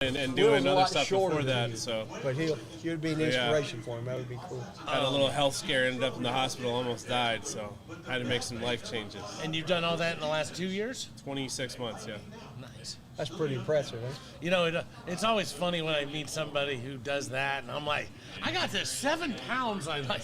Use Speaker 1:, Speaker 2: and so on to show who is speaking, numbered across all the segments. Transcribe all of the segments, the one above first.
Speaker 1: and
Speaker 2: Will's
Speaker 1: doing
Speaker 2: a
Speaker 1: other
Speaker 2: lot
Speaker 1: stuff
Speaker 2: shorter
Speaker 1: before
Speaker 2: than
Speaker 1: that.
Speaker 2: you,
Speaker 1: So
Speaker 2: but you'd be an inspiration for him. That would be cool.
Speaker 1: had a little health scare, ended up in the hospital, almost died. So I had to make some life changes.
Speaker 3: And you've done all that in the last 2 years?
Speaker 1: 26 months, yeah.
Speaker 3: Nice.
Speaker 2: That's pretty impressive, huh?
Speaker 3: You know, it's always funny when I meet somebody who does that, and I'm like, I got this 7 pounds. I'm like,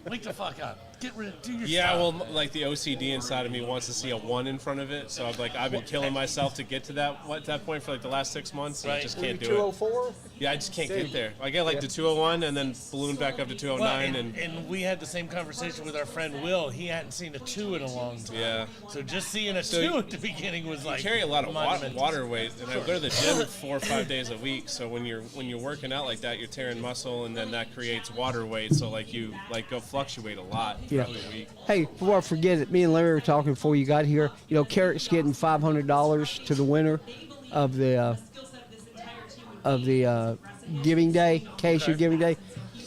Speaker 3: wake the fuck up. Get rid of, do your
Speaker 1: Yeah,
Speaker 3: stuff.
Speaker 1: well, like the OCD inside of me wants to see a 1 in front of it. So I've been killing myself to get to that point for like the last 6 months. And I
Speaker 3: Right.
Speaker 1: just
Speaker 2: Were you
Speaker 1: can't do it.
Speaker 2: 204?
Speaker 1: Yeah, I just can't
Speaker 2: Dude.
Speaker 1: get there. I get like to 201 and then balloon back up to 209
Speaker 3: Well, and we had the same conversation with our friend Will. He hadn't seen a 2 in a long time.
Speaker 1: Yeah.
Speaker 3: So just seeing a
Speaker 1: So
Speaker 3: 2
Speaker 1: you-
Speaker 3: at the beginning was like
Speaker 1: carry a lot of
Speaker 3: monumental.
Speaker 1: water weight, and I go to the gym 4 or 5 days a week. So when you're working out like that, you're tearing muscle, and then that creates water weight. So you go fluctuate a lot throughout the week.
Speaker 2: Hey, before I forget it, me and Larry were talking before you got here. You know, Carrick's getting $500 to the winner of the Giving Day, KSU Giving Day.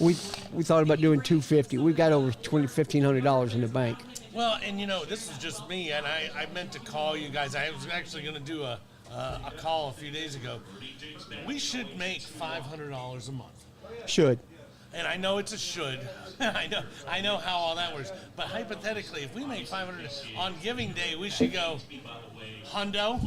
Speaker 2: We thought about doing $250. We've got over $1,500 in the bank.
Speaker 3: Well, and you know, this is just me, and I meant to call you guys. I was actually going to do a call a few days ago. We should make $500 a month.
Speaker 2: Should.
Speaker 3: And I know it's a should. I know how all that works. But hypothetically, if we make 500 on Giving Day, we should go hundo,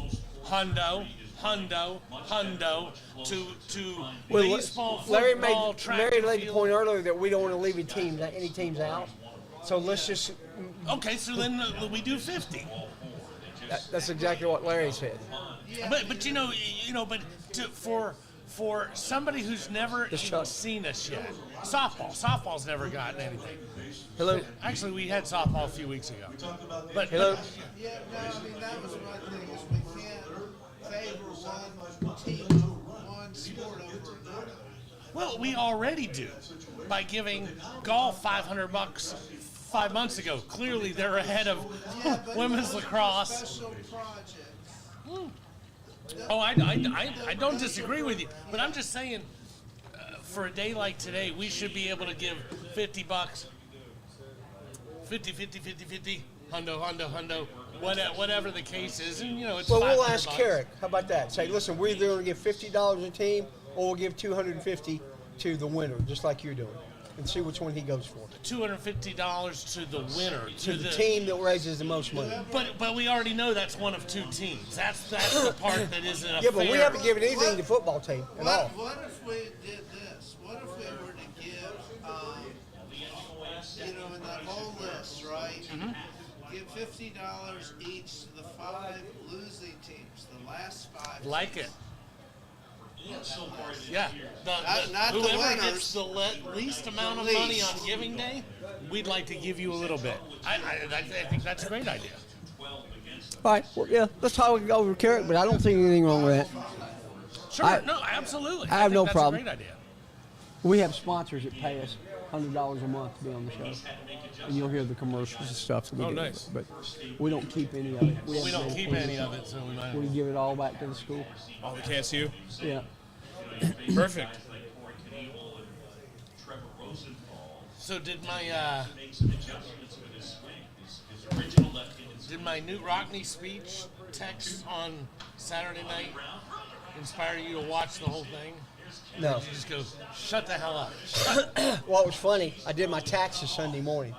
Speaker 3: hundo, hundo, hundo to baseball, football, track
Speaker 2: Larry
Speaker 3: and
Speaker 2: made the
Speaker 3: field.
Speaker 2: point earlier that we don't want to leave any teams out. So let's just.
Speaker 3: Okay, so then we do 50.
Speaker 2: That's exactly what Larry said.
Speaker 3: But for somebody who's never even seen us yet, softball's never gotten anything.
Speaker 2: Hello.
Speaker 3: Actually, we had softball a few weeks ago. But
Speaker 2: Hello.
Speaker 4: Yeah, no, I mean, that was one thing, is we can't favor one team, one sport over another.
Speaker 3: well, we already do by giving golf $500 5 months ago. Clearly, they're ahead of
Speaker 4: Yeah, but
Speaker 3: women's
Speaker 4: it's a
Speaker 3: lacrosse.
Speaker 4: Special project.
Speaker 3: Oh, I don't disagree with you, but I'm just saying, for a day like today, we should be able to give $50, 50, hundo, whatever the case is, and you know it's.
Speaker 2: Well, we'll
Speaker 3: $500.
Speaker 2: ask Carrick. How about that? Say, listen, we're either going to give $50 a team, or we'll give $250 to the winner, just like you're doing, and see which one he goes for.
Speaker 3: $250 to the winner,
Speaker 2: To the team that raises the most money.
Speaker 3: But we already know that's one of 2 teams. That's the part that isn't a
Speaker 2: Yeah, but we
Speaker 3: fair-
Speaker 2: haven't given anything to the football team at all.
Speaker 4: What if we did this? What if we were to give, in that whole list, right? Give $50 each to the 5 losing teams, the last 5.
Speaker 3: like it. Yeah,
Speaker 4: Not the
Speaker 3: whoever
Speaker 4: winners.
Speaker 3: gets the least amount of
Speaker 4: The
Speaker 3: money
Speaker 4: least.
Speaker 3: on Giving Day, we'd like to give you a little bit. I think that's a great idea.
Speaker 2: All right, well, yeah, let's talk over to Carrick, but I don't see anything wrong with that.
Speaker 3: Sure, no, absolutely.
Speaker 2: I have
Speaker 3: think
Speaker 2: no
Speaker 3: that's
Speaker 2: problem.
Speaker 3: A great idea.
Speaker 2: We have sponsors that pay us $100 a month to be on the show, and you'll hear the commercials and stuff. That we
Speaker 1: Oh,
Speaker 2: do.
Speaker 1: nice.
Speaker 2: But we don't keep any of it.
Speaker 3: We
Speaker 2: haven't
Speaker 3: don't
Speaker 2: made
Speaker 3: keep any of it, so we might.
Speaker 2: We give it all back to the school.
Speaker 1: All the KSU.
Speaker 2: Yeah.
Speaker 1: Perfect.
Speaker 3: So did my Newt Rockney speech text on Saturday night inspire you to watch the whole thing?
Speaker 2: No.
Speaker 3: You just go, shut the hell up.
Speaker 2: Well, it was funny. I did my taxes Sunday morning,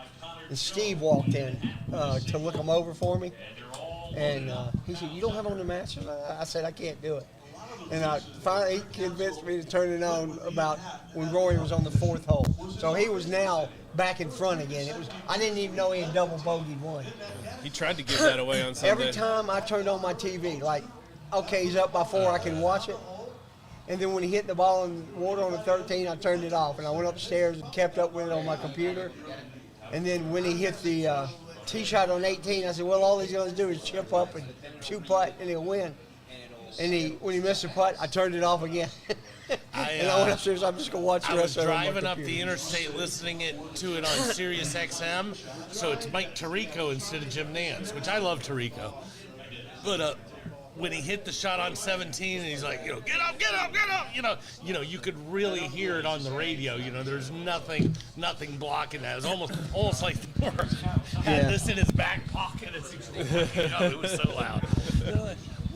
Speaker 2: and Steve walked in to look them over for me, and he said, "You don't have on the match?" I said, "I can't do it." And finally, he convinced me to turn it on about when Rory was on the 4th hole. So he was now back in front again. I didn't even know he had double bogeyed one.
Speaker 1: He tried to give that away on Sunday.
Speaker 2: Every time I turned on my TV, like, okay, he's up by 4, I can watch it. And then when he hit the ball in water on the 13, I turned it off. And I went upstairs and kept up with it on my computer. And then when he hit the tee shot on 18, I said, well, all he's going to do is chip up and shoot putt, and he'll win. And when he missed a putt, I turned it off again. And I went upstairs. I'm just going to watch the
Speaker 3: I was
Speaker 2: rest of it on my
Speaker 3: driving up
Speaker 2: computer.
Speaker 3: the interstate listening to it on Sirius XM, so it's Mike Tirico instead of Jim Nance, which I love Tirico. But when he hit the shot on 17 and he's like, get up, you could really hear it on the radio. There's nothing blocking that. It was almost like Thor had this in his back pocket as he was walking up. It was so loud.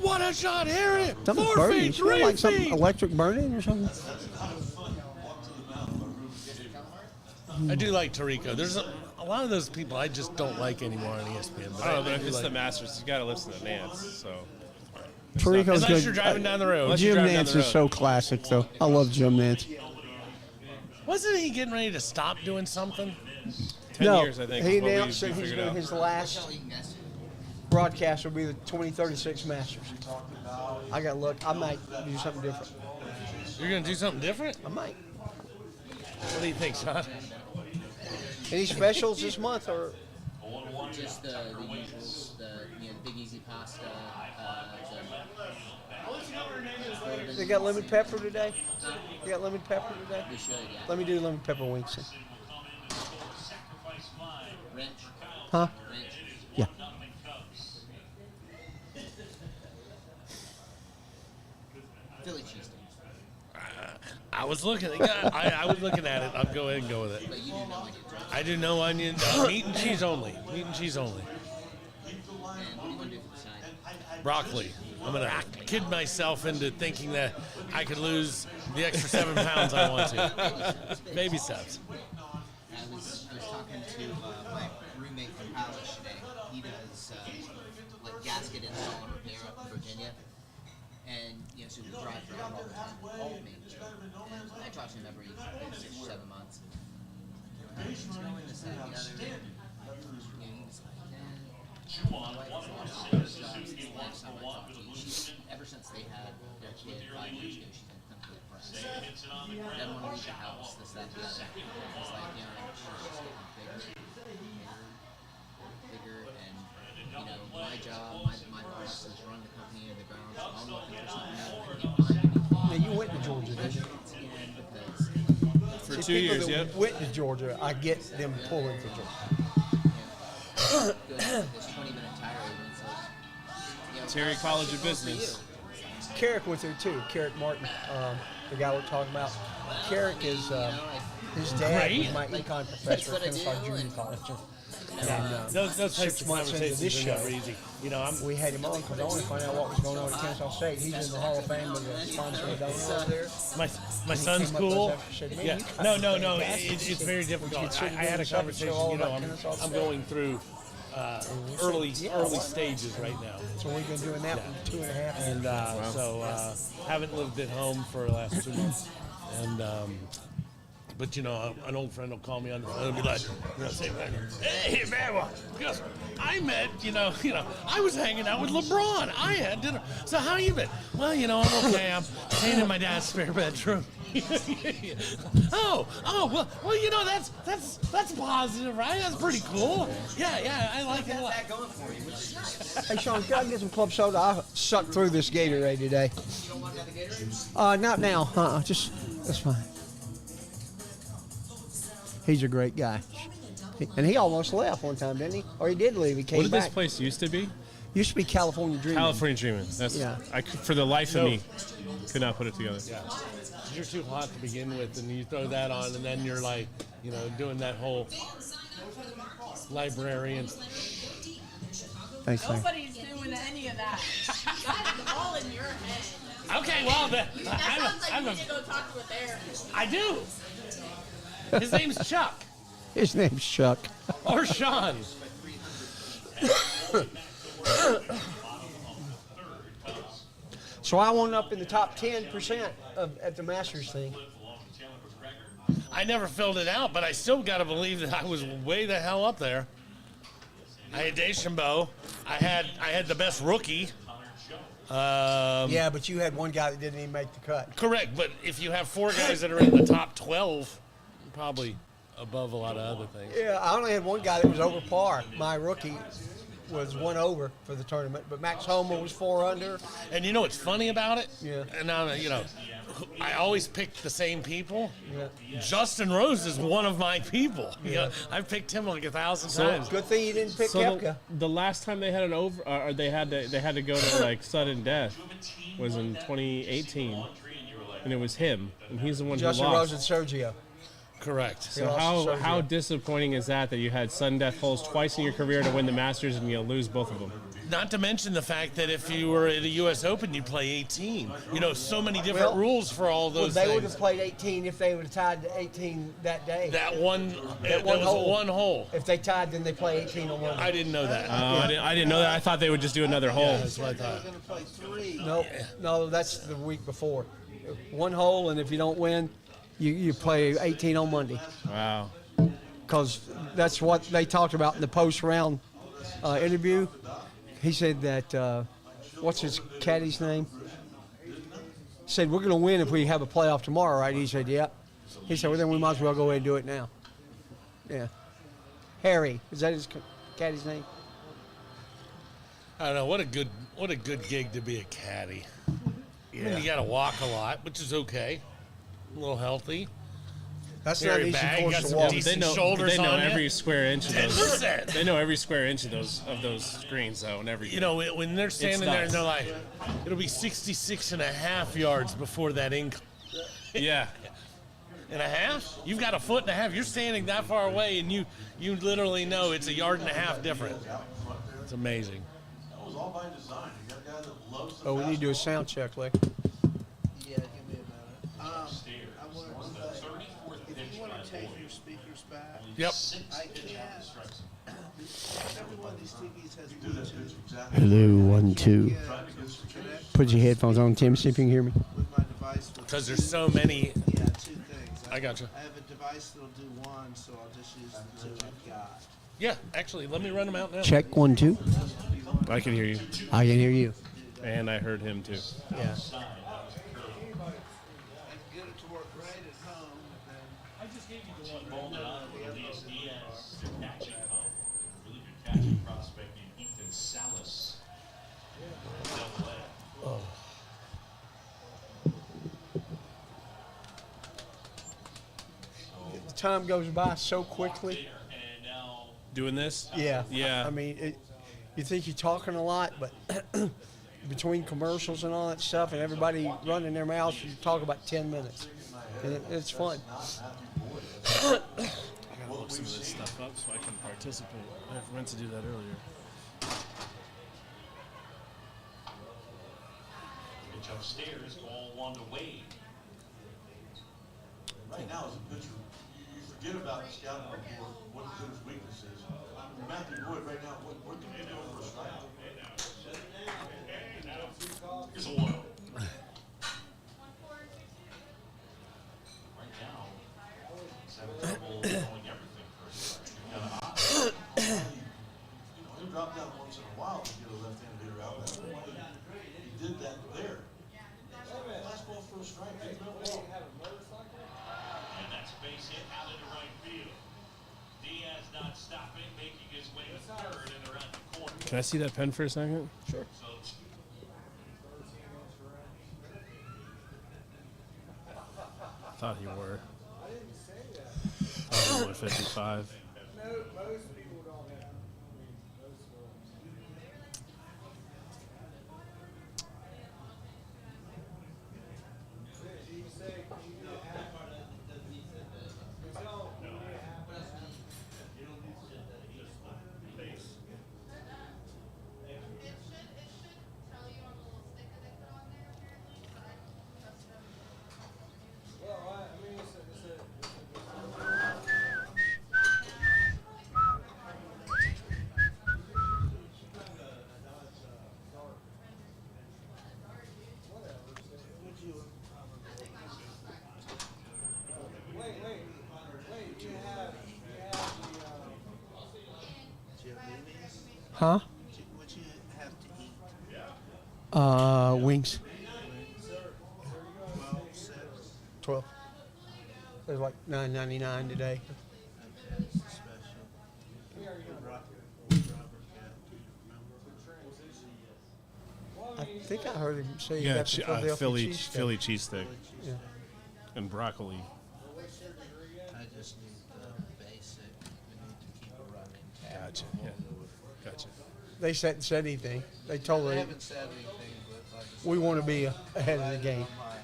Speaker 3: What a shot! Here it is.
Speaker 2: Something
Speaker 3: 4
Speaker 2: burning.
Speaker 3: feet,
Speaker 2: You smell
Speaker 3: 3
Speaker 2: like something
Speaker 3: feet.
Speaker 2: electric burning or something.
Speaker 3: I do like Tarico. There's a lot of those people I just don't like anymore on ESPN. But
Speaker 1: I don't know, but if
Speaker 3: do
Speaker 1: it's
Speaker 3: like
Speaker 1: the Masters, you got to listen to Nance. So
Speaker 2: Tarico's
Speaker 3: Unless
Speaker 2: good.
Speaker 3: you're driving down the road.
Speaker 1: Unless you're
Speaker 2: Jim
Speaker 1: driving down
Speaker 2: Nance
Speaker 1: the
Speaker 2: is
Speaker 1: road.
Speaker 2: so classic, though. I love Jim Nance.
Speaker 3: Wasn't he getting ready to stop doing something?
Speaker 1: 10
Speaker 2: no,
Speaker 1: years, I think.
Speaker 2: he
Speaker 1: is what we
Speaker 2: announced that he's
Speaker 1: figured
Speaker 2: doing
Speaker 1: out.
Speaker 2: his last broadcast will be the 2036 Masters. I got to look. I might do something different.
Speaker 3: You're going to do something different?
Speaker 2: I might.
Speaker 3: What do you think, Sean?
Speaker 2: Any specials this month or?
Speaker 5: Just the usuals, the Big Easy pasta.
Speaker 2: They got lemon pepper today. They got lemon pepper today.
Speaker 5: We should, yeah.
Speaker 2: Let me do lemon pepper wings. Then.
Speaker 5: Ranch.
Speaker 2: Huh?
Speaker 5: Ranch.
Speaker 2: Yeah.
Speaker 5: Philly cheesesteak.
Speaker 3: I was looking. I was looking at it. I'll go ahead and go with it.
Speaker 5: But you do know I get drunk.
Speaker 3: I do no onion. Meat and cheese only. Meat and cheese only.
Speaker 5: And what do you want to do for the side?
Speaker 3: Broccoli. I'm gonna kid myself into thinking that I could lose the extra 7 pounds I want to. Baby steps.
Speaker 5: I was talking to my roommate from college today. He does like gasket install and repair up in Virginia. And so he drives around all the time with me. And I talk to him every 6 or 7 months. He's going this and the other. He was like, my wife has lost all her jobs since the last time I talked to you. Ever since they had their kid 5 years ago, she's been clinically depressed. Doesn't want to leave the house, this, that, the other. It's like, she's just getting bigger, and, my job, my boss is running the company in the ground, so I'm looking for something new. I can't find anything.
Speaker 2: Now you went to Georgia, didn't you?
Speaker 5: And because
Speaker 1: For
Speaker 2: See,
Speaker 1: 2
Speaker 2: people
Speaker 1: years,
Speaker 2: that
Speaker 1: yep.
Speaker 2: went to Georgia, I get them pulling for Georgia.
Speaker 5: this 20-minute tire events, like,
Speaker 1: Terry College of Business.
Speaker 2: Carrick went there too. Carrick Martin, the guy we're talking about. Carrick is his dad
Speaker 3: Great.
Speaker 2: was my econ professor at
Speaker 5: what I
Speaker 2: Kennesaw
Speaker 5: do,
Speaker 2: Junior
Speaker 5: and-
Speaker 2: College.
Speaker 3: Those types
Speaker 2: 6
Speaker 3: of
Speaker 2: months into
Speaker 3: conversations
Speaker 2: this
Speaker 3: are never
Speaker 2: show.
Speaker 3: easy.
Speaker 2: We had him on because I want to find out what was going on at Kennesaw State. He's in the Hall of Fame with the sponsor of over there.
Speaker 3: My son's
Speaker 2: came up
Speaker 3: cool.
Speaker 2: to us after and said, "Man,
Speaker 3: Yeah.
Speaker 2: you
Speaker 3: No,
Speaker 2: guys
Speaker 3: no,
Speaker 2: are
Speaker 3: no.
Speaker 2: fantastic."
Speaker 3: It's very difficult.
Speaker 2: consider
Speaker 3: I had a
Speaker 2: doing something
Speaker 3: conversation.
Speaker 2: all about
Speaker 3: I'm
Speaker 2: Kennesaw
Speaker 3: going through early stages right now.
Speaker 2: So we've been doing that for 2.5 years.
Speaker 3: And so haven't lived at home for the last 2 months. And but an old friend will call me on the phone and be like, say, "Hey man, well, guess I met, I was hanging out with LeBron. I had dinner. So how you been? Well, I'm okay. I'm staying in my dad's spare bedroom." oh, well, that's positive, right? That's pretty cool. Yeah, I like it a lot.
Speaker 2: Hey, Sean, can I get some club soda? I sucked through this Gatorade today. Not now. Just, that's fine. He's a great guy. And he almost left one time, didn't he? Or he did leave. He came
Speaker 1: What did
Speaker 2: back.
Speaker 1: this place used to be?
Speaker 2: Used to be California Dreaming.
Speaker 1: California Dreaming. That's
Speaker 2: Yeah.
Speaker 1: for the life of me, could not put it together.
Speaker 3: Yeah. You're too hot to begin with, and you throw that on, and then you're like, doing that whole librarian.
Speaker 2: Thanks, man.
Speaker 6: Nobody's doing any of that. That's all in your head.
Speaker 3: Okay, well,
Speaker 6: That sounds like
Speaker 3: I'm
Speaker 6: you need to go talk to a therapist.
Speaker 3: I do. His name's Chuck
Speaker 2: His name's Chuck.
Speaker 3: or Sean.
Speaker 2: So I wound up in the top 10% at the Masters thing.
Speaker 3: I never filled it out, but I still got to believe that I was way the hell up there. I had Deschambeau. I had the best rookie.
Speaker 2: Yeah, but you had one guy that didn't even make the cut.
Speaker 3: Correct, but if you have 4 guys that are in the top 12, probably above a lot of other things.
Speaker 2: Yeah, I only had one guy that was over par. My rookie was 1 over for the tournament, but Max Homa was 4 under.
Speaker 3: And you know what's funny about it?
Speaker 2: Yeah.
Speaker 3: And now, I always pick the same people.
Speaker 2: Yeah.
Speaker 3: Justin Rose is one of my people. I've picked him like 1,000 times.
Speaker 2: Good thing you didn't pick
Speaker 1: So
Speaker 2: Koepka.
Speaker 1: the last time they had an over, or they had to go to like sudden death, was in 2018, and it was him, and he's the one
Speaker 2: Justin
Speaker 1: who
Speaker 2: Rose
Speaker 1: lost.
Speaker 2: and Sergio.
Speaker 3: Correct.
Speaker 2: He
Speaker 1: So
Speaker 2: lost to
Speaker 1: how
Speaker 2: Sergio.
Speaker 1: disappointing is that you had sudden death holes twice in your career to win the Masters and you lose both of them?
Speaker 3: Not to mention the fact that if you were at a U.S. Open, you play 18. You know, so many different
Speaker 2: Well,
Speaker 3: rules for all
Speaker 2: Well,
Speaker 3: those
Speaker 2: they would
Speaker 3: things.
Speaker 2: have played 18 if they would have tied to 18 that day.
Speaker 3: That one, that
Speaker 2: one
Speaker 3: was
Speaker 2: hole.
Speaker 3: one hole.
Speaker 2: If they tied, then they play 18 on Monday.
Speaker 3: I didn't know that.
Speaker 1: I didn't know that. I thought they would just do another hole.
Speaker 3: That's what I
Speaker 4: They're
Speaker 3: thought.
Speaker 4: going to play 3.
Speaker 2: No, that's the week before. One hole, and if you don't win, you play 18 on Monday.
Speaker 1: Wow.
Speaker 2: Because that's what they talked about in the post-round interview. He said that, what's his caddy's name? He said, we're going to win if we have a playoff tomorrow, right? He said, yeah. He said, well, then we might as well go ahead and do it now. Yeah. Harry, is that his caddy's name?
Speaker 3: I don't know. What a good gig to be a caddy. I mean, you got to walk a lot, which is okay. A little healthy.
Speaker 2: That's
Speaker 3: Very
Speaker 2: not easy
Speaker 3: bad.
Speaker 2: for
Speaker 3: You
Speaker 2: us
Speaker 3: got
Speaker 2: to
Speaker 3: some
Speaker 2: walk.
Speaker 3: decent
Speaker 1: They know,
Speaker 3: shoulders
Speaker 1: they know
Speaker 3: on
Speaker 1: every
Speaker 3: you.
Speaker 1: square inch of those.
Speaker 3: 10%.
Speaker 1: They know every square inch of those screens though, and everything.
Speaker 3: You know, when they're standing there and
Speaker 1: nuts.
Speaker 3: they're like, it'll be 66 and a half yards before that incline.
Speaker 1: Yeah.
Speaker 3: And a half? You've got a foot and a half. You're standing that far away, and you literally know it's a yard and a half different. It's amazing.
Speaker 2: Oh, we need to do a sound check, Lee.
Speaker 4: Yeah, give me a minute. I want if you want to take your speakers back,
Speaker 3: Yep.
Speaker 4: I can't. Every one of these TVs has Bluetooth.
Speaker 2: Hello, 1, 2.
Speaker 4: Yeah, connect
Speaker 2: Put your headphones on, Tim, see if you can hear me.
Speaker 4: with my device.
Speaker 3: Because there's so many.
Speaker 4: Yeah, 2 things.
Speaker 3: I gotcha.
Speaker 4: I have a device that'll do one, so I'll just use the 2 I've got.
Speaker 3: Yeah, actually, let me run them out now.
Speaker 2: Check 1, 2.
Speaker 1: I can hear you,
Speaker 2: I can hear you.
Speaker 1: and I heard him too.
Speaker 2: Yeah.
Speaker 4: And get it to work right at home, and then
Speaker 2: The time goes by so quickly.
Speaker 1: Doing this?
Speaker 2: Yeah.
Speaker 1: Yeah.
Speaker 2: I mean, you think you're talking a lot, but between commercials and all that stuff and everybody running their mouths, you talk about 10 minutes. And it's fun.
Speaker 1: I gotta look some of this stuff up so I can participate. I meant to do that earlier.
Speaker 7: Pitch upstairs, ball 1 to Wade.
Speaker 8: Right now, as a pitcher, you forget about the scouting report, what the pitcher's weakness is. Matthew Boyd, right now, what can you do for a strikeout?
Speaker 7: Here's a 1. Right now, he's having trouble throwing everything first. Kind of odd.
Speaker 8: He'll drop down once in a while to get a left-handed hitter out. That's why he did that there. Last ball for a strike.
Speaker 7: And that's a base hit out into right field. Diaz not stopping, making his way to third and around the corner.
Speaker 1: Can I see that pen for a second?
Speaker 2: Sure.
Speaker 1: Thought you were. Thought you were 55.
Speaker 2: Huh?
Speaker 4: what you have to eat.
Speaker 2: Wings.
Speaker 4: 12, 6.
Speaker 2: 12. There's like $9.99 today.
Speaker 4: Special. Robert
Speaker 2: I think I heard him say he
Speaker 1: Yeah,
Speaker 2: got the Philadelphia
Speaker 1: Philly
Speaker 2: cheesesteak.
Speaker 1: cheesesteak
Speaker 2: Yeah.
Speaker 1: and broccoli.
Speaker 4: I just need the basic. We need to keep a running tab.
Speaker 1: Gotcha. Yeah. Gotcha.
Speaker 2: They said anything. They told
Speaker 4: They
Speaker 2: her
Speaker 4: haven't said anything, but I just
Speaker 2: we want to be ahead of the game.
Speaker 4: on my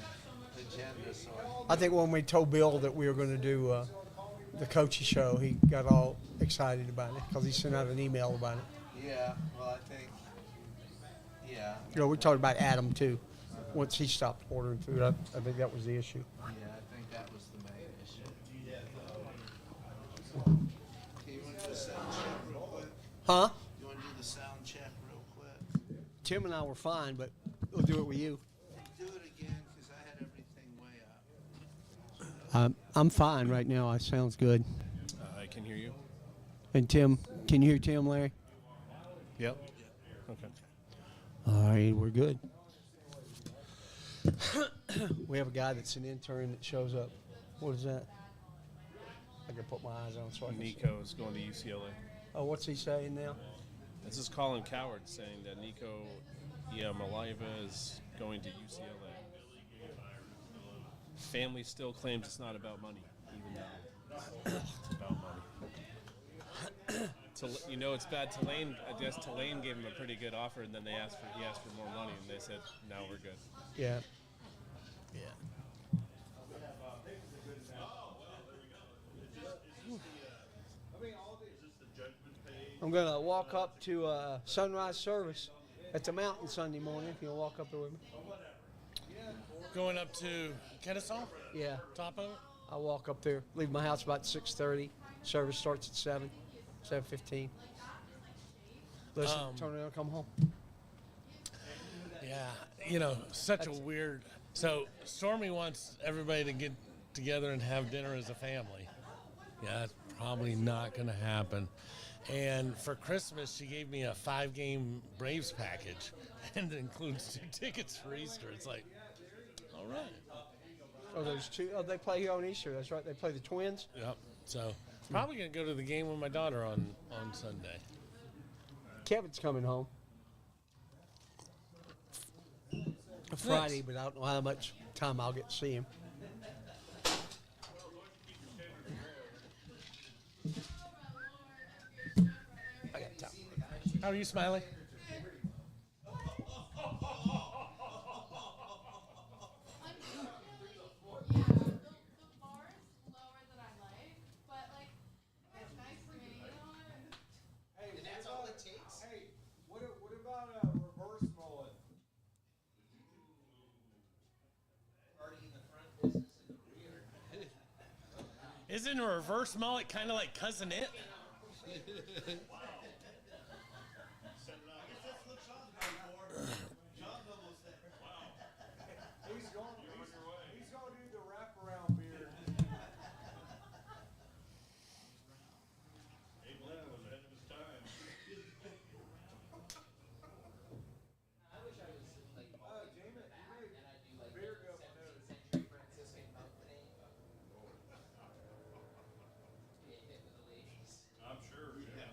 Speaker 4: agenda, so
Speaker 2: I think when we told Bill that we were going to do the coaching show, he got all excited about it because he sent out an email about it.
Speaker 4: Yeah, well, I think, yeah,
Speaker 2: You know, we talked about Adam too. Once he stopped ordering food, I think that was the issue.
Speaker 4: I think that was the main issue. Okay, you want to do the sound check real quick?
Speaker 2: Huh?
Speaker 4: You want to do the sound check real quick?
Speaker 2: Tim and I were fine, but we'll do it with you.
Speaker 4: Do it again, because I had everything way up.
Speaker 2: I'm fine right now. It sounds good.
Speaker 1: I can hear you.
Speaker 2: And Tim, can you hear Tim, Larry?
Speaker 1: Yep. Okay.
Speaker 2: All right, we're good. We have a guy that's an intern that shows up. What is that? I can put my eyes on so I can see.
Speaker 1: Nico is going to UCLA.
Speaker 2: Oh, what's he saying now?
Speaker 1: This is Colin Coward saying that Nico Malaiva is going to UCLA. Family still claims it's not about money, even though it's about money. You know, it's bad. Tulane, I guess Tulane gave him a pretty good offer, and then he asked for more money, and they said, "No, we're good."
Speaker 2: Yeah. I'm going to walk up to sunrise service at the mountain Sunday morning, if you'll walk up there with me.
Speaker 3: Going up to Kennesaw?
Speaker 2: Yeah,
Speaker 3: Top of it?
Speaker 2: I'll walk up there. Leave my house about 6:30. Service starts at 7:15. Listen, turn around, come home.
Speaker 3: Yeah, you know, such a weird. So Stormy wants everybody to get together and have dinner as a family. Yeah, that's probably not going to happen. And for Christmas, she gave me a 5-game Braves package, and it includes 2 tickets for Easter. It's like, all right.
Speaker 2: Oh, there's 2. Oh, they play here on Easter. That's right. They play the Twins.
Speaker 3: Yep. So probably going to go to the game with my daughter on Sunday.
Speaker 2: Kevin's coming home Friday, but I don't know how much time I'll get to see him. I got time.
Speaker 3: How are you, Smiley? Isn't a reverse mullet kind of like Cousin It?
Speaker 9: He's going to do the wraparound beard.
Speaker 7: I'm sure, yeah.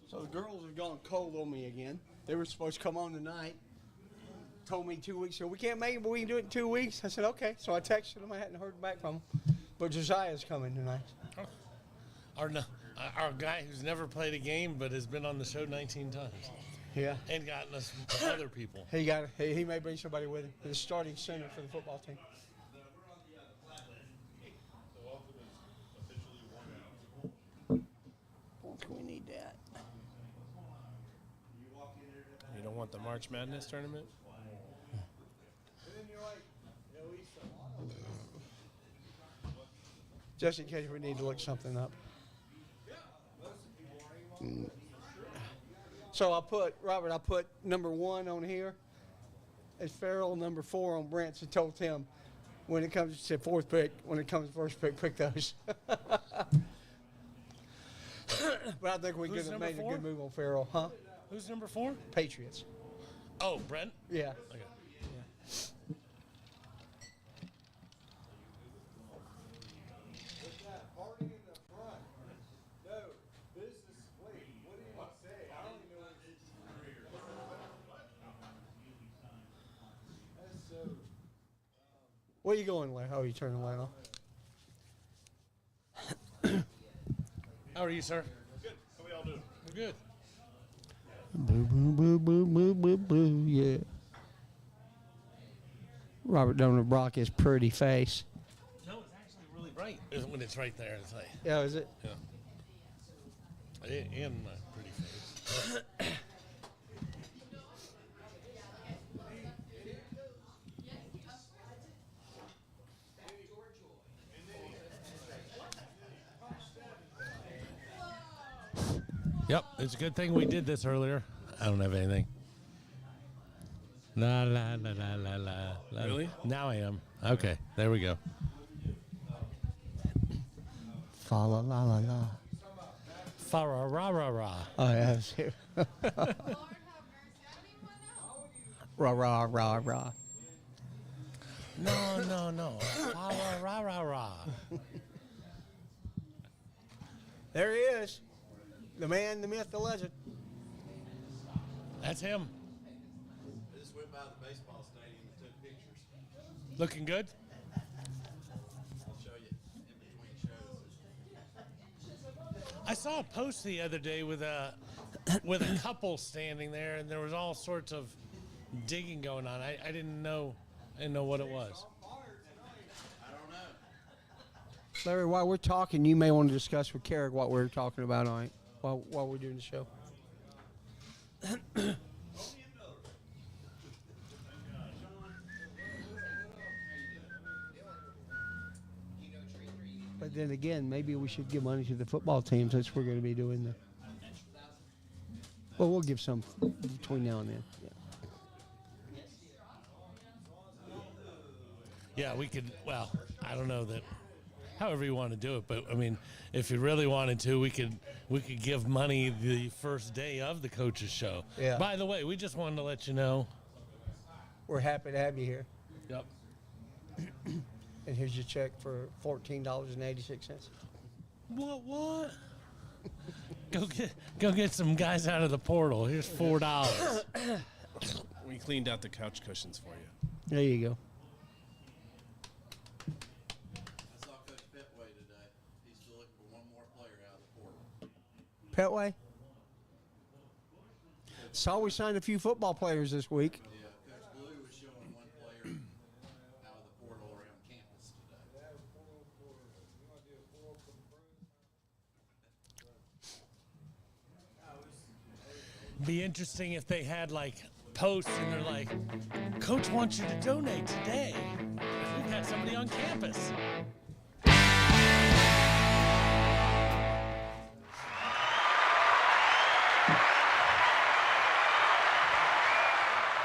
Speaker 2: So the girls have gone cold on me again. They were supposed to come on tonight. Told me 2 weeks ago, we can't make it, but we can do it in 2 weeks. I said, okay. So I texted them. I hadn't heard back from them. But Josiah's coming tonight.
Speaker 3: Our guy who's never played a game but has been on the show 19 times.
Speaker 2: Yeah.
Speaker 3: And gotten us other people.
Speaker 2: He may bring somebody with him. The starting center for the football team. We need that.
Speaker 1: You don't want the March Madness tournament?
Speaker 2: Just in case we need to look something up. So I put number 1 on here as Farrell, number 4 on Brent's. I told him when it comes to 4th pick, when it comes to first pick those. But I think we could have made a good move on Farrell, huh?
Speaker 3: Who's number 4?
Speaker 2: Patriots.
Speaker 3: Oh, Brent?
Speaker 2: Yeah.
Speaker 3: Okay.
Speaker 9: Party in the front. No, business plate. What did he say? I don't even know what it is. That's so.
Speaker 2: Where you going, Larry? Oh, you turning the light off?
Speaker 3: How are you, sir?
Speaker 7: Good. How we all doing?
Speaker 3: We're good.
Speaker 2: Boo, boo, boo, boo, boo. Robert Donor Brock his pretty face.
Speaker 3: No, it's actually really bright when it's right there. It's like,
Speaker 2: Yeah, is it?
Speaker 3: yeah. And my pretty face. Yep, it's a good thing we did this earlier. I don't have anything. La la la la la la. la.
Speaker 1: Really?
Speaker 3: Now I am. Okay, there we go.
Speaker 2: Fa la la la la.
Speaker 3: Fa ra ra ra ra.
Speaker 2: Oh, yeah, it's here. Rah, rah, rah, rah.
Speaker 3: No, no, no. Fa ra ra ra ra.
Speaker 2: There he is. The man, the myth, the legend.
Speaker 3: That's him.
Speaker 9: I just went by the baseball stadium and took pictures.
Speaker 3: Looking good.
Speaker 9: I'll show you in between shows.
Speaker 3: I saw a post the other day with a couple standing there, and there was all sorts of digging going on. I didn't know what it was.
Speaker 9: I don't know.
Speaker 2: Larry, while we're talking, you may want to discuss with Carrick what we're talking about on it while we're doing the show. But then again, maybe we should give money to the football team since we're going to be doing the. Well, we'll give some between now and then. Yeah.
Speaker 3: Yeah, we could. Well, I don't know that. However you want to do it, but I mean, if you really wanted to, we could give money the first day of the coaches show.
Speaker 2: Yeah.
Speaker 3: By the way, we just wanted to let you know.
Speaker 2: We're happy to have you here.
Speaker 3: Yep.
Speaker 2: And here's your check for $14.86.
Speaker 3: What? Go get some guys out of the portal. Here's $4.
Speaker 1: We cleaned out the couch cushions for you.
Speaker 2: There you go.
Speaker 9: I saw Coach Petway today. He's still looking for one more player out of the portal.
Speaker 2: Petway? Saw we signed a few football players this week.
Speaker 9: Yeah, Coach Blue was showing one player out of the portal around campus today.
Speaker 3: Be interesting if they had like posts and they're like, Coach wants you to donate today. We've got somebody on campus.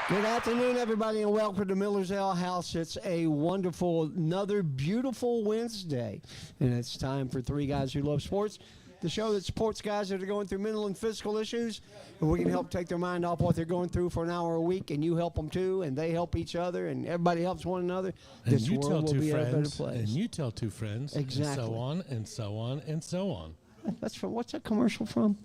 Speaker 2: Good afternoon, everybody, and welcome to Miller's Ale House. It's a wonderful, another beautiful Wednesday, and it's time for Three Guys Who Love Sports, the show that supports guys that are going through mental and physical issues, and we can help take their mind off what they're going through for an hour a week, and you help them too, and they help each other, and everybody helps one another.
Speaker 3: And
Speaker 2: This
Speaker 3: you tell
Speaker 2: world will
Speaker 3: two
Speaker 2: be a better
Speaker 3: friends,
Speaker 2: place.
Speaker 3: and you tell two friends,
Speaker 2: Exactly.
Speaker 3: and so on, and so on, and so on.
Speaker 2: That's from, what's that commercial from?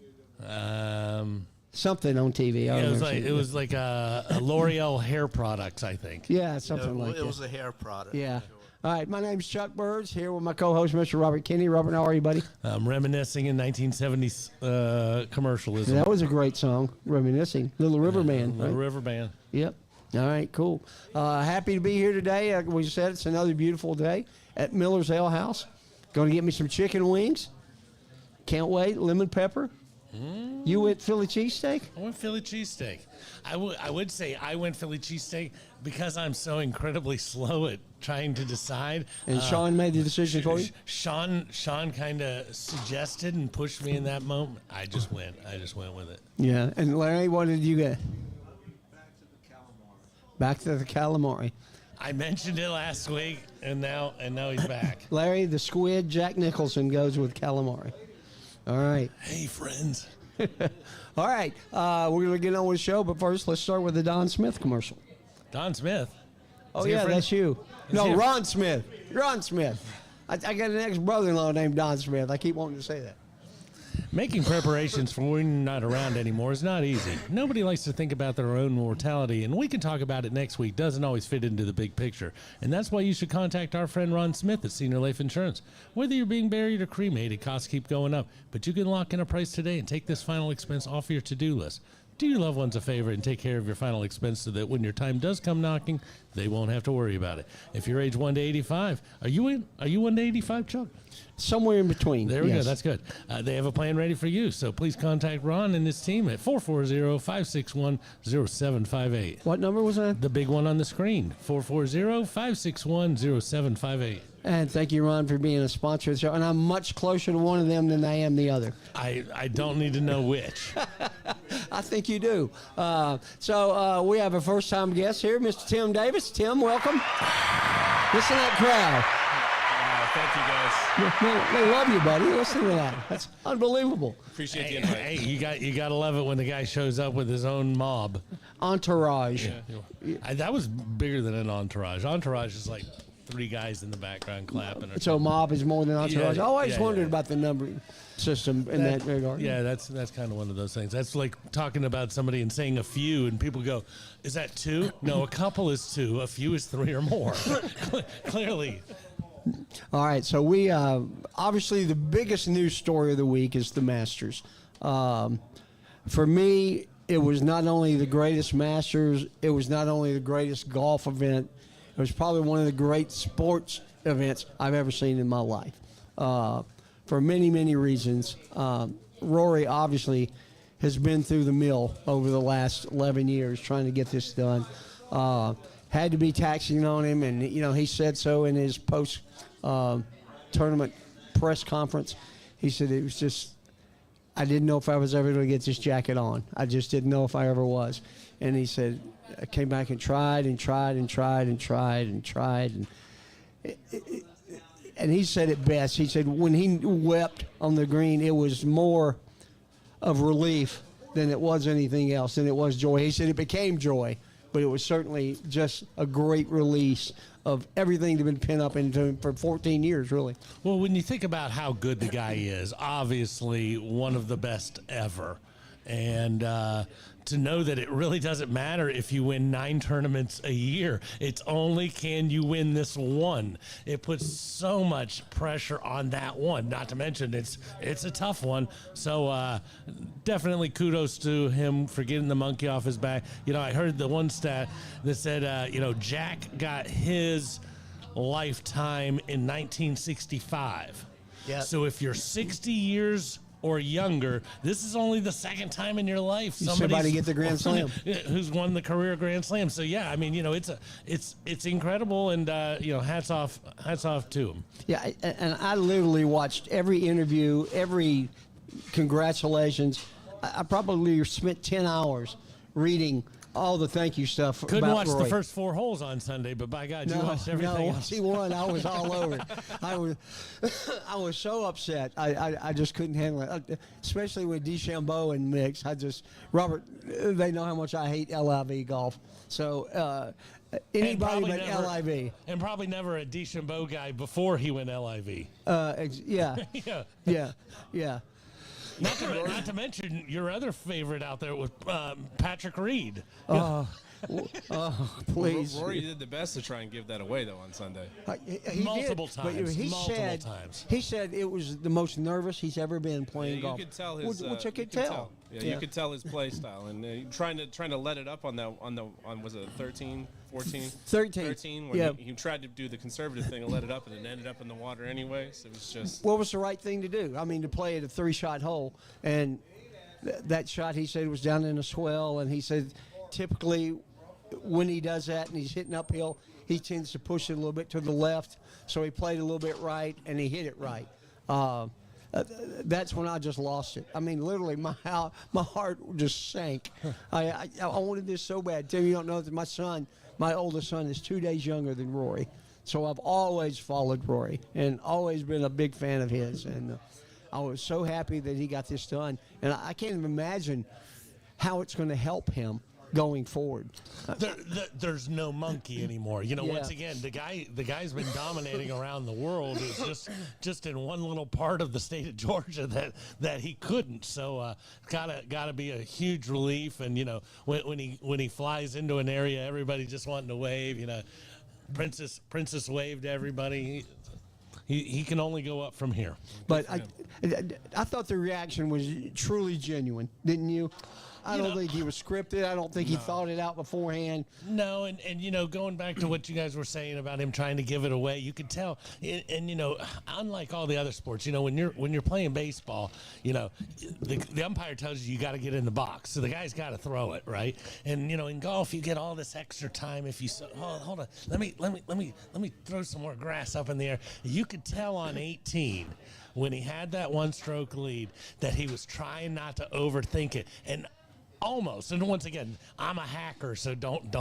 Speaker 2: Something on TV. I
Speaker 3: Yeah,
Speaker 2: remember
Speaker 3: it
Speaker 2: seeing
Speaker 3: was like a L'Oreal hair products, I think.
Speaker 2: Yeah, something like that.
Speaker 4: It was a hair product.
Speaker 2: Yeah. All right, my name's Chuck Birds, here with my co-host, Mr. Robert Kinney. Robert, how are you, buddy?
Speaker 3: I'm reminiscing in 1970s commercialism.
Speaker 2: That was a great song, reminiscing. Little River Man.
Speaker 3: Little
Speaker 2: Right?
Speaker 3: River Band.
Speaker 2: Yep. All right, cool. Happy to be here today. Like we said, it's another beautiful day at Miller's Ale House. Going to get me some chicken wings. Can't wait. Lemon pepper. You went Philly cheesesteak?
Speaker 3: I went Philly cheesesteak. I would say I went Philly cheesesteak because I'm so incredibly slow at trying to decide.
Speaker 2: And Sean made the decision for you?
Speaker 3: Sean kind of suggested and pushed me in that moment. I just went with it.
Speaker 2: Yeah. And Larry, what did you get? Back to the calamari.
Speaker 3: I mentioned it last week, and now he's back.
Speaker 2: Larry, the squid, Jack Nicholson goes with calamari. All right.
Speaker 3: Hey, friends.
Speaker 2: All right. We're going to get on with the show, but first, let's start with the Don Smith commercial.
Speaker 3: Don Smith.
Speaker 2: Oh,
Speaker 3: Is he a
Speaker 2: yeah,
Speaker 3: friend?
Speaker 2: that's you.
Speaker 3: Is
Speaker 2: No,
Speaker 3: he a-
Speaker 2: Ron Smith. Ron Smith. I got an ex-brother-in-law named Don Smith. I keep wanting to say that.
Speaker 3: Making preparations for when you're not around anymore is not easy. Nobody likes to think about their own mortality, and we can talk about it next week. Doesn't always fit into the big picture. And that's why you should contact our friend Ron Smith at Senior Life Insurance. Whether you're being buried or cremated, costs keep going up, but you can lock in a price today and take this final expense off your to-do list. do your loved ones a favor and take care of your final expense so that when your time does come knocking, they won't have to worry about it. If you're age 1 to 85, are you 1 to 85, Chuck?
Speaker 2: Somewhere in between.
Speaker 3: There we go.
Speaker 2: yes.
Speaker 3: That's good. They have a plan ready for you. So please contact Ron and his team at 440-561-0758.
Speaker 2: What number was that?
Speaker 3: The big one on the screen, 440-561-0758.
Speaker 2: And thank you, Ron, for being a sponsor of the show. And I'm much closer to one of them than I am the other.
Speaker 3: I don't need to know which.
Speaker 2: I think you do. So we have a first-time guest here, Mr. Tim Davis. Tim, welcome. Listen to that crowd.
Speaker 1: Thank you, guys.
Speaker 2: They love you, buddy. Listen to that. That's unbelievable.
Speaker 1: Appreciate the
Speaker 3: Hey,
Speaker 1: invite.
Speaker 3: you gotta love it when the guy shows up with his own mob.
Speaker 2: Entourage.
Speaker 3: That was bigger than an entourage. Entourage is like 3 guys in the background clapping. Or
Speaker 2: So mob is more than entourage.
Speaker 3: Yeah,
Speaker 2: I always
Speaker 3: yeah,
Speaker 2: wondered
Speaker 3: yeah.
Speaker 2: about the numbering system in that regard.
Speaker 3: Yeah, that's kind of one of those things. That's like talking about somebody and saying a few, and people go, "Is that 2?" No, a couple is 2. A few is 3 or more. Clearly.
Speaker 2: All right, so we obviously the biggest news story of the week is the Masters. For me, it was not only the greatest Masters, it was not only the greatest golf event, it was probably one of the great sports events I've ever seen in my life. For many, many reasons. Rory obviously has been through the mill over the last 11 years trying to get this done. Had to be taxing on him, and he said so in his post tournament press conference. He said it was just, I didn't know if I was ever going to get this jacket on. I just didn't know if I ever was. And he said, I came back and tried and tried and tried and tried and tried. And he said it best. He said when he wept on the green, it was more of relief than it was anything else, than it was joy. He said it became joy, but it was certainly just a great release of everything that had been pent up into him for 14 years, really.
Speaker 3: Well, when you think about how good the guy is, obviously one of the best ever. And to know that it really doesn't matter if you win 9 tournaments a year. It's only can you win this one. It puts so much pressure on that one. Not to mention it's a tough one. So definitely kudos to him for getting the monkey off his back. I heard the one stat that said, Jack got his lifetime in 1965.
Speaker 2: Yeah.
Speaker 3: So if you're 60 years or younger, this is only the second time in your life
Speaker 2: Somebody get the Grand Slam
Speaker 3: who's won the career Grand Slam. So yeah, I mean, it's incredible, and hats off to him.
Speaker 2: Yeah, and I literally watched every interview, every congratulations. I probably spent 10 hours reading all the thank you stuff.
Speaker 3: Couldn't
Speaker 2: about
Speaker 3: watch
Speaker 2: Roy.
Speaker 3: the first 4 holes on Sunday, but by God, you watched everything
Speaker 2: No,
Speaker 3: else.
Speaker 2: once he won, I was all over it. I was so upset. I just couldn't handle it, especially with DeChambeau and mix. Robert, they know how much I hate LIV golf. So anybody but LIV.
Speaker 3: And probably never a DeChambeau guy before he went LIV.
Speaker 2: Yeah.
Speaker 3: Yeah.
Speaker 2: Yeah.
Speaker 3: Not to mention your other favorite out there was Patrick Reed.
Speaker 2: Please.
Speaker 1: Rory did the best to try and give that away, though, on Sunday.
Speaker 2: He
Speaker 3: Multiple
Speaker 2: did, but
Speaker 3: times,
Speaker 2: he
Speaker 3: multiple
Speaker 2: said,
Speaker 3: times.
Speaker 2: He said it was the most nervous he's ever been playing
Speaker 1: You
Speaker 2: golf.
Speaker 1: could tell his.
Speaker 2: Which I
Speaker 1: you
Speaker 2: could
Speaker 1: could
Speaker 2: tell.
Speaker 1: Yeah, you could tell his play style, and trying to let it up on was it 13, 14?
Speaker 2: 13.
Speaker 1: When
Speaker 2: Yeah.
Speaker 1: he tried to do the conservative thing and let it up, and it ended up in the water anyways. It was just.
Speaker 2: What was the right thing to do? I mean, to play at a 3-shot hole, and that shot he said was down in a swell, and he said typically when he does that and he's hitting uphill, he tends to push it a little bit to the left, so he played a little bit right and he hit it right. That's when I just lost it. I mean, literally, my heart just sank. I wanted this so bad. Tim, you don't know that my oldest son, is 2 days younger than Rory, so I've always followed Rory and always been a big fan of his, and I was so happy that he got this done, and I can't even imagine how it's going to help him going forward.
Speaker 3: There's no monkey anymore.
Speaker 2: Yeah.
Speaker 3: Once again, the guy's been dominating around the world. It's just in one little part of the state of Georgia that he couldn't. So gotta be a huge relief. And when he flies into an area, everybody just wanting to wave. Princess waved to everybody. He can only go up from here.
Speaker 2: But I thought the reaction was truly genuine, didn't you? I don't think he was scripted. I don't think he thought it out beforehand.
Speaker 3: No, and going back to what you guys were saying about him trying to give it away, you could tell. And unlike all the other sports, when you're playing baseball, the umpire tells you got to get in the box, so the guy's got to throw it, right? And in golf, you get all this extra time if you hold on, let me throw some more grass up in the air. You could tell on 18 when he had that one stroke lead that he was trying not to overthink it, and almost. And once again, I'm a hacker, so don't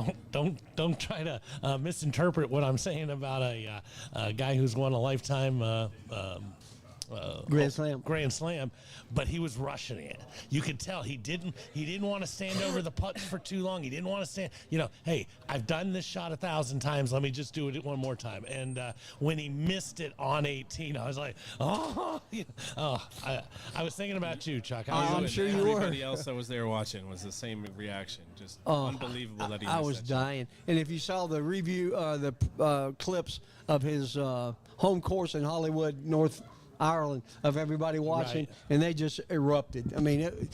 Speaker 3: try to misinterpret what I'm saying about a guy who's won a lifetime Grand Slam, but he was rushing it. You could tell he didn't want to stand over the putts for too long. He didn't want to stand. Hey, I've done this shot 1,000 times. Let me just do it one more time. And when he missed it on 18, I was like, I was thinking about you, Chuck.
Speaker 2: I'm sure you were.
Speaker 1: Everybody else that was there watching was the same reaction. Just unbelievable that he missed
Speaker 2: I was
Speaker 1: that
Speaker 2: dying. And if you saw the review, the clips of his home course in Hollywood, North Ireland, of everybody watching,
Speaker 3: Right.
Speaker 2: and they just erupted. I mean,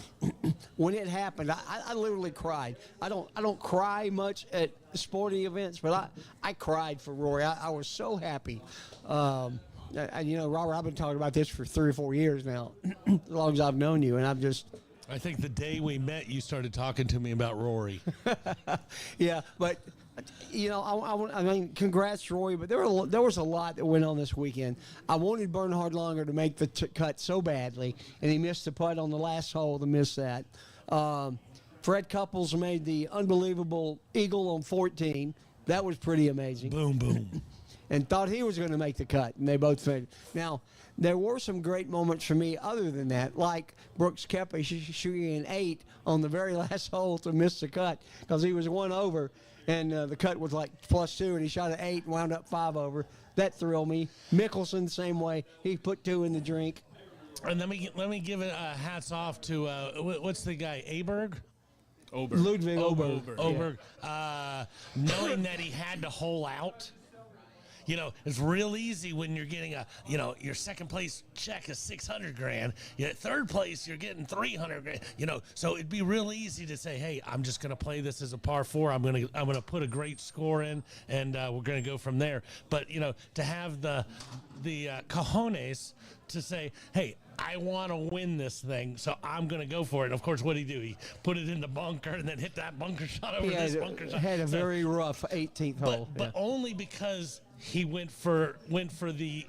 Speaker 2: when it happened, I literally cried. I don't cry much at sporting events, but I cried for Rory. I was so happy. Robert, I've been talking about this for 3 or 4 years now, as long as I've known you, and
Speaker 3: I think the day we met, you started talking to me about Rory.
Speaker 2: yeah, but I mean, congrats, Roy. But there was a lot that went on this weekend. I wanted Bernhard Langer to make the cut so badly, and he missed the putt on the last hole to miss that. Fred Couples made the unbelievable eagle on 14. That was pretty amazing.
Speaker 3: Boom, boom.
Speaker 2: And thought he was going to make the cut, and they both made it. Now, there were some great moments for me other than that, like Brooks Koepka shooting an 8 on the very last hole to miss the cut because he was 1 over, and the cut was like +2, and he shot an 8 and wound up 5 over. That thrilled me. Mickelson, same way. He put 2 in the drink.
Speaker 3: And let me give it hats off to what's the guy, Aberg?
Speaker 1: Oberg.
Speaker 2: Ludwig Oberg.
Speaker 3: Oberg. Knowing that he had to hole out. It's real easy when you're getting your second place check is $600,000. At third place, you're getting $300,000. So it'd be real easy to say, hey, I'm just going to play this as a par 4. I'm going to put a great score in, and we're going to go from there. But to have the cojones to say, hey, I want to win this thing, so I'm going to go for it. And of course, what did he do? He put it in the bunker and then hit that bunker shot over this bunker shot.
Speaker 2: Had a very rough 18th hole.
Speaker 3: But only because he went for the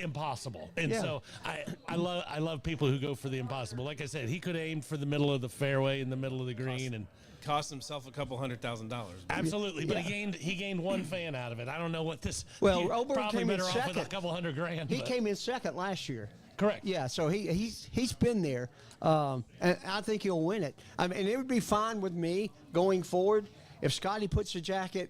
Speaker 3: impossible. And so I love people who go for the impossible. Like I said, he could have aimed for the middle of the fairway in the middle of the green and
Speaker 1: cost himself a couple $100,000.
Speaker 3: Absolutely, but he gained one fan out of it. I don't know what this.
Speaker 2: Well, Oberg
Speaker 3: probably
Speaker 2: came in
Speaker 3: better off
Speaker 2: second.
Speaker 3: with a couple $100,000.
Speaker 2: He came in second last year.
Speaker 3: Correct.
Speaker 2: Yeah, so he's been there, and I think he'll win it. I mean, it would be fine with me going forward if Scotty puts the jacket.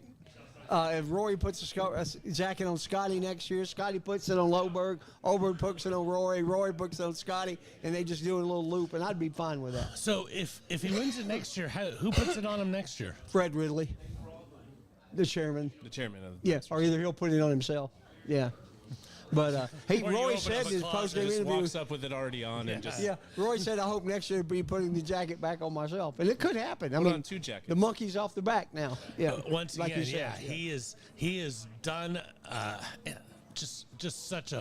Speaker 2: If Rory puts a jacket on Scotty next year, Scotty puts it on Oberg, Oberg puts it on Rory, Rory puts it on Scotty, and they just do a little loop, and I'd be fine with that.
Speaker 3: So if he wins it next year, who puts it on him next year?
Speaker 2: Fred Ridley, the chairman.
Speaker 1: The chairman of
Speaker 2: Yeah, or either he'll put it on himself. Yeah. But Roy said in his post-game
Speaker 1: just
Speaker 2: interview,
Speaker 1: walks up with it already on and just
Speaker 2: Roy said, I hope next year be putting the jacket back on myself. And it could happen. I
Speaker 1: Put
Speaker 2: mean,
Speaker 1: on 2 jackets.
Speaker 2: the monkey's off the back now. Yeah.
Speaker 3: Once
Speaker 2: like
Speaker 3: again,
Speaker 2: you said,
Speaker 3: he is done just such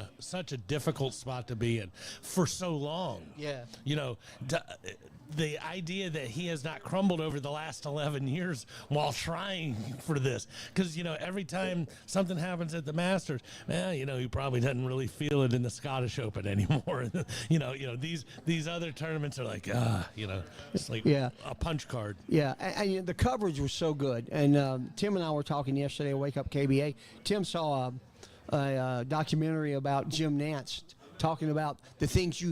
Speaker 3: a difficult spot to be in for so long.
Speaker 2: Yeah.
Speaker 3: The idea that he has not crumbled over the last 11 years while trying for this. Because, every time something happens at the Masters, he probably doesn't really feel it in the Scottish Open anymore. These other tournaments are like, it's like a punch card.
Speaker 2: Yeah, and the coverage was so good. And Tim and I were talking yesterday at Wake Up KBA. Tim saw a documentary about Jim Nantz talking about the things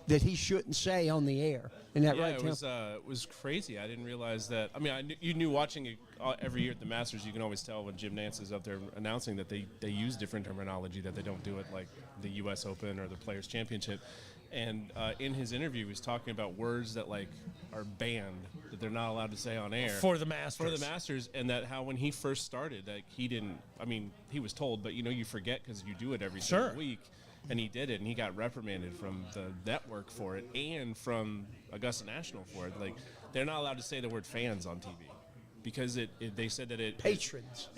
Speaker 2: that he shouldn't say on the air. Isn't that right, Tim?
Speaker 1: It was crazy. I didn't realize that. I mean, you knew watching it every year at the Masters, you can always tell when Jim Nantz is up there announcing that they use different terminology, that they don't do it like the U.S. Open or the Players' Championship. And in his interview, he was talking about words that are banned, that they're not allowed to say on air
Speaker 3: for the Masters.
Speaker 1: For the Masters, and that how when he first started, he didn't. I mean, he was told, but you forget because you do it every single week. And he did it, and he got reprimanded from the network for it and from Augusta National for it. they're not allowed to say the word fans on TV because they said that
Speaker 2: Patrons.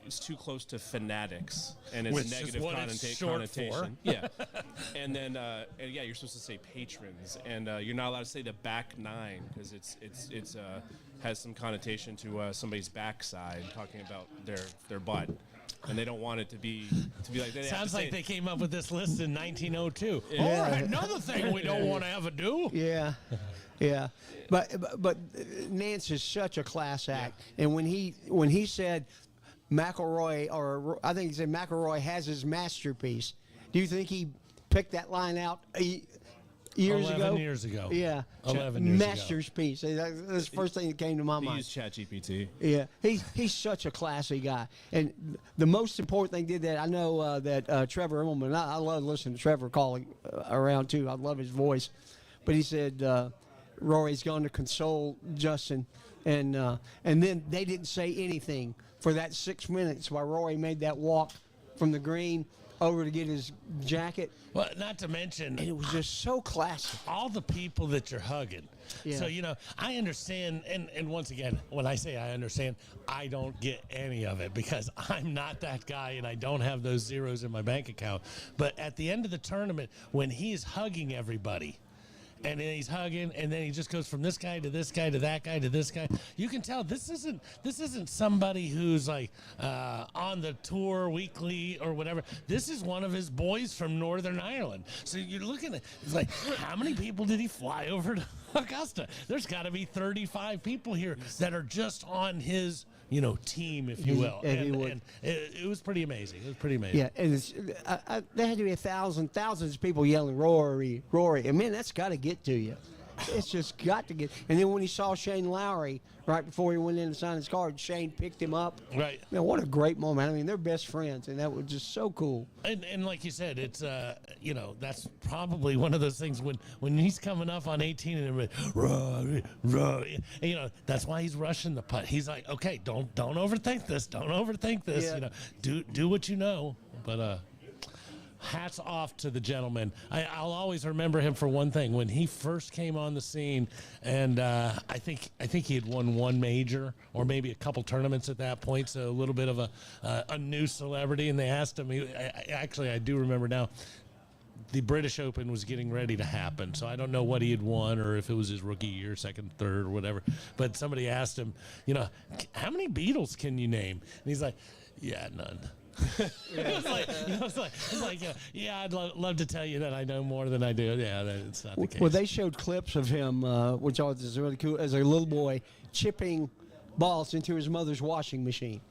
Speaker 1: It's too close to fanatics, and it's
Speaker 3: Which is
Speaker 1: negative
Speaker 3: what it's short
Speaker 1: connotation.
Speaker 3: for.
Speaker 1: Yeah, and then you're supposed to say patrons, and you're not allowed to say the back nine because it's has some connotation to somebody's backside, talking about their butt, and they don't want it to be like that.
Speaker 3: Sounds like they came up with this list in 1902.
Speaker 1: Yeah.
Speaker 3: All right, another thing we don't want to have a do.
Speaker 2: Yeah, yeah, but Nance is such a class act, and when he said McElroy, or I think he said McElroy has his masterpiece, do you think he picked that line out years
Speaker 3: 11
Speaker 2: ago?
Speaker 3: years ago.
Speaker 2: Yeah,
Speaker 3: 11 years ago.
Speaker 2: masterpiece. That's the first thing that came to my
Speaker 1: He
Speaker 2: mind.
Speaker 1: used ChatGPT.
Speaker 2: Yeah, he's such a classy guy, and the most important thing did that. I know that Trevor Immelman. I love listening to Trevor calling around too. I love his voice, but he said Rory's going to console Justin, and then they didn't say anything for that 6 minutes while Rory made that walk from the green over to get his jacket.
Speaker 3: Well, not to mention,
Speaker 2: And it was just so classy.
Speaker 3: all the people that you're hugging.
Speaker 2: Yeah.
Speaker 3: So, I understand, and once again, when I say I understand, I don't get any of it because I'm not that guy and I don't have those zeros in my bank account. But at the end of the tournament, when he's hugging everybody, and then he's hugging, and then he just goes from this guy to this guy to that guy to this guy. You can tell this isn't somebody who's like on the tour weekly or whatever. This is one of his boys from Northern Ireland. So you're looking at it's like, how many people did he fly over to Augusta? There's got to be 35 people here that are just on his team, if you will. And it was pretty amazing. It was pretty amazing.
Speaker 2: Yeah, and there had to be thousands of people yelling, Rory, Rory. And man, that's got to get to you. It's just got to get. And then when he saw Shane Lowry right before he went in to sign his card, Shane picked him up.
Speaker 3: Right.
Speaker 2: Man, what a great moment. I mean, they're best friends, and that was just so cool.
Speaker 3: And like you said, it's that's probably one of those things when he's coming up on 18 and everybody, Rory, that's why he's rushing the putt. He's like, okay, don't overthink this. Don't overthink this.
Speaker 2: Yeah.
Speaker 3: Do what you know. But hats off to the gentleman. I'll always remember him for one thing. When he first came on the scene, and I think he had won one major or maybe a couple tournaments at that point, so a little bit of a new celebrity. And they asked him. I do remember now. The British Open was getting ready to happen, so I don't know what he had won or if it was his rookie year, second, third, or whatever. But somebody asked him, how many Beatles can you name? And he's like, yeah, none. It's like, yeah, I'd love to tell you that I know more than I do. Yeah, it's not the case.
Speaker 2: Well, they showed clips of him, which I thought was really cool, as a little boy chipping balls into his mother's washing machine.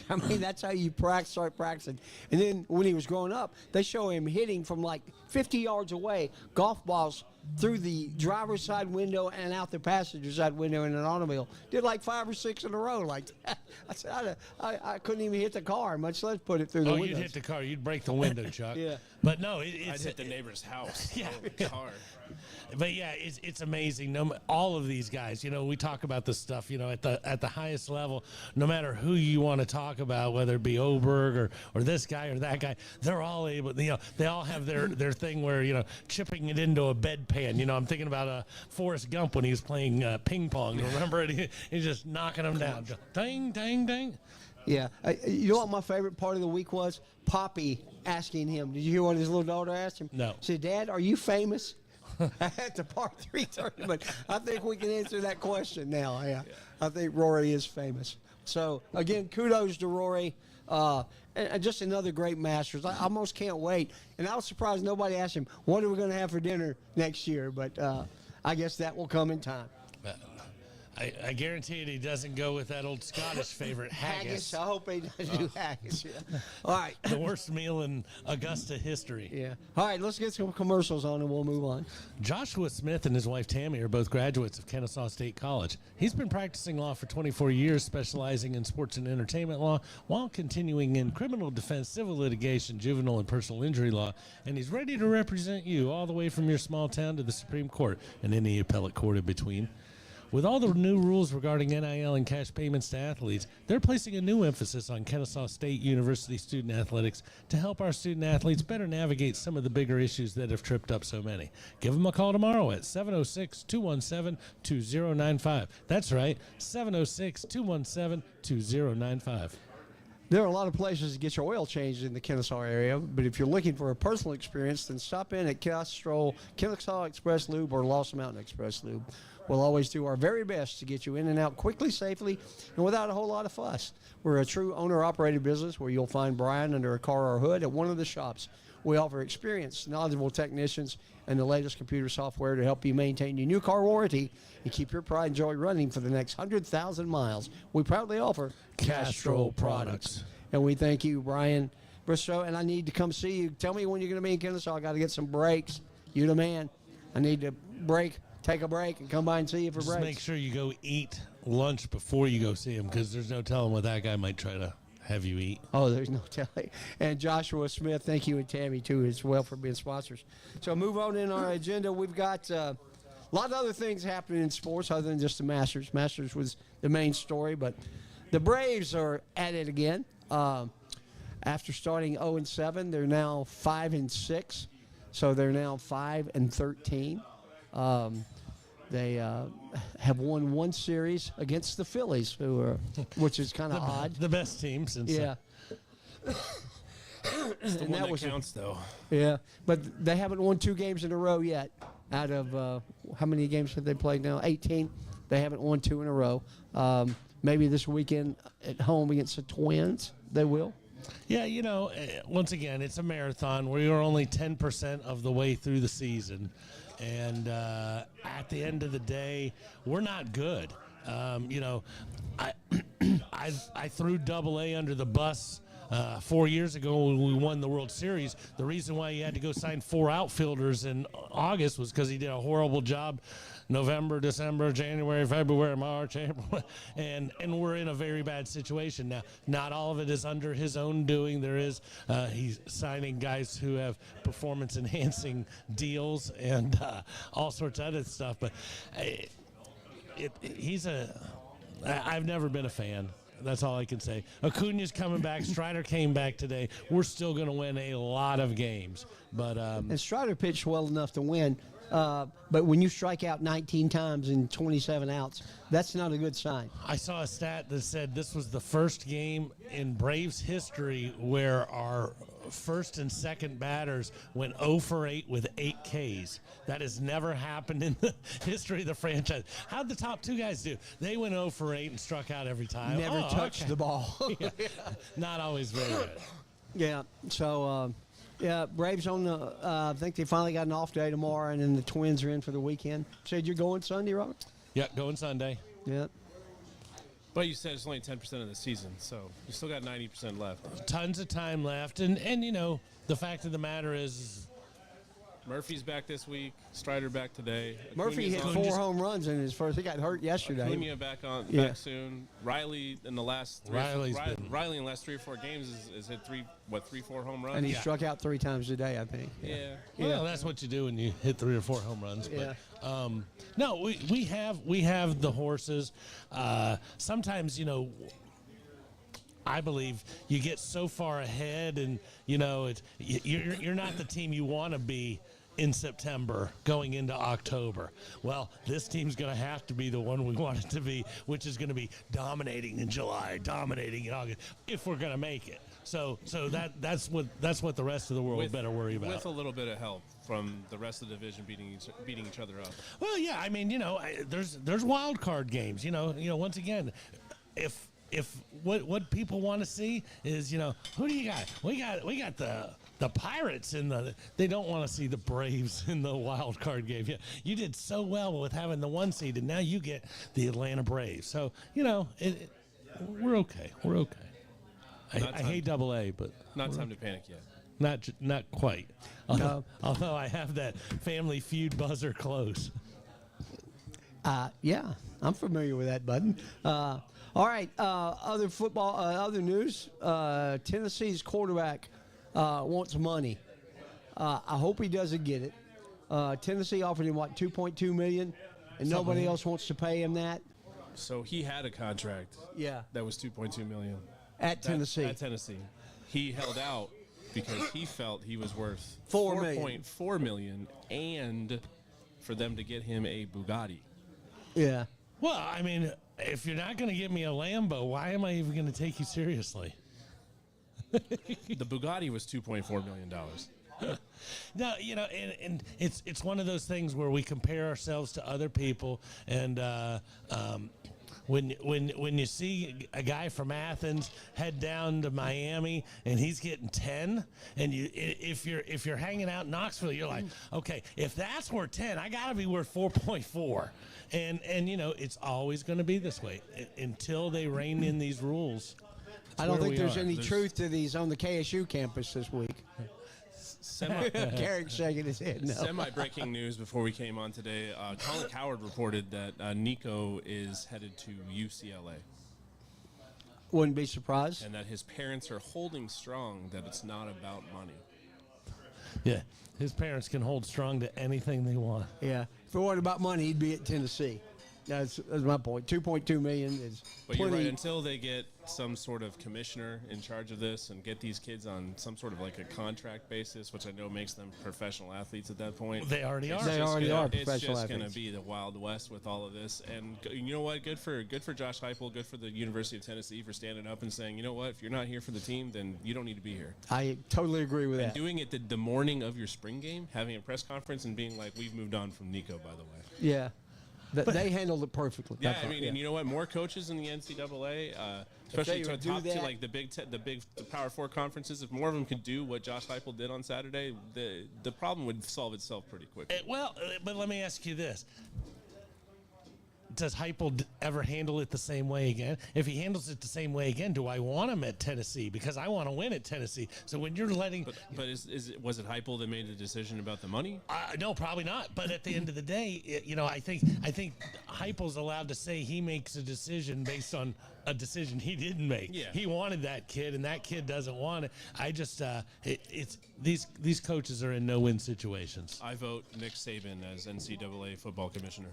Speaker 2: I mean, that's how you start practicing. And then when he was growing up, they show him hitting from like 50 yards away golf balls through the driver's side window and out the passenger side window in an automobile. Did like 5 or 6 in a row like that. I said, I couldn't even hit the car, much less put it through the window.
Speaker 3: You'd hit the car. You'd break the window, Chuck.
Speaker 2: Yeah.
Speaker 3: But no,
Speaker 1: I'd hit the neighbor's house.
Speaker 3: Yeah.
Speaker 1: Car.
Speaker 3: But yeah, it's amazing. All of these guys, we talk about this stuff, at the highest level. No matter who you want to talk about, whether it be Oberg or this guy or that guy, they're all able. They all have their thing where chipping it into a bedpan. I'm thinking about Forrest Gump when he was playing ping pong. Remember it? He's just knocking them down. Just dang, dang, dang.
Speaker 2: Yeah. You know what my favorite part of the week was? Poppy asking him. Did you hear what his little daughter asked him?
Speaker 3: No.
Speaker 2: She said, Dad, are you famous? At the par 3 tournament. I think we can answer that question now. Yeah. I think Rory is famous. So, again, kudos to Rory. And just another great Masters. I almost can't wait. And I was surprised nobody asked him, what are we going to have for dinner next year? But I guess that will come in time.
Speaker 3: I guarantee it he doesn't go with that old Scottish favorite, haggis.
Speaker 2: I hope he doesn't do haggis. Yeah. All right.
Speaker 3: The worst meal in Augusta history.
Speaker 2: Yeah. All right, let's get some commercials on and we'll move on.
Speaker 3: Joshua Smith and his wife Tammy are both graduates of Kennesaw State College. He's been practicing law for 24 years, specializing in sports and entertainment law, while continuing in criminal defense, civil litigation, juvenile and personal injury law. And he's ready to represent you all the way from your small town to the Supreme Court and any appellate court in between. with all the new rules regarding NIL and cash payments to athletes, they're placing a new emphasis on Kennesaw State University student athletics to help our student athletes better navigate some of the bigger issues that have tripped up so many. Give them a call tomorrow at 706-217-2095. That's right, 706-217-2095.
Speaker 2: There are a lot of places to get your oil changed in the Kennesaw area, but if you're looking for a personal experience, then stop in at Kennesaw Express Lube or Lost Mountain Express Lube. We'll always do our very best to get you in and out quickly, safely, and without a whole lot of fuss. We're a true owner-operated business where you'll find Brian under a car or hood at one of the shops. We offer experienced, knowledgeable technicians and the latest computer software to help you maintain your new car warranty and keep your pride and joy running for the next 100,000 miles. We proudly offer
Speaker 3: Castrol products.
Speaker 2: And we thank you, Brian Bristow, and I need to come see you. Tell me when you're going to be in Kennesaw. I got to get some breaks. You're the man. I need to take a break and come by and see you for
Speaker 3: Just
Speaker 2: breaks.
Speaker 3: make sure you go eat lunch before you go see him, because there's no telling what that guy might try to have you eat.
Speaker 2: Oh, there's no telling. And Joshua Smith, thank you, and Tammy, too, as well, for being sponsors. So move on in our agenda. We've got a lot of other things happening in sports other than just the Masters. Masters was the main story, but the Braves are at it again. After starting 0-7, they're now 5-6. So they're now 5-13. They have won one series against the Phillies, which is kind of odd.
Speaker 3: The best team since
Speaker 2: Yeah.
Speaker 1: It's the one that counts, though.
Speaker 2: Yeah, but they haven't won 2 games in a row yet. Out of how many games have they played now? 18. They haven't won 2 in a row. Maybe this weekend at home against the Twins, they will.
Speaker 3: Yeah, once again, it's a marathon. We are only 10% of the way through the season. And at the end of the day, we're not good. I threw Double-A under the bus 4 years ago when we won the World Series. The reason why he had to go sign 4 outfielders in August was because he did a horrible job November, December, January, February, March, April, and we're in a very bad situation now. Not all of it is under his own doing. There is he's signing guys who have performance-enhancing deals and all sorts of other stuff. But I've never been a fan. That's all I can say. Acuna's coming back. Strider came back today. We're still going to win a lot of games. But
Speaker 2: and Strider pitched well enough to win. But when you strike out 19 times in 27 outs, that's not a good sign.
Speaker 3: I saw a stat that said this was the first game in Braves history where our first and second batters went 0 for 8 with 8 Ks. That has never happened in the history of the franchise. How'd the top 2 guys do? They went 0 for 8 and struck out every time.
Speaker 2: Never touched the ball.
Speaker 3: Yeah. Not always very good.
Speaker 2: Yeah, so... Braves on the. I think they finally got an off day tomorrow, and then the Twins are in for the weekend. Said you're going Sunday, Robert?
Speaker 3: Yeah, going Sunday.
Speaker 2: Yeah.
Speaker 1: But you said it's only 10% of the season, so you still got 90% left.
Speaker 3: Tons of time left, and the fact of the matter is,
Speaker 1: Murphy's back this week. Strider back today.
Speaker 2: Murphy hit 4 home runs in his first. He got hurt yesterday.
Speaker 1: Acuna back soon. Riley in the last Riley in the last 3 or 4 games has hit 3, 4 home runs.
Speaker 2: And he struck out 3 times a day, I think.
Speaker 1: Yeah.
Speaker 3: Well, that's what you do when you hit 3 or 4 home runs.
Speaker 2: Yeah.
Speaker 3: But, no, we have the horses. Sometimes I believe you get so far ahead, and you're not the team you want to be in September going into October. Well, this team's going to have to be the one we want it to be, which is going to be dominating in July, dominating in August, if we're going to make it. So that's what the rest of the world better worry about.
Speaker 1: With a little bit of help from the rest of the division beating each other up.
Speaker 3: Well, yeah, I mean, there's wild card games. Once again, if what people want to see is, who do you got? We got the Pirates they don't want to see the Braves in the wild card game. Yeah, you did so well with having the 1 seed, and now you get the Atlanta Braves. So we're okay. We're okay. I hate Double-A, but
Speaker 1: not time to panic yet.
Speaker 3: Not quite. Although I have that Family Feud buzzer close.
Speaker 2: Yeah, I'm familiar with that button. All right, other football, other news. Tennessee's quarterback wants money. I hope he doesn't get it. Tennessee offered him $2.2 million. and nobody else wants to pay him that.
Speaker 1: So he had a contract
Speaker 2: Yeah,
Speaker 1: that was $2.2 million
Speaker 2: at Tennessee.
Speaker 1: At Tennessee, he held out because he felt he was worth
Speaker 2: $4 million.
Speaker 1: $4.4 million, and for them to get him a Bugatti.
Speaker 2: Yeah.
Speaker 3: Well, I mean, if you're not going to get me a Lambo, why am I even going to take you seriously?
Speaker 1: The Bugatti was $2.4 million.
Speaker 3: No, you know, and it's one of those things where we compare ourselves to other people, and when you see a guy from Athens head down to Miami and he's getting 10, and if you're hanging out in Knoxville, you're like, okay, if that's worth 10, I got to be worth 4.4, and you know, it's always going to be this way until they rein in these rules.
Speaker 2: I don't think there's any
Speaker 1: There's-
Speaker 2: truth to these on the KSU campus this week. Carrick's shaking his head no.
Speaker 1: Semi-breaking news before we came on today. Colin Coward reported that Nico is headed to UCLA,
Speaker 2: Wouldn't be surprised.
Speaker 1: and that his parents are holding strong that it's not about money.
Speaker 3: Yeah, his parents can hold strong to anything they want.
Speaker 2: Yeah. If it weren't about money, he'd be at Tennessee. That's my point. $2.2 million is
Speaker 1: But you're
Speaker 2: plenty.
Speaker 1: right. Until they get some sort of commissioner in charge of this and get these kids on some sort of like a contract basis, which I know makes them professional athletes at that point.
Speaker 3: They already are.
Speaker 2: They
Speaker 1: just
Speaker 2: already
Speaker 1: gonna-
Speaker 2: are
Speaker 1: It's
Speaker 2: professional
Speaker 1: just going to
Speaker 2: athletes.
Speaker 1: be the Wild West with all of this. And you know what? Good for Josh Heupel. Good for the University of Tennessee for standing up and saying, you know what? If you're not here for the team, then you don't need to be here.
Speaker 2: I totally agree with
Speaker 1: And
Speaker 2: that.
Speaker 1: doing it the morning of your spring game, having a press conference and being like, we've moved on from Nico, by the way.
Speaker 2: Yeah. They handled it perfectly.
Speaker 1: Yeah,
Speaker 2: That's
Speaker 1: I
Speaker 2: all.
Speaker 1: mean, and you know what? More coaches in the NCAA, especially to
Speaker 2: would do
Speaker 1: top to
Speaker 2: that-
Speaker 1: like the Power Four conferences, if more of them could do what Josh Heupel did on Saturday, the problem would solve itself pretty quickly.
Speaker 3: But let me ask you this. Does Heupel ever handle it the same way again? If he handles it the same way again, do I want him at Tennessee? Because I want to win at Tennessee. So when you're letting...
Speaker 1: But was it Heupel that made the decision about the money?
Speaker 3: No, probably not. But at the end of the day, you know, I think Heupel's allowed to say he makes a decision based on a decision he didn't make.
Speaker 1: Yeah.
Speaker 3: He wanted that kid, and that kid doesn't want it. I just, it's these coaches are in no-win situations.
Speaker 1: I vote Nick Saban as NCAA football commissioner.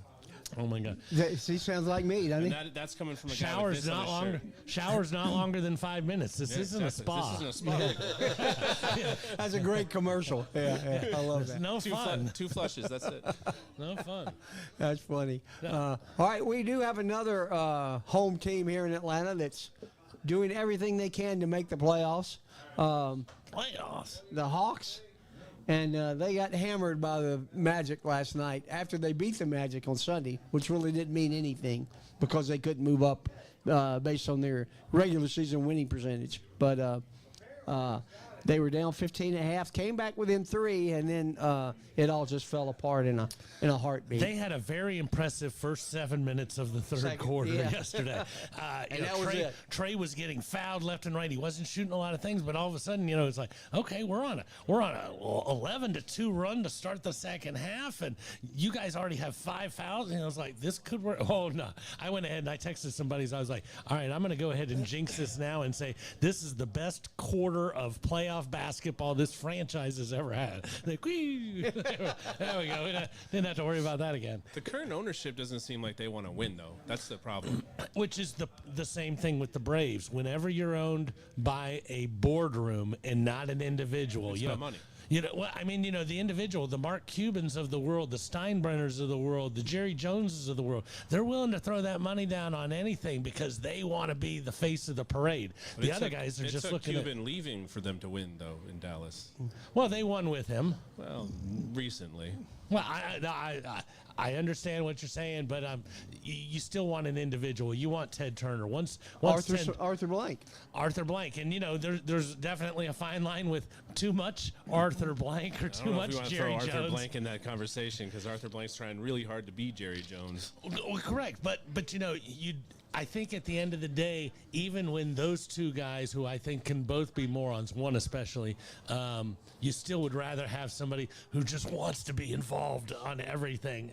Speaker 3: Oh my God.
Speaker 2: He sounds like me, doesn't he?
Speaker 1: And that's coming from a guy with
Speaker 3: Showers
Speaker 1: this on
Speaker 3: not
Speaker 1: his
Speaker 3: longer.
Speaker 1: shirt.
Speaker 3: Showers not longer than 5 minutes. This
Speaker 1: Yeah,
Speaker 3: isn't
Speaker 1: exactly.
Speaker 3: a spa.
Speaker 1: This isn't a spa.
Speaker 2: That's a great commercial. Yeah, I love
Speaker 3: It's
Speaker 2: that.
Speaker 3: no fun.
Speaker 1: Two flushes. That's it.
Speaker 3: No fun.
Speaker 2: That's funny. All right, we do have another home team here in Atlanta that's doing everything they can to make the playoffs.
Speaker 3: Playoffs.
Speaker 2: The Hawks, and they got hammered by the Magic last night after they beat the Magic on Sunday, which really didn't mean anything because they couldn't move up based on their regular season winning percentage. But they were down 15.5, came back within 3, and then it all just fell apart in a heartbeat.
Speaker 3: They had a very impressive first 7 minutes of the third
Speaker 2: Second,
Speaker 3: quarter
Speaker 2: yeah.
Speaker 3: yesterday.
Speaker 2: And that was it.
Speaker 3: Trey was getting fouled left and right. He wasn't shooting a lot of things, but all of a sudden, you know, it's like, okay, we're on a 11-2 run to start the second half, and you guys already have 5 fouls. And I was like, this could work. Oh no! I went ahead and I texted somebody. So I was like, all right, I'm going to go ahead and jinx this now and say this is the best quarter of playoff basketball this franchise has ever had. Like, whee! There we go. We didn't have to worry about that again.
Speaker 1: The current ownership doesn't seem like they want to win, though. That's the problem.
Speaker 3: Which is the same thing with the Braves. Whenever you're owned by a boardroom and not an individual,
Speaker 1: It's
Speaker 3: you know,
Speaker 1: about money.
Speaker 3: You know, well, I mean, you know, the individual, the Mark Cubans of the world, the Steinbrenners of the world, the Jerry Joneses of the world, they're willing to throw that money down on anything because they want to be the face of the parade.
Speaker 1: But
Speaker 3: The
Speaker 1: it
Speaker 3: other
Speaker 1: took-
Speaker 3: guys are
Speaker 1: it
Speaker 3: just
Speaker 1: took
Speaker 3: looking at.
Speaker 1: Cuban leaving for them to win, though, in Dallas.
Speaker 3: Well, they won with him.
Speaker 1: Well, recently.
Speaker 3: Well, I understand what you're saying, but you still want an individual. You want Ted Turner. Once Ted,
Speaker 2: Arthur Blank.
Speaker 3: Arthur Blank, and you know there's definitely a fine line with too much Arthur Blank or
Speaker 1: I
Speaker 3: too
Speaker 1: don't know if
Speaker 3: much
Speaker 1: you want to
Speaker 3: Jerry
Speaker 1: throw Arthur
Speaker 3: Jones.
Speaker 1: Blank in that conversation because Arthur Blank's trying really hard to be Jerry Jones.
Speaker 3: Well, correct, but you know I think at the end of the day, even when those two guys, who I think can both be morons, one especially, you still would rather have somebody who just wants to be involved on everything,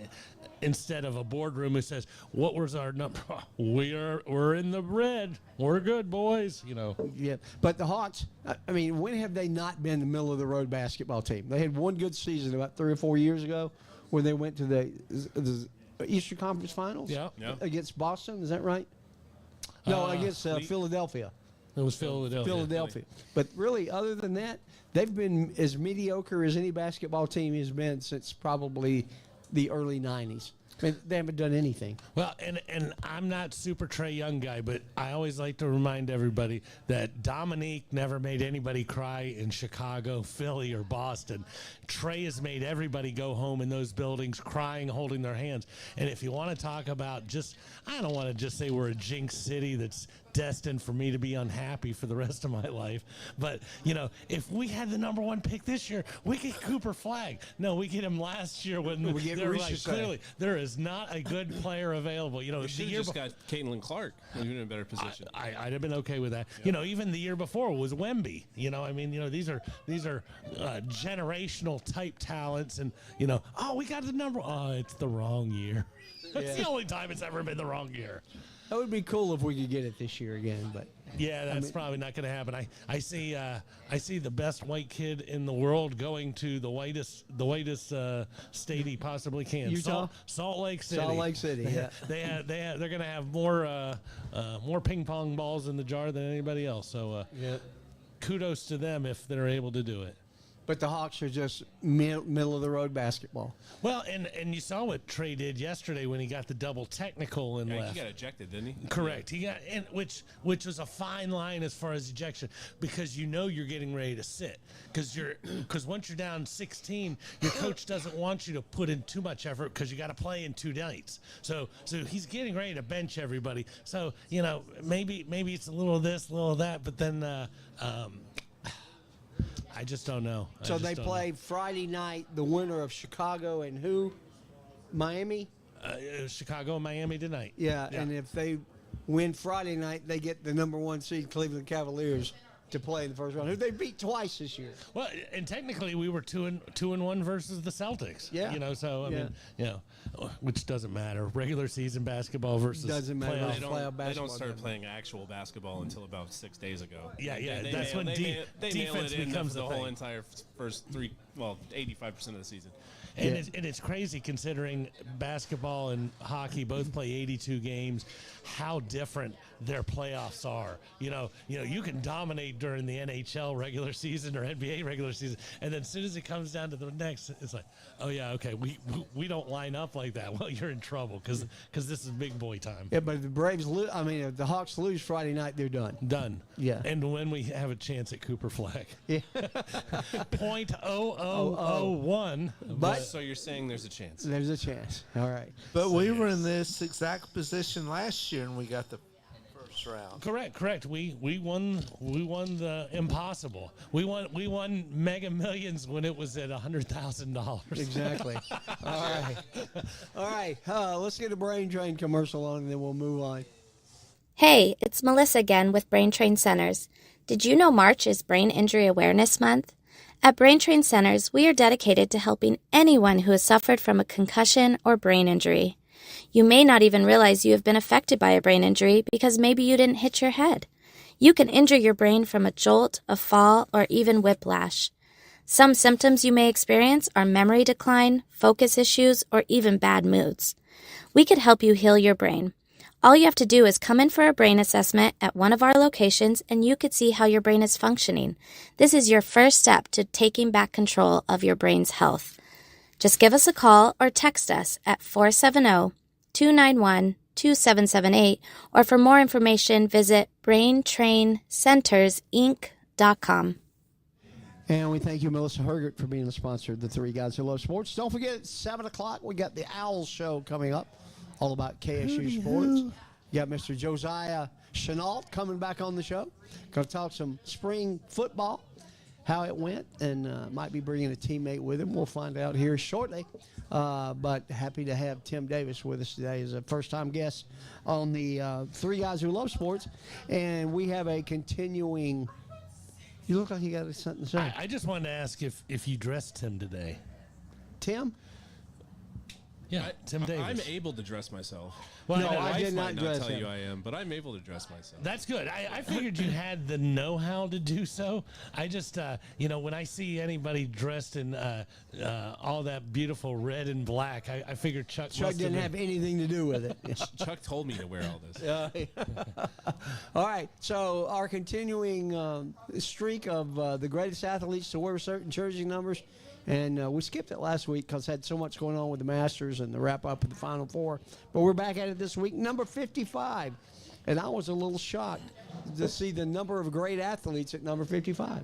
Speaker 3: instead of a boardroom who says, "What was our number? We're in the red. We're good, boys." You know.
Speaker 2: Yeah, but the Hawks, I mean, when have they not been the middle of the road basketball team? They had one good season about 3 or 4 years ago when they went to the Eastern Conference Finals.
Speaker 10: Yeah.
Speaker 2: Against Boston, is that right? No, against Philadelphia.
Speaker 10: It was Philadelphia.
Speaker 2: But really, other than that, they've been as mediocre as any basketball team has been since probably the early 90s. I mean, they haven't done anything.
Speaker 10: Well, and I'm not super Trae Young guy, but I always like to remind everybody that Dominique never made anybody cry in Chicago, Philly, or Boston. Trae has made everybody go home in those buildings crying, holding their hands. And if you want to talk about I don't want to just say we're a jinx city that's destined for me to be unhappy for the rest of my life. But, if we had the number 1 pick this year, we get Cooper Flagg. No, we get him last year when they're like, clearly, there is not a good player available. The
Speaker 1: year
Speaker 10: just
Speaker 1: got Caitlin Clark. We've been in a better position.
Speaker 10: I'd have been okay with that.
Speaker 1: Yeah.
Speaker 10: Even the year before was Wemby. These are generational type talents, and we got the number. Oh, it's the wrong year. That's the only time it's ever been the wrong year.
Speaker 2: That would be cool if we could get it this year again, but
Speaker 10: yeah, that's probably not going to happen. I see the best white kid in the world going to the whitest state he possibly can.
Speaker 2: Utah?
Speaker 10: Salt Lake City.
Speaker 2: Salt Lake City. Yeah,
Speaker 10: they're going to have more ping pong balls in the jar than anybody else. So kudos to them if they're able to do it.
Speaker 2: But the Hawks are just middle of the road basketball.
Speaker 10: Well, and you saw what Trae did yesterday when he got the double technical and left.
Speaker 1: He got ejected, didn't he?
Speaker 10: Correct. He got which was a fine line as far as ejection, because you're getting ready to sit, because once you're down 16, your coach doesn't want you to put in too much effort because you got to play in 2 nights. So he's getting ready to bench everybody. So maybe it's a little of this, a little of that, but then. I just don't know.
Speaker 2: So they play Friday night, the winner of Chicago and who? Miami?
Speaker 10: Chicago and Miami tonight.
Speaker 2: Yeah, and if they win Friday night, they get the number 1 seed Cleveland Cavaliers to play in the first round, who they beat twice this year.
Speaker 10: Well, and technically we were 2-1 versus the Celtics.
Speaker 2: Yeah.
Speaker 10: So I mean, which doesn't matter. Regular season basketball versus
Speaker 2: doesn't matter.
Speaker 10: Playoff.
Speaker 1: They don't start playing actual basketball until about 6 days ago.
Speaker 10: Yeah. That's when defense becomes
Speaker 1: the
Speaker 10: thing.
Speaker 1: whole entire first 85% of the season.
Speaker 10: And it's crazy considering basketball and hockey both play 82 games, how different their playoffs are. You can dominate during the NHL regular season or NBA regular season, and then as soon as it comes down to the next, it's like, oh yeah, okay, we don't line up like that. Well, you're in trouble because this is big boy time.
Speaker 2: Yeah, but if the Braves if the Hawks lose Friday night, they're done.
Speaker 10: Done.
Speaker 2: Yeah.
Speaker 10: And when we have a chance at Cooper Flagg.
Speaker 2: Yeah.
Speaker 10: 0.0001.
Speaker 2: But
Speaker 1: so you're saying there's a chance.
Speaker 2: There's a chance. All right.
Speaker 4: But we were in this exact position last year, and we got the first round.
Speaker 10: Correct. We won the impossible. We won Mega Millions when it was at $100,000.
Speaker 2: Exactly. All right. Let's get a Brain Train commercial on, and then we'll move on.
Speaker 11: Hey, it's Melissa again with Brain Train Centers. Did you know March is Brain Injury Awareness Month? At Brain Train Centers, we are dedicated to helping anyone who has suffered from a concussion or brain injury. You may not even realize you have been affected by a brain injury because maybe you didn't hit your head. You can injure your brain from a jolt, a fall, or even whiplash. Some symptoms you may experience are memory decline, focus issues, or even bad moods. We could help you heal your brain. All you have to do is come in for a brain assessment at one of our locations and you could see how your brain is functioning. This is your first step to taking back control of your brain's health. Just give us a call or text us at 470-291-2778, or for more information, visit braintraincentersinc.com.
Speaker 2: And we thank you, Melissa Hergert, for being the sponsor of the Three Guys Who Love Sports. Don't forget, at 7 o'clock, we got the Owls Show coming up, all about KSU sports. You got Mr. Josiah Chenault coming back on the show. Going to talk some spring football, how it went, and might be bringing a teammate with him. We'll find out here shortly. But happy to have Tim Davis with us today as a first-time guest on the Three Guys Who Love Sports. And we have a continuing... You look like you got something to say.
Speaker 10: I just wanted to ask if you dressed Tim today.
Speaker 2: Tim?
Speaker 10: Yeah, Tim Davis.
Speaker 1: I'm able to dress myself.
Speaker 10: Well,
Speaker 2: No,
Speaker 1: My
Speaker 2: I
Speaker 1: wife
Speaker 2: did not
Speaker 1: might
Speaker 2: dress
Speaker 1: tell
Speaker 2: him.
Speaker 1: you I am, but I'm able to dress myself.
Speaker 10: That's good. I figured you had the know-how to do so. I just, when I see anybody dressed in all that beautiful red and black, I figured Chuck
Speaker 2: Chuck
Speaker 10: must
Speaker 2: didn't
Speaker 10: been-
Speaker 2: have anything to do with it.
Speaker 1: Chuck told me to wear all this.
Speaker 2: All right, so our continuing streak of the greatest athletes to wear certain jersey numbers, and we skipped it last week because had so much going on with the Masters and the wrap-up of the Final Four, but we're back at it this week, number 55, and I was a little shocked to see the number of great athletes at number 55.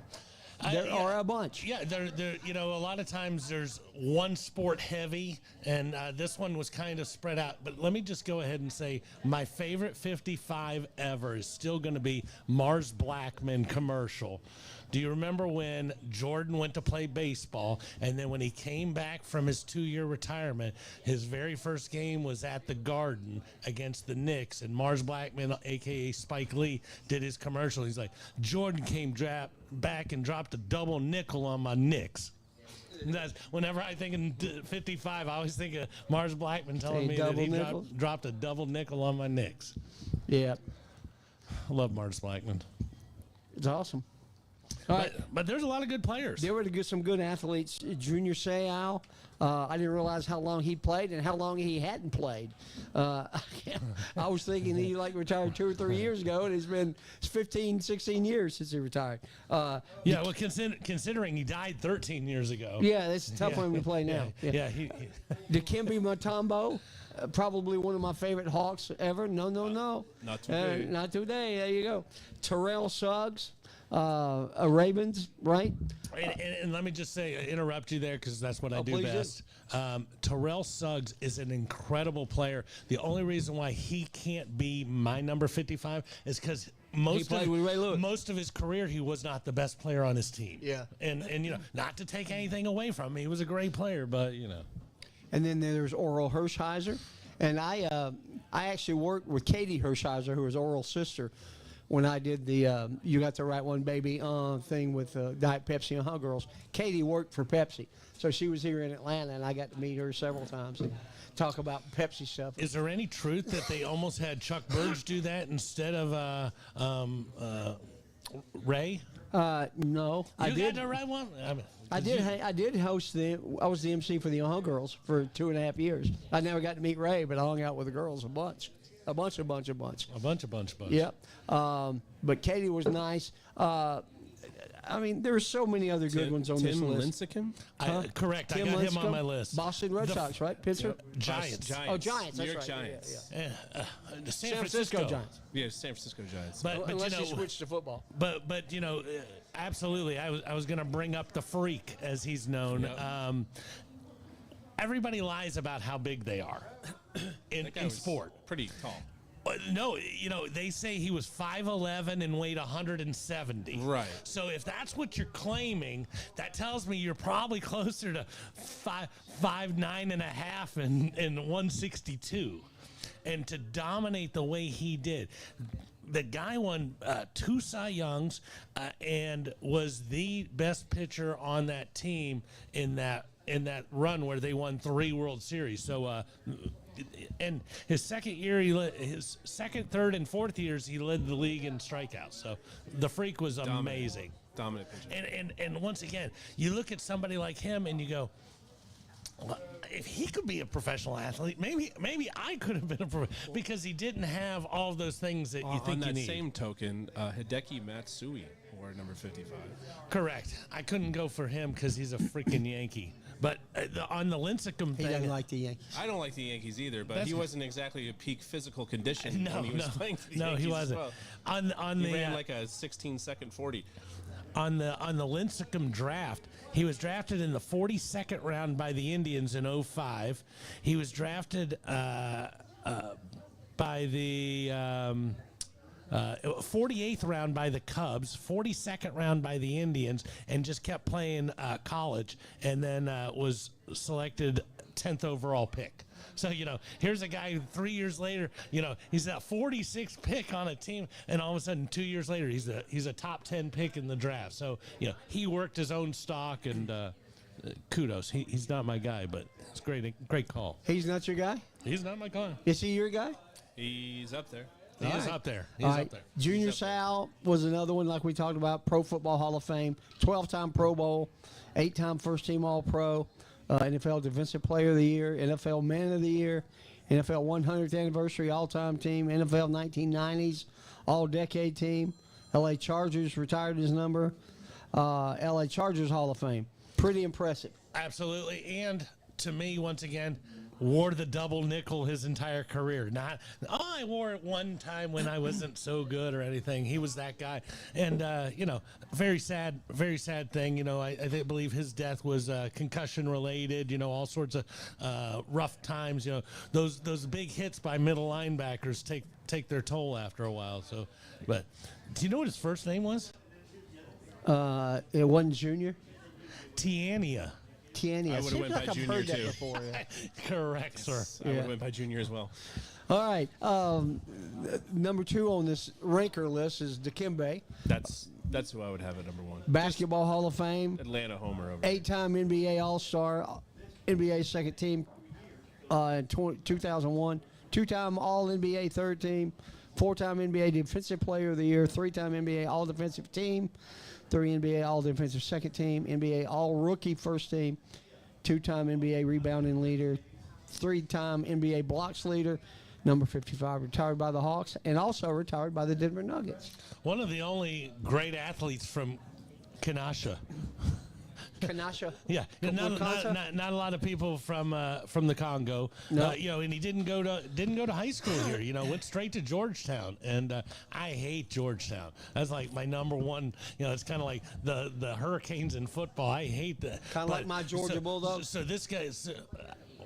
Speaker 2: There are a bunch.
Speaker 10: Yeah, a lot of times there's one sport heavy, and this one was kind of spread out. But let me just go ahead and say my favorite 55 ever is still going to be Mars Blackman commercial. Do you remember when Jordan went to play baseball, and then when he came back from his 2-year retirement, his very first game was at the Garden against the Knicks, and Mars Blackman, a.k.a. Spike Lee, did his commercial. He's like, Jordan came back and dropped a double nickel on my Knicks. And that's, whenever I think in 55, I always think of Mars Blackman telling me that he dropped a double nickel on my Knicks.
Speaker 2: Yeah.
Speaker 10: I love Mars Blackman.
Speaker 2: It's awesome. All right.
Speaker 10: But there's a lot of good players.
Speaker 2: There were some good athletes. Junior Seau, I didn't realize how long he played and how long he hadn't played. I was thinking he retired 2 or 3 years ago, and it's 15, 16 years since he retired.
Speaker 10: Well, considering he died 13 years ago.
Speaker 2: Yeah, that's a tough one to play now.
Speaker 10: Yeah.
Speaker 2: Dikembe Mutombo, probably one of my favorite Hawks ever. No.
Speaker 1: Not today.
Speaker 2: Not today. There you go. Terrell Suggs. Ravens, right?
Speaker 10: And let me just say, interrupt you there because that's what I do best. Terrell Suggs is an incredible player. The only reason why he can't be my number 55 is because most of his career he was not the best player on his team.
Speaker 2: Yeah.
Speaker 10: And not to take anything away from him, he was a great player, but
Speaker 2: And then there's Oral Hershiser, and I actually worked with Katie Hershiser, who was Oral's sister, when I did the You Got the Right One Baby thing with Diet Pepsi and Hug Girls. Katie worked for Pepsi. So she was here in Atlanta, and I got to meet her several times and talk about Pepsi stuff.
Speaker 10: Is there any truth that they almost had Chuck Burge do that instead of Ray?
Speaker 2: No.
Speaker 10: You got the right one?
Speaker 2: I did host I was the MC for the Hug Girls for 2.5 years. I never got to meet Ray, but I hung out with the girls a bunch. A bunch. Yep. But Katie was nice. There were so many other good ones on this list.
Speaker 1: Tim
Speaker 10: Lincecum? Correct.
Speaker 2: Tim
Speaker 10: I got him
Speaker 2: Lincecum,
Speaker 10: on my list.
Speaker 2: Boston Red Sox, right? Pitcher?
Speaker 10: Giants.
Speaker 2: Oh, Giants.
Speaker 1: New
Speaker 2: That's
Speaker 1: York
Speaker 2: right.
Speaker 1: Giants.
Speaker 2: Yeah.
Speaker 10: The
Speaker 2: San Francisco Giants.
Speaker 1: Yeah, San Francisco Giants.
Speaker 10: But
Speaker 2: Unless you switch to football.
Speaker 10: But absolutely. I was going to bring up the Freak, as he's known.
Speaker 1: Yep.
Speaker 10: Everybody lies about how big they are in sport.
Speaker 1: Pretty tall.
Speaker 10: No, they say he was 5'11" and weighed 170.
Speaker 1: Right.
Speaker 10: So if that's what you're claiming, that tells me you're probably closer to 5'9" and a half and 162. And to dominate the way he did. The guy won 2 Cy Youngs and was the best pitcher on that team in that run where they won 3 World Series. So, and his second year, his second, third, and fourth years, he led the league in strikeouts. So the Freak was amazing.
Speaker 1: Dominant pitcher.
Speaker 10: And once again, you look at somebody like him and you go, well, if he could be a professional athlete, maybe I could have been because he didn't have all those things that you think you need.
Speaker 1: On that same token, Hideki Matsui wore number 55.
Speaker 10: Correct. I couldn't go for him because he's a freaking Yankee. But on the Lincecum thing,
Speaker 2: he doesn't like the Yankees.
Speaker 1: I don't like the Yankees either, but he wasn't exactly a peak physical condition when he was playing for the Yankees.
Speaker 10: No, he wasn't.
Speaker 1: Well. He ran like a 16-second 40.
Speaker 10: On the Lincecum draft, he was drafted in the 42nd round by the Indians in 2005. He was drafted by the 48th round by the Cubs, 42nd round by the Indians, and just kept playing college, and then was selected 10th overall pick. So, here's a guy 3 years later, he's that 46th pick on a team, and all of a sudden 2 years later, he's a top 10 pick in the draft. So, he worked his own stock, and kudos. He's not my guy, but it's great call.
Speaker 2: He's not your guy?
Speaker 10: He's not my guy.
Speaker 2: Is he your guy?
Speaker 1: He's up there.
Speaker 10: He is up there. He's
Speaker 2: All
Speaker 10: up
Speaker 2: right.
Speaker 10: there.
Speaker 2: Junior Sal was another one like we talked about, Pro Football Hall of Fame, 12-time Pro Bowl, 8-time first-team All-Pro, NFL Defensive Player of the Year, NFL Man of the Year, NFL 100th Anniversary All-Time Team, NFL 1990s All-Decade Team, L.A. Chargers retired his number, L.A. Chargers Hall of Fame. Pretty impressive.
Speaker 10: Absolutely. And to me, once again, wore the double nickel his entire career. Not, I wore it one time when I wasn't so good or anything. He was that guy. And, very sad thing. I believe his death was concussion related, all sorts of rough times. Those big hits by middle linebackers take their toll after a while. So, but do you know what his first name was?
Speaker 2: It wasn't Junior?
Speaker 10: Tiania.
Speaker 2: Tiania.
Speaker 1: I would have went by Junior
Speaker 2: heard that
Speaker 1: too.
Speaker 2: before. Yeah.
Speaker 10: Correct, sir.
Speaker 1: I would have went by Junior as well.
Speaker 2: All right. Number 2 on this ranker list is Dikembe,
Speaker 1: That's who I would have at number 1.
Speaker 2: Basketball Hall of Fame,
Speaker 1: Atlanta homer over.
Speaker 2: 8-time NBA All-Star, NBA second team in 2001, 2-time All-NBA third team, 4-time NBA Defensive Player of the Year, 3-time NBA All-Defensive Team, 3 NBA All-Defensive second team, NBA All-Rookie first team, 2-time NBA Rebounding Leader, 3-time NBA Blocks Leader, number 55, retired by the Hawks, and also retired by the Denver Nuggets.
Speaker 10: One of the only great athletes from Kenosha.
Speaker 2: Kanasha.
Speaker 10: Yeah, not a lot of people from the Congo.
Speaker 2: No.
Speaker 10: And he didn't go to high school here. Went straight to Georgetown, and I hate Georgetown. That's like my number one. It's kind of like the Hurricanes in football. I hate that.
Speaker 2: Kind of like my Georgia Bulldogs.
Speaker 10: So this guy is.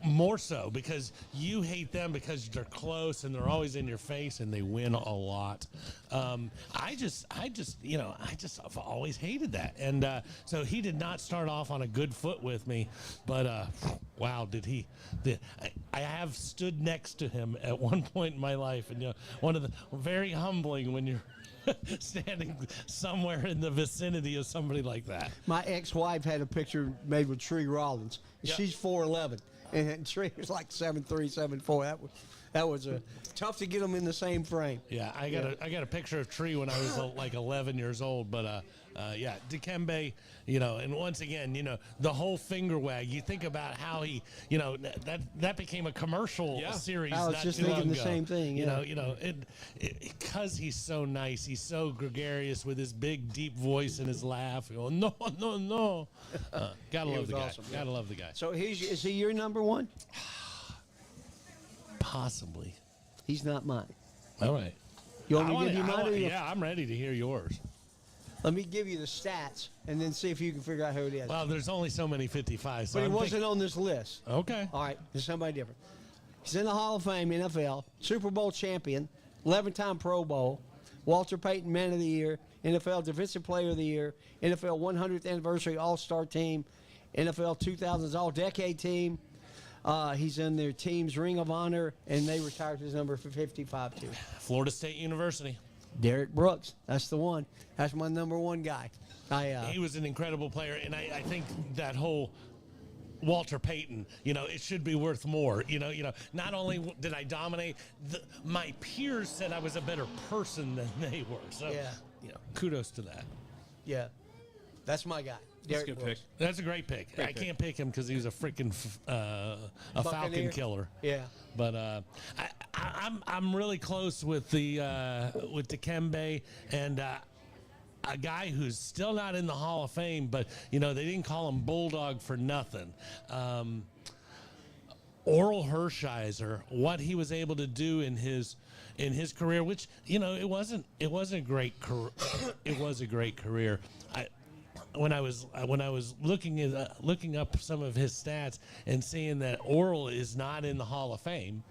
Speaker 10: More so because you hate them because they're close and they're always in your face and they win a lot. I've always hated that. And so he did not start off on a good foot with me, but wow, did he? I have stood next to him at one point in my life, and one of the very humbling when you're standing somewhere in the vicinity of somebody like that.
Speaker 2: My ex-wife had a picture made with Tree Rollins.
Speaker 10: Yep.
Speaker 2: She's 4'11", and Tree was like 7'3", 7'4". That was tough to get them in the same frame.
Speaker 10: Yeah, I got a picture of Tree when I was like 11 years old, but Dikembe, and once again, the whole finger wag. You think about how he, that became a commercial series.
Speaker 2: I was
Speaker 10: not
Speaker 2: just
Speaker 10: too long
Speaker 2: thinking the
Speaker 10: ago.
Speaker 2: same thing. Yeah.
Speaker 10: Because he's so nice, he's so gregarious with his big deep voice and his laugh. No. Gotta love the guy.
Speaker 2: Awesome,
Speaker 10: Gotta love the guy.
Speaker 2: So is he your number 1?
Speaker 10: Possibly.
Speaker 2: He's not mine.
Speaker 10: All right.
Speaker 2: You want me to give you mine?
Speaker 10: Yeah, I'm ready to hear yours.
Speaker 2: Let me give you the stats and then see if you can figure out who it is.
Speaker 10: Well, there's only so many 55s. So
Speaker 2: but he wasn't on this list.
Speaker 10: Okay.
Speaker 2: All right, there's somebody different. He's in the Hall of Fame, NFL, Super Bowl champion, 11-time Pro Bowl, Walter Payton Man of the Year, NFL Defensive Player of the Year, NFL 100th Anniversary All-Star Team, NFL 2000s All-Decade Team. He's in their team's Ring of Honor, and they retired his number for 55 too.
Speaker 10: Florida State University.
Speaker 2: Derek Brooks, that's the one. That's my number 1 guy.
Speaker 10: He was an incredible player, and I think that whole Walter Payton, it should be worth more. Not only did I dominate, my peers said I was a better person than they were. So, kudos to that.
Speaker 2: Yeah, that's my guy.
Speaker 1: That's a good pick.
Speaker 10: That's a great pick. I can't pick him because he was a freaking Falcon killer.
Speaker 2: Yeah.
Speaker 10: But I'm really close with Dikembe and a guy who's still not in the Hall of Fame, but they didn't call him Bulldog for nothing. Oral Hershiser, what he was able to do in his career, which it wasn't a great career. It was a great career. When I was looking up some of his stats and seeing that Oral is not in the Hall of Fame,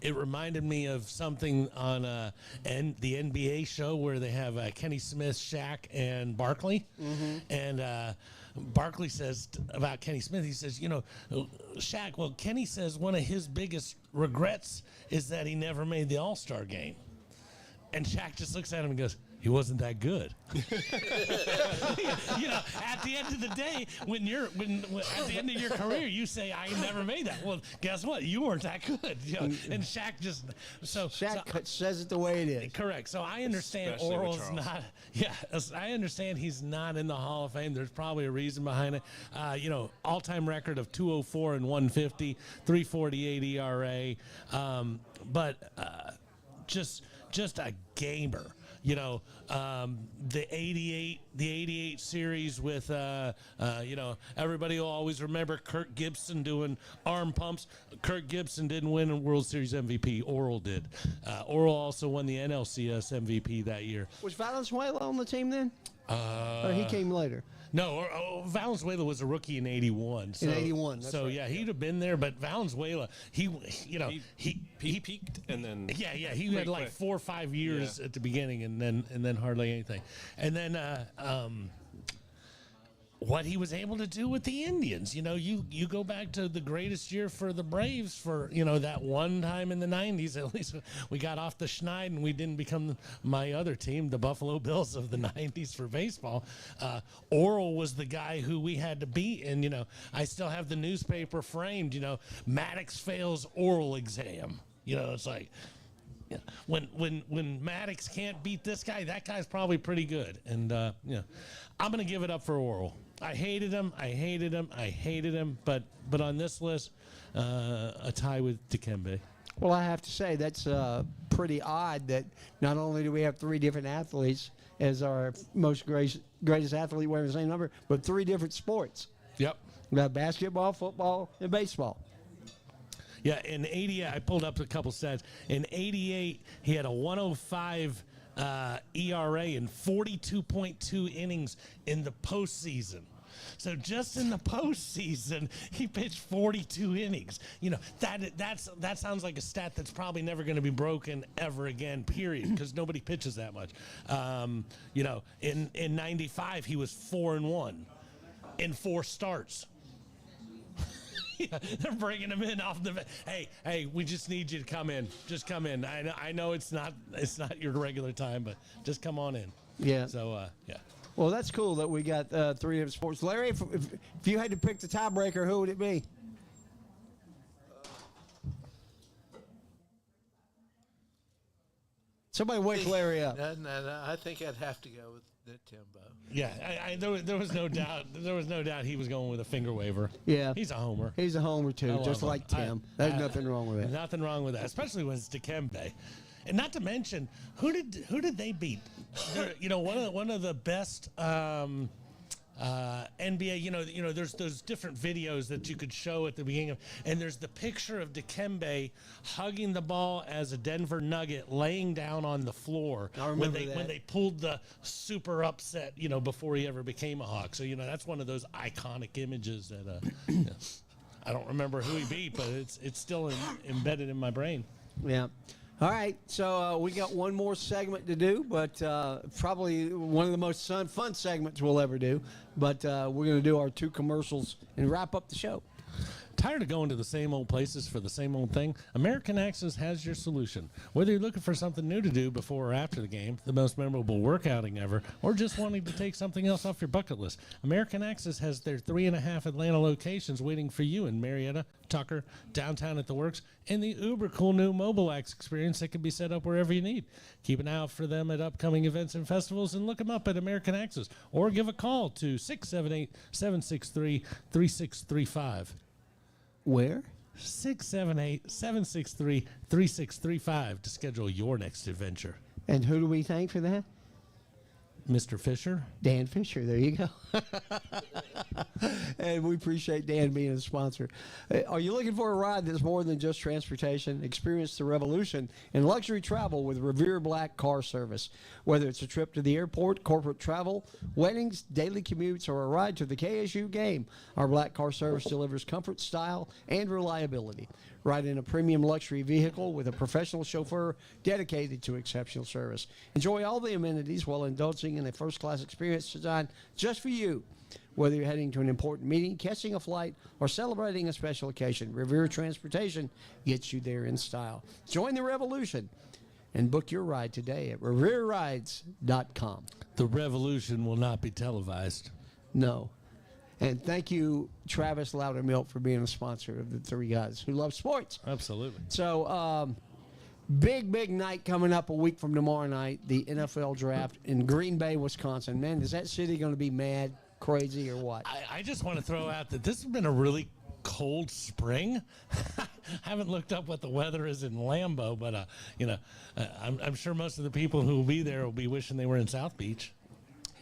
Speaker 10: it reminded me of something on the NBA show where they have Kenny Smith, Shaq, and Barkley. Mm-hmm. And Barkley says about Kenny Smith, he says, Shaq, well, Kenny says one of his biggest regrets is that he never made the All-Star game. And Shaq just looks at him and goes, he wasn't that good. You know, at the end of the day, when at the end of your career, you say, I never made that. Well, guess what? You weren't that good. You know? And Shaq just
Speaker 2: says it the way it is.
Speaker 10: Correct. So I understand
Speaker 1: Especially with
Speaker 10: Oral's
Speaker 1: Charles.
Speaker 10: not. Yeah, I understand he's not in the Hall of Fame. There's probably a reason behind it. You know, all-time record of 204 and 150, 348 ERA. But just a gamer. You know, the 88 series with, you know, everybody will always remember Kirk Gibson doing arm pumps. Kirk Gibson didn't win a World Series MVP. Oral did. Oral also won the NLCS MVP that year.
Speaker 2: Was Valenzuela on the team then? Or he came later?
Speaker 10: No, Valenzuela was a rookie in '81. So,
Speaker 2: In 81, that's
Speaker 10: so
Speaker 2: right.
Speaker 10: yeah, he'd have been there. But Valenzuela, he
Speaker 1: peaked and then
Speaker 10: yeah, he had like
Speaker 1: quick.
Speaker 10: 4 or 5 years at the beginning, and then hardly anything. And then what he was able to do with the Indians. You know, you go back to the greatest year for the Braves for, you know, that one time in the 90s. At least we got off the schneid and we didn't become my other team, the Buffalo Bills of the 90s for baseball. Oral was the guy who we had to beat. And, you know, I still have the newspaper framed, you know, Maddox fails oral exam. You know, it's like, yeah, when Maddox can't beat this guy, that guy's probably pretty good. And, yeah, I'm going to give it up for Oral. I hated him. But on this list, a tie with Dikembe.
Speaker 2: Well, I have to say that's pretty odd that not only do we have 3 different athletes as our most greatest athlete wearing the same number, but 3 different sports.
Speaker 10: Yep.
Speaker 2: We have basketball, football, and baseball.
Speaker 10: Yeah, in 88, I pulled up a couple stats. In 88, he had a 105 ERA and 42.2 innings in the postseason. So just in the postseason, he pitched 42 innings. You know, that sounds like a stat that's probably never going to be broken ever again, period, because nobody pitches that much. You know, in 95, he was 4-1 in 4 starts. Yeah, they're bringing him in off the. Hey, we just need you to come in. Just come in. I know it's not your regular time, but just come on in.
Speaker 2: Yeah.
Speaker 10: So yeah.
Speaker 2: Well, that's cool that we got 3 different sports. Larry, if you had to pick the tiebreaker, who would it be? Somebody wake Larry up.
Speaker 4: No, I think I'd have to go with Timbo.
Speaker 10: Yeah, there was no doubt. There was no doubt he was going with a finger waver.
Speaker 2: Yeah.
Speaker 10: He's a homer.
Speaker 2: He's a homer, too,
Speaker 10: I
Speaker 2: just
Speaker 10: love
Speaker 2: like
Speaker 10: him.
Speaker 2: Tim. There's nothing wrong with it.
Speaker 10: Nothing wrong with that, especially when it's Dikembe. And not to mention, who did they beat? You know, one of the best NBA. You know, there's those different videos that you could show at the beginning of, and there's the picture of Dikembe hugging the ball as a Denver Nugget, laying down on the floor
Speaker 2: I remember that.
Speaker 10: when they pulled the super upset. You know, before he ever became a Hawk. So you know, that's one of those iconic images that. Yeah. I don't remember who he beat, but it's still embedded in my brain.
Speaker 2: Yeah. All right, so we got one more segment to do, but probably one of the most fun segments we'll ever do. But we're going to do our 2 commercials and wrap up the show.
Speaker 10: Tired of going to the same old places for the same old thing? American Access has your solution. Whether you're looking for something new to do before or after the game, the most memorable workouting ever, or just wanting to take something else off your bucket list, American Access has their 3.5 Atlanta locations waiting for you in Marietta, Tucker, downtown at the Works, and the uber cool new Mobile X experience that can be set up wherever you need. Keep an eye out for them at upcoming events and festivals and look them up at American Access or give a call to 678-763-3635.
Speaker 2: Where?
Speaker 10: 678-763-3635 to schedule your next adventure.
Speaker 2: And who do we thank for that?
Speaker 10: Mr. Fisher.
Speaker 2: Dan Fisher, there you go. And we appreciate Dan being a sponsor. Are you looking for a ride that's more than just transportation? Experience the revolution in luxury travel with Revere Black Car Service. Whether it's a trip to the airport, corporate travel, weddings, daily commutes, or a ride to the KSU game, our Black Car Service delivers comfort, style, and reliability. Ride in a premium luxury vehicle with a professional chauffeur dedicated to exceptional service. Enjoy all the amenities while indulging in a first-class experience designed just for you. Whether you're heading to an important meeting, catching a flight, or celebrating a special occasion, Revere Transportation gets you there in style. Join the revolution and book your ride today at RevereRides.com.
Speaker 10: The revolution will not be televised.
Speaker 2: No. And thank you, Travis Loudermilk, for being a sponsor of the Three Guys Who Love Sports.
Speaker 10: Absolutely.
Speaker 2: So, big night coming up a week from tomorrow night, the NFL draft in Green Bay, Wisconsin. Man, is that city going to be mad, crazy, or what?
Speaker 10: I just want to throw out that this has been a really cold spring. I haven't looked up what the weather is in Lambeau, but, I'm sure most of the people who will be there will be wishing they were in South Beach.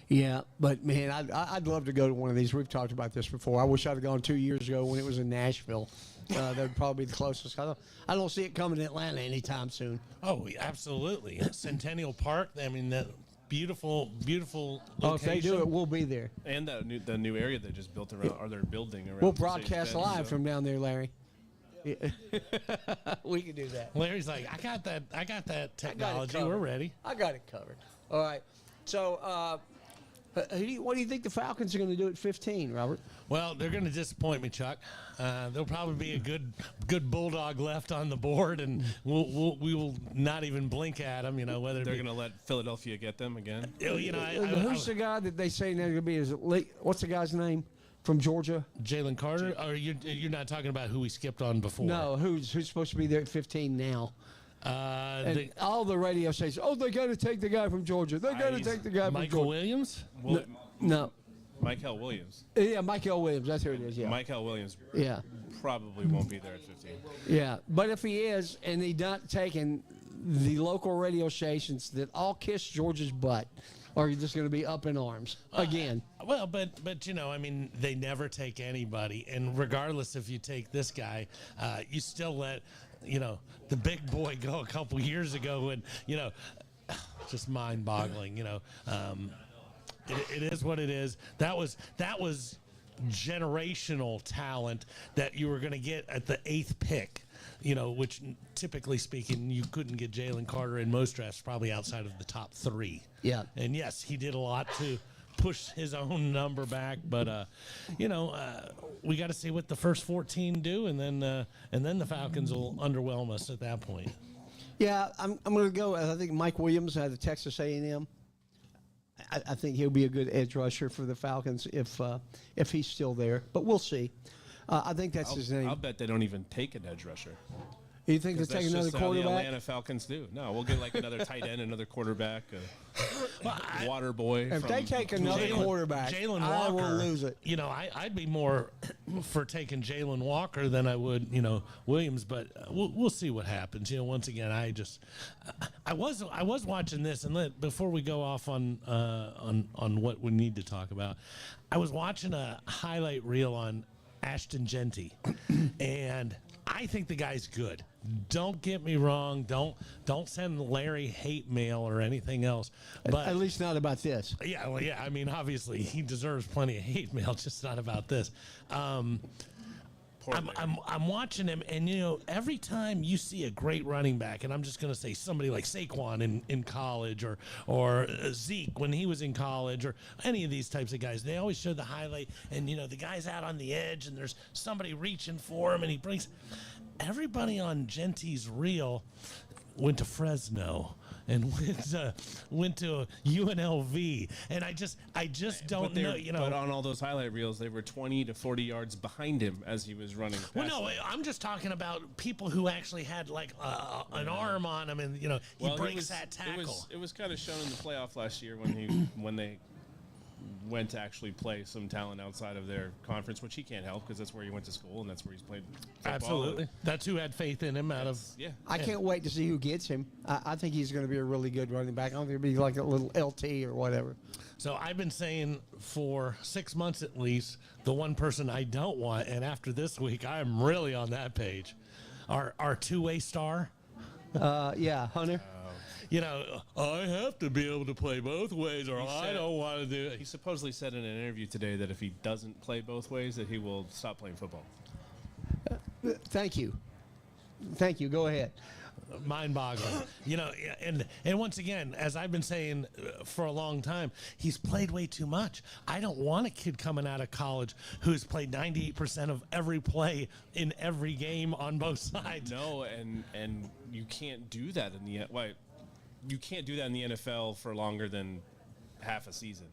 Speaker 2: Yeah, but, man, I'd love to go to one of these. We've talked about this before. I wish I'd have gone 2 years ago when it was in Nashville. That would probably be the closest. I don't see it coming to Atlanta anytime soon.
Speaker 10: Oh, absolutely. Centennial Park, I mean, that beautiful location.
Speaker 2: Oh, if they do it, we'll be there.
Speaker 1: And the new area they just built around, or they're building around.
Speaker 2: We'll
Speaker 1: Mercedes
Speaker 2: broadcast
Speaker 1: Benz,
Speaker 2: live
Speaker 1: so-
Speaker 2: from down there, Larry. Yeah. We can do that.
Speaker 10: Larry's like, I got that technology. We're ready.
Speaker 2: I got it covered. All right. So, what do you think the Falcons are going to do at 15, Robert?
Speaker 10: Well, they're going to disappoint me, Chuck. There'll probably be a good bulldog left on the board, and we will not even blink at them. Whether
Speaker 1: They're going to let Philadelphia get them again.
Speaker 2: Who's the guy that they say they're going to be? What's the guy's name from Georgia?
Speaker 10: Jalen Carter? Or you're not talking about who we skipped on before?
Speaker 2: No, who's supposed to be there at 15 now? And all the radio stations, they got to take the guy from Georgia. They got to take the guy from Georgia.
Speaker 10: Michael Williams?
Speaker 2: No.
Speaker 1: Michael Williams.
Speaker 2: Yeah, Michael Williams. That's who it is, yeah.
Speaker 1: Michael Williams
Speaker 2: Yeah.
Speaker 1: probably won't be there at 15.
Speaker 2: Yeah, but if he is, and he not taking the local radio stations that all kiss Georgia's butt, are you just going to be up in arms again?
Speaker 10: Well, but they never take anybody, and regardless if you take this guy, you still let the big boy go a couple years ago, and just mind-boggling. It is what it is. That was generational talent that you were going to get at the 8th pick. Which typically speaking, you couldn't get Jalen Carter in most drafts, probably outside of the top 3.
Speaker 2: Yeah.
Speaker 10: And yes, he did a lot to push his own number back, but we got to see what the first 14 do, and then the Falcons will underwhelm us at that point.
Speaker 2: Yeah, I'm going to go. I think Mike Williams out of Texas A&M. I think he'll be a good edge rusher for the Falcons if he's still there, but we'll see. I think that's his name.
Speaker 1: I'll bet they don't even take an edge rusher.
Speaker 2: You think they'll take another
Speaker 1: How the
Speaker 2: quarterback?
Speaker 1: Atlanta Falcons do. No, we'll get like another tight end, another quarterback, a water boy.
Speaker 2: If they take another quarterback,
Speaker 10: Jalen
Speaker 2: I
Speaker 10: Walker,
Speaker 2: will lose it.
Speaker 10: I'd be more for taking Jalen Walker than I would, Williams. But we'll see what happens. Once again, I was watching this, and before we go off on what we need to talk about, I was watching a highlight reel on Ashton Genty, and I think the guy's good. Don't get me wrong. Don't send Larry hate mail or anything else. But
Speaker 2: at least not about this.
Speaker 10: Yeah, well, yeah. I mean, obviously he deserves plenty of hate mail, just not about this. I'm watching him, and every time you see a great running back, and I'm just going to say somebody like Saquon in college, or Zeke when he was in college, or any of these types of guys, they always show the highlight, and the guy's out on the edge, and there's somebody reaching for him, and he brings. Everybody on Genty's reel went to Fresno and went to UNLV, and I just don't know.
Speaker 1: But on all those highlight reels, they were 20 to 40 yards behind him as he was running.
Speaker 10: Well, no, I'm just talking about people who actually had like an arm on him, and he breaks that tackle.
Speaker 1: It was kind of shown in the playoff last year when they went to actually play some talent outside of their conference, which he can't help because that's where he went to school and that's where he's played football.
Speaker 10: Absolutely. That's who had faith in him
Speaker 2: I can't wait to see who gets him. I think he's going to be a really good running back. I don't think he'll be like a little LT or whatever.
Speaker 10: So I've been saying for 6 months at least, the one person I don't want, and after this week, I'm really on that page, our two-way star.
Speaker 2: Yeah, Hunter.
Speaker 10: I have to be able to play both ways, or I don't want to do it.
Speaker 1: He supposedly said in an interview today that if he doesn't play both ways, that he will stop playing football.
Speaker 2: Thank you. Go ahead.
Speaker 10: Mind-boggling. And once again, as I've been saying for a long time, he's played way too much. I don't want a kid coming out of college who's played 98% of every play in every game on both sides.
Speaker 1: No, and you can't do that in the you can't do that in the NFL for longer than half a season.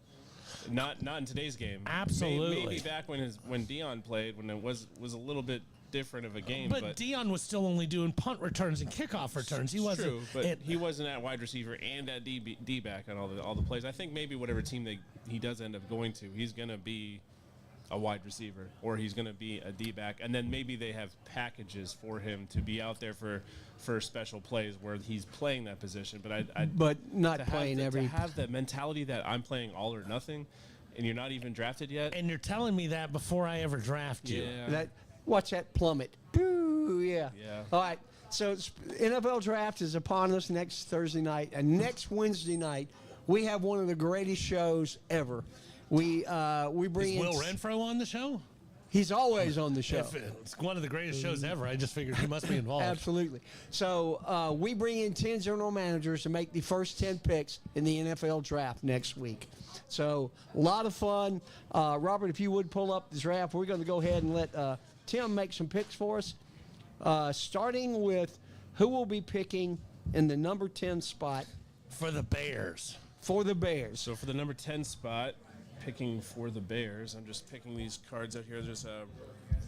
Speaker 1: Not in today's game.
Speaker 10: Absolutely.
Speaker 1: Maybe back when Dion played, when it was a little bit different of a game.
Speaker 10: But Dion was still only doing punt returns and kickoff returns. He wasn't.
Speaker 1: True, but he wasn't at wide receiver and at D back on all the plays. I think maybe whatever team he does end up going to, he's going to be a wide receiver or he's going to be a D back, and then maybe they have packages for him to be out there for special plays where he's playing that position. But
Speaker 2: not playing
Speaker 1: to have that mentality that I'm playing all or nothing, and you're not even drafted yet.
Speaker 10: And you're telling me that before I ever draft you.
Speaker 1: Yeah.
Speaker 2: Watch that plummet. Boo, yeah. All right. So NFL draft is upon us next Thursday night, and next Wednesday night we have one of the greatest shows ever. We bring
Speaker 10: Is Will Renfro on the show?
Speaker 2: He's always on the show.
Speaker 10: If it's one of the greatest shows ever. I just figured he must be involved.
Speaker 2: Absolutely. So we bring in 10 general managers to make the first 10 picks in the NFL draft next week. So a lot of fun. Robert, if you would pull up the draft, we're going to go ahead and let Tim make some picks for us. Starting with who will be picking in the number 10 spot.
Speaker 10: For the Bears.
Speaker 2: For the Bears.
Speaker 1: So for the number 10 spot, picking for the Bears, I'm just picking these cards out here. There's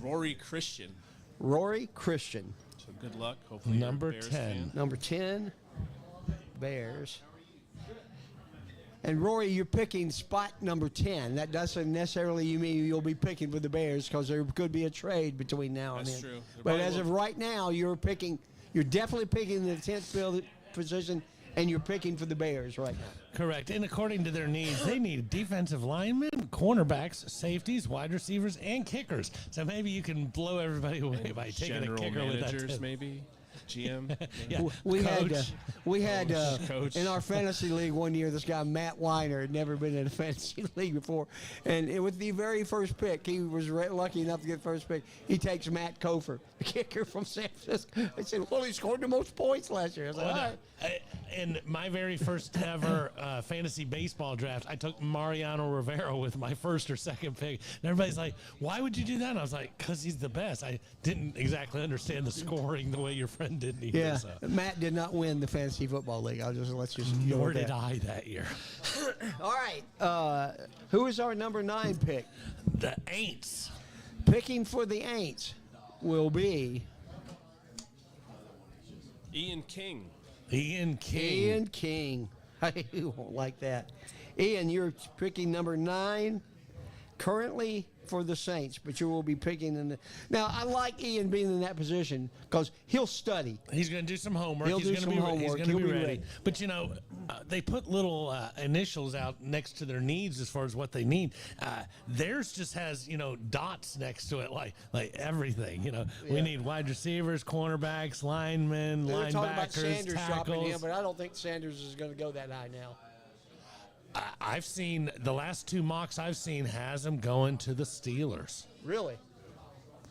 Speaker 1: Rory Christian.
Speaker 2: Rory Christian.
Speaker 1: So good luck. Hopefully you're a
Speaker 10: Number
Speaker 1: Bears
Speaker 10: 10.
Speaker 1: fan.
Speaker 2: Number 10, Bears. And Rory, you're picking spot number 10. That doesn't necessarily mean you'll be picking for the Bears because there could be a trade between now and then.
Speaker 1: That's true.
Speaker 2: But as of right now, you're definitely picking the 10th position, and you're picking for the Bears right now.
Speaker 10: Correct. And according to their needs, they need defensive linemen, cornerbacks, safeties, wide receivers, and kickers. So maybe you can blow everybody away by taking a
Speaker 1: General
Speaker 10: kicker with that.
Speaker 1: managers, maybe. GM.
Speaker 10: Yeah.
Speaker 2: We
Speaker 10: Coach.
Speaker 2: had
Speaker 1: Coach.
Speaker 2: in our fantasy league one year, this guy Matt Weiner had never been in a fantasy league before, and with the very first pick, he was lucky enough to get the first pick. He takes Matt Kofor, the kicker from San Francisco. I said, "Well, he scored the most points last year." I was like, "All right."
Speaker 10: In my very first ever fantasy baseball draft, I took Mariano Rivera with my first or second pick. And everybody's like, why would you do that? And I was like, because he's the best. I didn't exactly understand the scoring the way your friend didn't either.
Speaker 2: Yeah,
Speaker 10: So.
Speaker 2: Matt did not win the fantasy football league. I'll just let you know.
Speaker 10: Nor did I that year.
Speaker 2: All right. Who is our number 9 pick?
Speaker 10: The Aints.
Speaker 2: Picking for the Aints will be
Speaker 1: Ian King.
Speaker 10: Ian King.
Speaker 2: Ian King. I won't like that. Ian, you're picking number 9 currently for the Saints, but you will be picking in the. Now, I like Ian being in that position because he'll study.
Speaker 10: He's going to do some homework.
Speaker 2: He'll do some homework.
Speaker 10: He's going to
Speaker 2: He'll
Speaker 10: be
Speaker 2: be
Speaker 10: ready.
Speaker 2: ready.
Speaker 10: But, they put little initials out next to their needs as far as what they need. Theirs just has, dots next to it, like everything. We need wide receivers, cornerbacks, linemen,
Speaker 2: They were talking about
Speaker 10: linebackers,
Speaker 2: Sanders shopping
Speaker 10: tackles.
Speaker 2: him, but I don't think Sanders is going to go that high now.
Speaker 10: I've seen the last 2 mocks I've seen has him going to the Steelers.
Speaker 2: Really?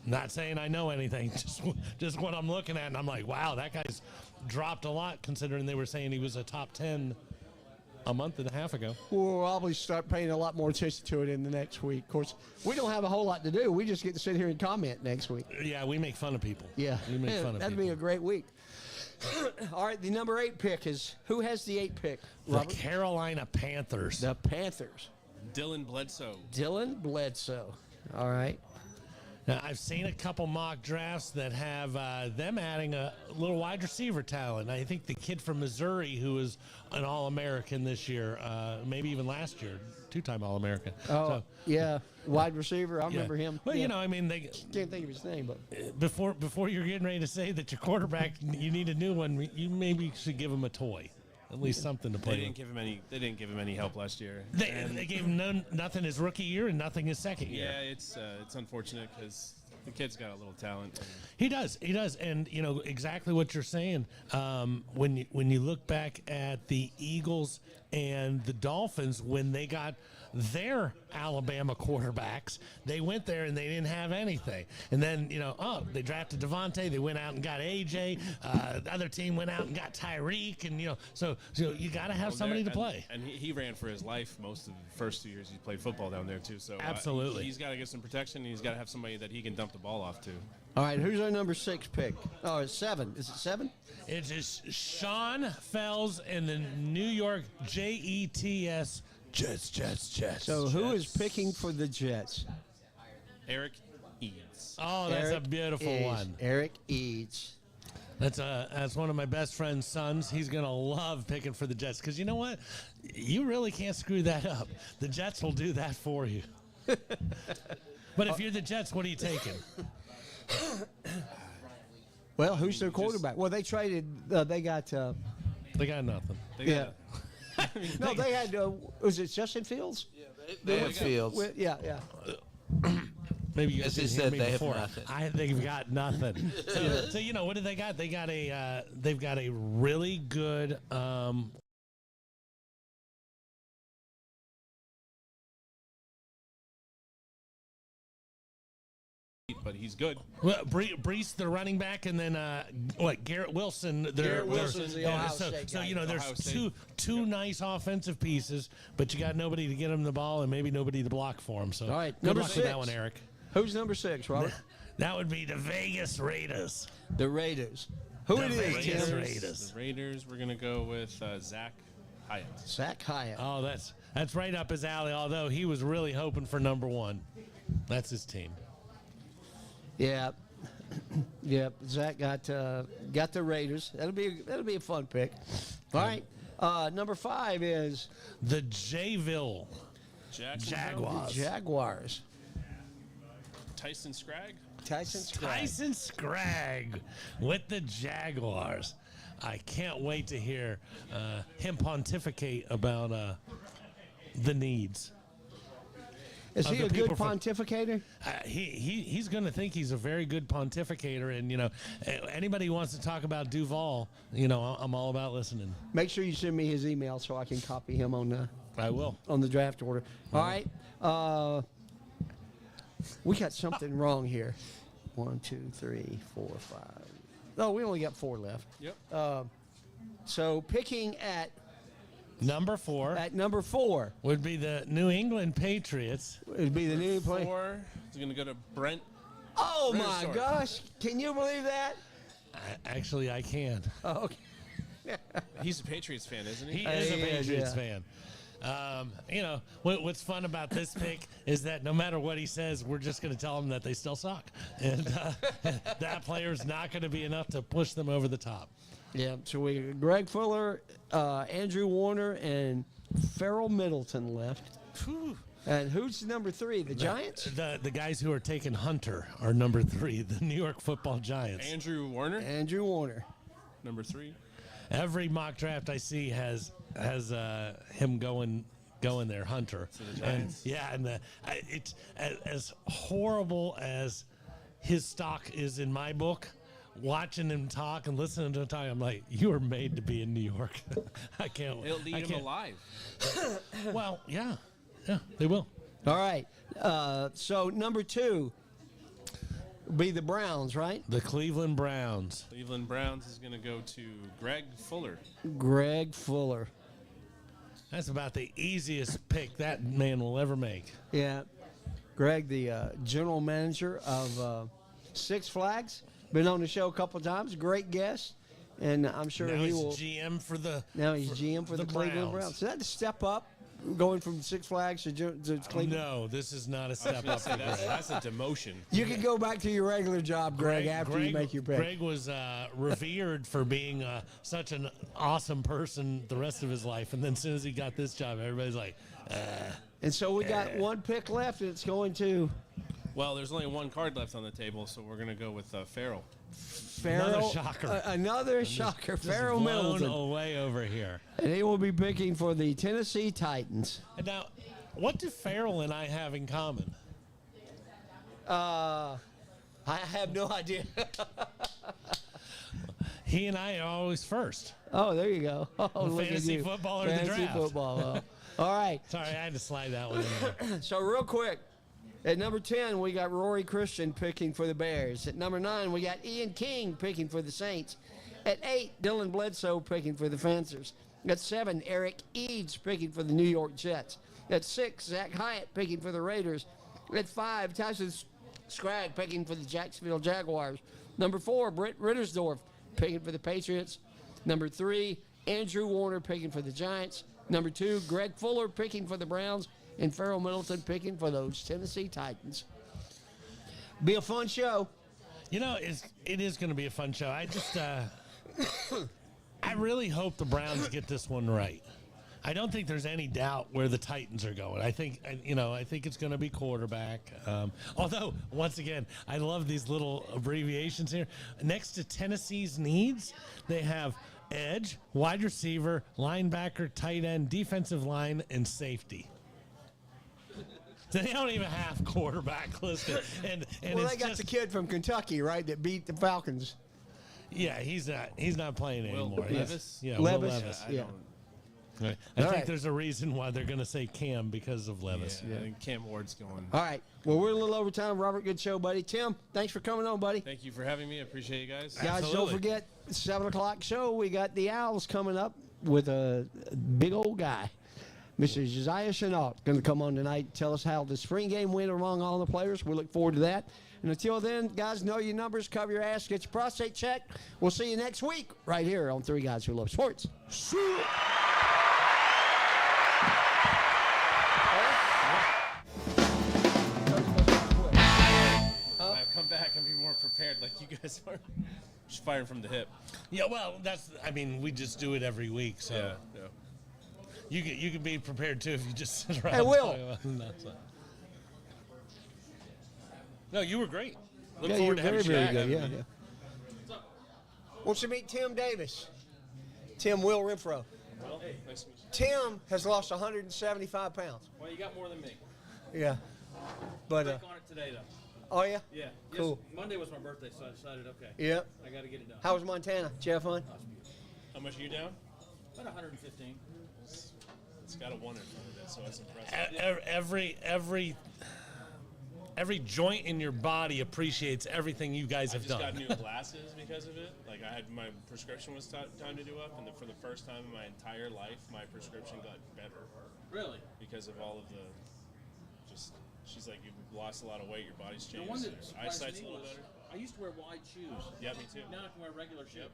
Speaker 10: Not saying I know anything, just what I'm looking at, and I'm like, wow, that guy's dropped a lot considering they were saying he was a top 10 a month and a half ago.
Speaker 2: We'll probably start paying a lot more attention to it in the next week. Of course, we don't have a whole lot to do. We just get to sit here and comment next week.
Speaker 10: Yeah, we make fun of people.
Speaker 2: Yeah,
Speaker 10: we make fun of
Speaker 2: that'd
Speaker 10: people.
Speaker 2: be a great week. All right, the number 8 pick is who has the 8 pick?
Speaker 10: The
Speaker 2: Robert?
Speaker 10: Carolina Panthers.
Speaker 2: The Panthers.
Speaker 1: Dylan Bledsoe.
Speaker 2: Dylan Bledsoe. All right.
Speaker 10: Now, I've seen a couple mock drafts that have them adding a little wide receiver talent. I think the kid from Missouri who was an All-American this year, maybe even last year, 2-time All-American.
Speaker 2: Oh, yeah, wide receiver. I remember him.
Speaker 10: Well,
Speaker 2: yeah.
Speaker 10: they
Speaker 2: Can't think of his name, but
Speaker 10: before you're getting ready to say that your quarterback, you need a new one, you maybe should give him a toy. At least something to play.
Speaker 1: They didn't give him any help last year.
Speaker 10: They gave him nothing his rookie year and nothing his second year.
Speaker 1: Yeah, it's unfortunate because the kid's got a little talent.
Speaker 10: He does, and exactly what you're saying. When you look back at the Eagles and the Dolphins when they got their Alabama quarterbacks, they went there and they didn't have anything. And then, they drafted Devontae, they went out and got AJ, the other team went out and got Tyreek, and, so you got to have somebody to play.
Speaker 1: And he ran for his life most of the first 2 years he played football down there, too. So
Speaker 10: Absolutely.
Speaker 1: He's got to get some protection, and he's got to have somebody that he can dump the ball off to.
Speaker 2: All right, who's our number 6 pick? Oh, it's 7. Is it 7?
Speaker 10: It is Sean Fells and the New York Jets. Jets.
Speaker 2: So who is picking for the Jets?
Speaker 1: Eric Eads.
Speaker 10: Oh, that's
Speaker 2: Eric
Speaker 10: a beautiful
Speaker 2: Eads.
Speaker 10: one.
Speaker 2: Eric Eads.
Speaker 10: That's one of my best friend's sons. He's gonna love picking for the Jets because you know what? You really can't screw that up. The Jets will do that for you. But if you're the Jets, what are you taking?
Speaker 2: Well, who's their quarterback? Well, they traded. They got.
Speaker 10: They got nothing.
Speaker 2: Yeah. No, they had. Was it Justin Fields?
Speaker 4: Yeah, they have Fields.
Speaker 2: Yeah.
Speaker 10: Maybe you guys
Speaker 4: As he
Speaker 10: didn't hear
Speaker 4: said,
Speaker 10: me
Speaker 4: they have
Speaker 10: before.
Speaker 4: nothing.
Speaker 10: They've got nothing. So you know what do they got? They got they've got a really good
Speaker 1: But he's good.
Speaker 10: well, Brees, the running back, and then Garrett Wilson.
Speaker 2: Garrett Wilson's the Ohio
Speaker 10: so,
Speaker 2: State
Speaker 10: so
Speaker 2: guy.
Speaker 10: you know, there's
Speaker 1: Ohio State.
Speaker 10: two nice offensive pieces, but you got nobody to get him the ball and maybe nobody to block for him. So
Speaker 2: All right,
Speaker 10: good
Speaker 2: number
Speaker 10: luck
Speaker 2: 6.
Speaker 10: with that one, Eric.
Speaker 2: Who's number 6, Robert?
Speaker 10: That would be the Vegas Raiders.
Speaker 2: The Raiders. Who
Speaker 10: The
Speaker 2: it is,
Speaker 10: Vegas
Speaker 2: Tim?
Speaker 10: Raiders.
Speaker 1: The Raiders, we're going to go with Zach Hyatt.
Speaker 2: Zach Hyatt.
Speaker 10: Oh, that's right up his alley. Although he was really hoping for number 1. That's his team.
Speaker 2: Yeah. Yep. Zach got the Raiders. That'll be a fun pick. All right. Number 5 is
Speaker 10: The Jayville
Speaker 1: Jacksonville.
Speaker 2: Jaguars.
Speaker 1: Tyson Scragg.
Speaker 10: Tyson Scragg with the Jaguars. I can't wait to hear him pontificate about the needs.
Speaker 2: Is he
Speaker 10: the
Speaker 2: a good
Speaker 10: people from-
Speaker 2: pontificator?
Speaker 10: He's going to think he's a very good pontificator, and you know, anybody who wants to talk about Duval, you know, I'm all about listening.
Speaker 2: Make sure you send me his email so I can copy him on
Speaker 10: I will.
Speaker 2: the draft order. All right. We got something wrong here. 1, 2, 3, 4, 5. No, we only got 4 left.
Speaker 1: Yep.
Speaker 2: So picking at
Speaker 10: Number 4
Speaker 2: number 4
Speaker 10: would be the New England Patriots.
Speaker 2: would be the new play.
Speaker 1: 4 is going to go to Brent.
Speaker 2: Oh
Speaker 1: Brent
Speaker 2: my
Speaker 1: Stork.
Speaker 2: gosh! Can you believe that?
Speaker 10: Actually, I can.
Speaker 2: Oh, okay.
Speaker 1: He's a Patriots fan, isn't he?
Speaker 10: He is a
Speaker 2: He is,
Speaker 10: Patriots
Speaker 2: yeah.
Speaker 10: fan. You know, what's fun about this pick is that no matter what he says, we're just going to tell him that they still suck. And that player's not going to be enough to push them over the top.
Speaker 2: Yeah. So we Greg Fuller, Andrew Warner, and Farrell Middleton left.
Speaker 10: Whew.
Speaker 2: And who's number 3? The Giants.
Speaker 10: The guys who are taking Hunter are number 3, the New York Football Giants.
Speaker 1: Andrew Warner,
Speaker 2: Andrew Warner.
Speaker 1: number 3.
Speaker 10: Every mock draft I see has him going there, Hunter.
Speaker 1: the Giants.
Speaker 10: It's as horrible as his stock is in my book. Watching him talk and listening to him talk, I'm like, you are made to be in New York. I can't.
Speaker 1: They'll
Speaker 10: I
Speaker 1: lead him
Speaker 10: can't-
Speaker 1: alive.
Speaker 10: Well, yeah, they will.
Speaker 2: All right. So number 2 be the Browns, right?
Speaker 10: The Cleveland Browns.
Speaker 1: Cleveland Browns is going to go to Greg Fuller.
Speaker 2: Greg Fuller.
Speaker 10: That's about the easiest pick that man will ever make.
Speaker 2: Yeah. Greg, the general manager of Six Flags, been on the show a couple of times. Great guest, and I'm sure
Speaker 10: Now
Speaker 2: he
Speaker 10: he's
Speaker 2: will.
Speaker 10: GM for the.
Speaker 2: Now he's GM for the Cleveland Browns. So that's a step up, going from Six Flags to Cleveland.
Speaker 10: No, this is not a step up. for Greg.
Speaker 1: That's a demotion.
Speaker 2: You can go back to your regular job, Greg, after you make your pick.
Speaker 10: Greg was revered for being such an awesome person the rest of his life, and then as soon as he got this job, everybody's like,
Speaker 2: And so we got one pick left, and it's going to
Speaker 1: Well, there's only one card left on the table, so we're going to go with Farrell.
Speaker 2: Farrell.
Speaker 10: shocker.
Speaker 2: Another shocker.
Speaker 10: just
Speaker 2: Farrell
Speaker 10: blown
Speaker 2: Middleton.
Speaker 10: away over here.
Speaker 2: And he will be picking for the Tennessee Titans.
Speaker 10: And now, what do Farrell and I have in common?
Speaker 2: I have no idea.
Speaker 10: He and I are always first.
Speaker 2: Oh, there you go. Oh, look at
Speaker 10: Fantasy
Speaker 2: you.
Speaker 10: football or the
Speaker 2: Fantasy
Speaker 10: draft?
Speaker 2: football. All right.
Speaker 10: Sorry, I had to slide that one in there.
Speaker 2: So real quick, at number 10, we got Rory Christian picking for the Bears. At number 9, we got Ian King picking for the Saints. At 8, Dylan Bledsoe picking for the Fencers. At 7, Eric Eads picking for the New York Jets. At 6, Zach Hyatt picking for the Raiders. At 5,
Speaker 12: Scragg picking for the Jacksonville Jaguars. Number 4, Britt Rittersdorf picking for the Patriots. Number 3, Andrew Warner picking for the Giants. Number 2, Greg Fuller picking for the Browns. And Farrell Middleton picking for those Tennessee Titans. Be a fun show.
Speaker 10: You know, it is going to be a fun show. I just, I really hope the Browns get this one right. I don't think there's any doubt where the Titans are going. I think it's going to be quarterback. Although, once again, I love these little abbreviations here. Next to Tennessee's needs, they have edge, wide receiver, linebacker, tight end, defensive line, and safety. They don't even have quarterback listed. And
Speaker 2: well, they got the kid from Kentucky, right, that beat the Falcons.
Speaker 10: Yeah, he's not playing anymore.
Speaker 1: Levis?
Speaker 10: Yeah,
Speaker 2: Levis.
Speaker 10: Will Levis.
Speaker 2: Yeah.
Speaker 10: Right. I think there's a reason why they're going to say Cam because of Levis.
Speaker 1: Yeah, I think Cam Ward's going.
Speaker 2: All right. Well, we're a little over time. Robert, good show, buddy. Tim, thanks for coming on, buddy.
Speaker 1: Thank you for having me. I appreciate you guys.
Speaker 2: Guys, don't forget, 7 o'clock show. We got the Owls coming up with a big old guy. Mr. Josiah Chenault going to come on tonight and tell us how the spring game went among all the players. We look forward to that. And until then, guys, know your numbers, cover your ass, get your prostate checked. We'll see you next week right here on Three Guys Who Love Sports. See ya.
Speaker 1: If I come back and be more prepared like you guys are. Just firing from the hip.
Speaker 10: Yeah, well, we just do it every week, so.
Speaker 1: Yeah.
Speaker 10: You can be prepared too if you just sit around.
Speaker 2: Hey, Will.
Speaker 10: talking about nothing. No, you were great. Look
Speaker 2: Yeah,
Speaker 10: forward
Speaker 2: you're
Speaker 10: to having
Speaker 2: very,
Speaker 10: Shaq.
Speaker 2: very good. Yeah. Wants to meet Tim Davis. Tim Will Renfro.
Speaker 1: Well, hey, nice to meet you.
Speaker 2: Tim has lost 175 pounds.
Speaker 13: Well, you got more than me.
Speaker 2: Yeah. But,
Speaker 13: Back on it today, though.
Speaker 2: oh, yeah?
Speaker 13: Yeah.
Speaker 2: Cool.
Speaker 13: Yes, Monday was my birthday, so I decided, okay.
Speaker 2: Yeah.
Speaker 13: I got to get it done.
Speaker 2: How was Montana? Did you have fun?
Speaker 1: How much are you down?
Speaker 13: About 115.
Speaker 1: It's got a 1 in front of it, so it's impressive.
Speaker 10: Every joint in your body appreciates everything you guys have done.
Speaker 1: I just got new glasses because of it. Like I had my prescription was time to do up, and for the first time in my entire life, my prescription got better.
Speaker 13: Really?
Speaker 1: Because of all of the, she's like, you've lost a lot of weight, your body's changed.
Speaker 13: The one that surprised
Speaker 1: Eyesight's a
Speaker 13: me
Speaker 1: little
Speaker 13: was,
Speaker 1: better.
Speaker 13: I used to wear wide shoes.
Speaker 1: Yeah, me too.
Speaker 13: Now I can wear regular shoes.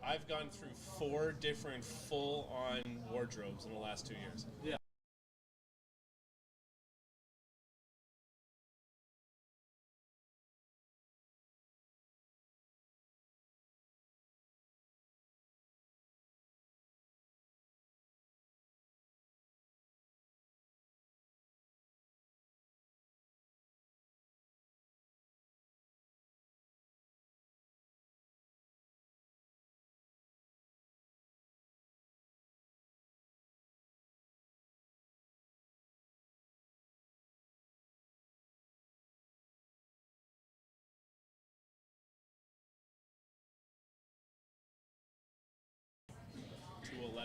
Speaker 1: I've gone through 4 different full-on wardrobes in the last 2 years.
Speaker 13: Yeah.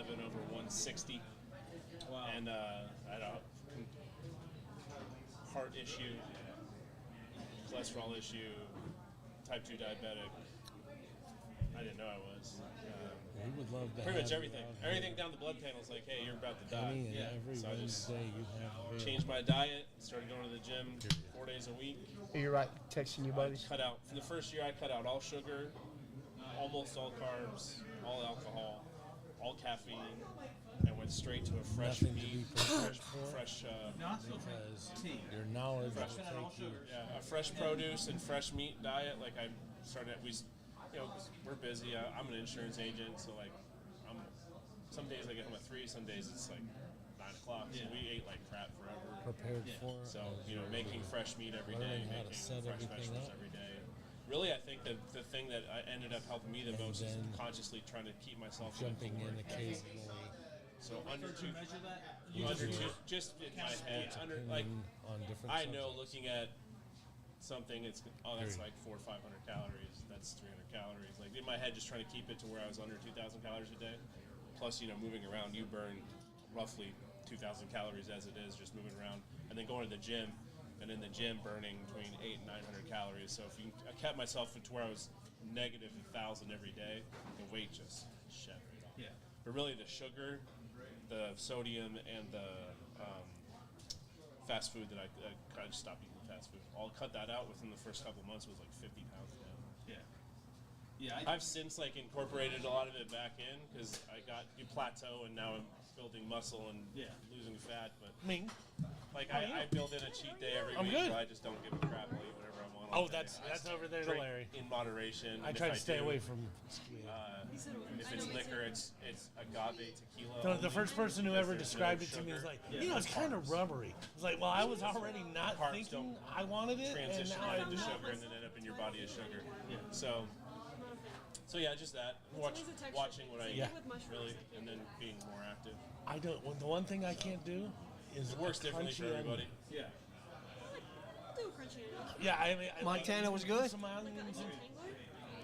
Speaker 1: Over 160.
Speaker 13: Wow.
Speaker 1: And I had a heart issue, cholesterol issue, type 2 diabetic. I didn't know I was.
Speaker 10: We would love to
Speaker 1: pretty much
Speaker 10: have
Speaker 1: everything.
Speaker 10: you out
Speaker 1: Everything down the blood panel's like, hey, you're about to die.
Speaker 10: Any and every
Speaker 1: So I just
Speaker 10: Wednesday you have
Speaker 1: changed my diet, started going to the gym 4 days a week.
Speaker 2: You're right, texting your buddies.
Speaker 1: Cut out, for the first year, I cut out all sugar, almost all carbs, all alcohol, all caffeine, and went straight to a fresh
Speaker 10: Nothing to
Speaker 1: meat,
Speaker 10: be prepared for,
Speaker 1: fresh
Speaker 10: because your knowledge will take you.
Speaker 1: Yeah, a fresh produce and fresh meat diet. Like I started, we're busy. I'm an insurance agent, so like, some days I get home at 3, some days it's like 9 o'clock. So we ate like crap forever.
Speaker 10: Prepared for.
Speaker 1: So making fresh meat every day,
Speaker 10: learning how to
Speaker 1: making
Speaker 10: set
Speaker 1: fresh
Speaker 10: everything
Speaker 1: vegetables
Speaker 10: up.
Speaker 1: every day. Really, I think that the thing that ended up helping me the most is consciously trying to keep myself
Speaker 10: jumping in occasionally.
Speaker 1: So under
Speaker 13: Did you measure that?
Speaker 1: just in my head,
Speaker 10: on different
Speaker 1: I know looking at something, that's like 400 or 500 calories. That's 300 calories. Like in my head, just trying to keep it to where I was under 2,000 calories a day. Plus, moving around, you burn roughly 2,000 calories as it is, just moving around, and then going to the gym. And in the gym, burning between 800 and 900 calories. So I kept myself to where I was negative 1,000 every day, the weight just shed right off.
Speaker 13: Yeah.
Speaker 1: But really, the sugar, the sodium, and the fast food that I just stopped eating fast food. I'll cut that out within the first couple months. Was like 50 pounds down.
Speaker 13: Yeah.
Speaker 1: I've since like incorporated a lot of it back in because you plateau and now I'm building muscle and losing fat. But
Speaker 10: Me?
Speaker 1: like I build in a cheat day every
Speaker 10: I'm
Speaker 1: week
Speaker 10: good.
Speaker 1: where I just don't give a crap. I eat whatever I want.
Speaker 10: Oh,
Speaker 1: all day.
Speaker 10: that's over there to
Speaker 1: Drink
Speaker 10: Larry.
Speaker 1: in moderation.
Speaker 10: I
Speaker 1: and
Speaker 10: try
Speaker 1: if
Speaker 10: to stay
Speaker 1: do,
Speaker 10: away from skiing.
Speaker 1: And if it's liquor, it's agave tequila.
Speaker 10: The first person who
Speaker 1: because
Speaker 10: ever
Speaker 1: there's
Speaker 10: described
Speaker 1: no
Speaker 10: it to me was
Speaker 1: sugar.
Speaker 10: like, it's kind of rubbery. It's like, well, I was already not
Speaker 1: Carbs
Speaker 10: thinking
Speaker 1: don't
Speaker 10: I wanted it, and
Speaker 1: transition
Speaker 10: now
Speaker 1: into
Speaker 10: I'm
Speaker 1: sugar and then end up in your body as sugar. So yeah, just that. Watching what I eat, really, and then being more active.
Speaker 10: I don't. The one thing I can't do is
Speaker 1: It works differently for
Speaker 10: crunchy
Speaker 1: everybody.
Speaker 13: Yeah.
Speaker 6: I'll do a crunchy onion.
Speaker 10: Yeah, I mean,
Speaker 2: Montana was good.
Speaker 10: Some onions and-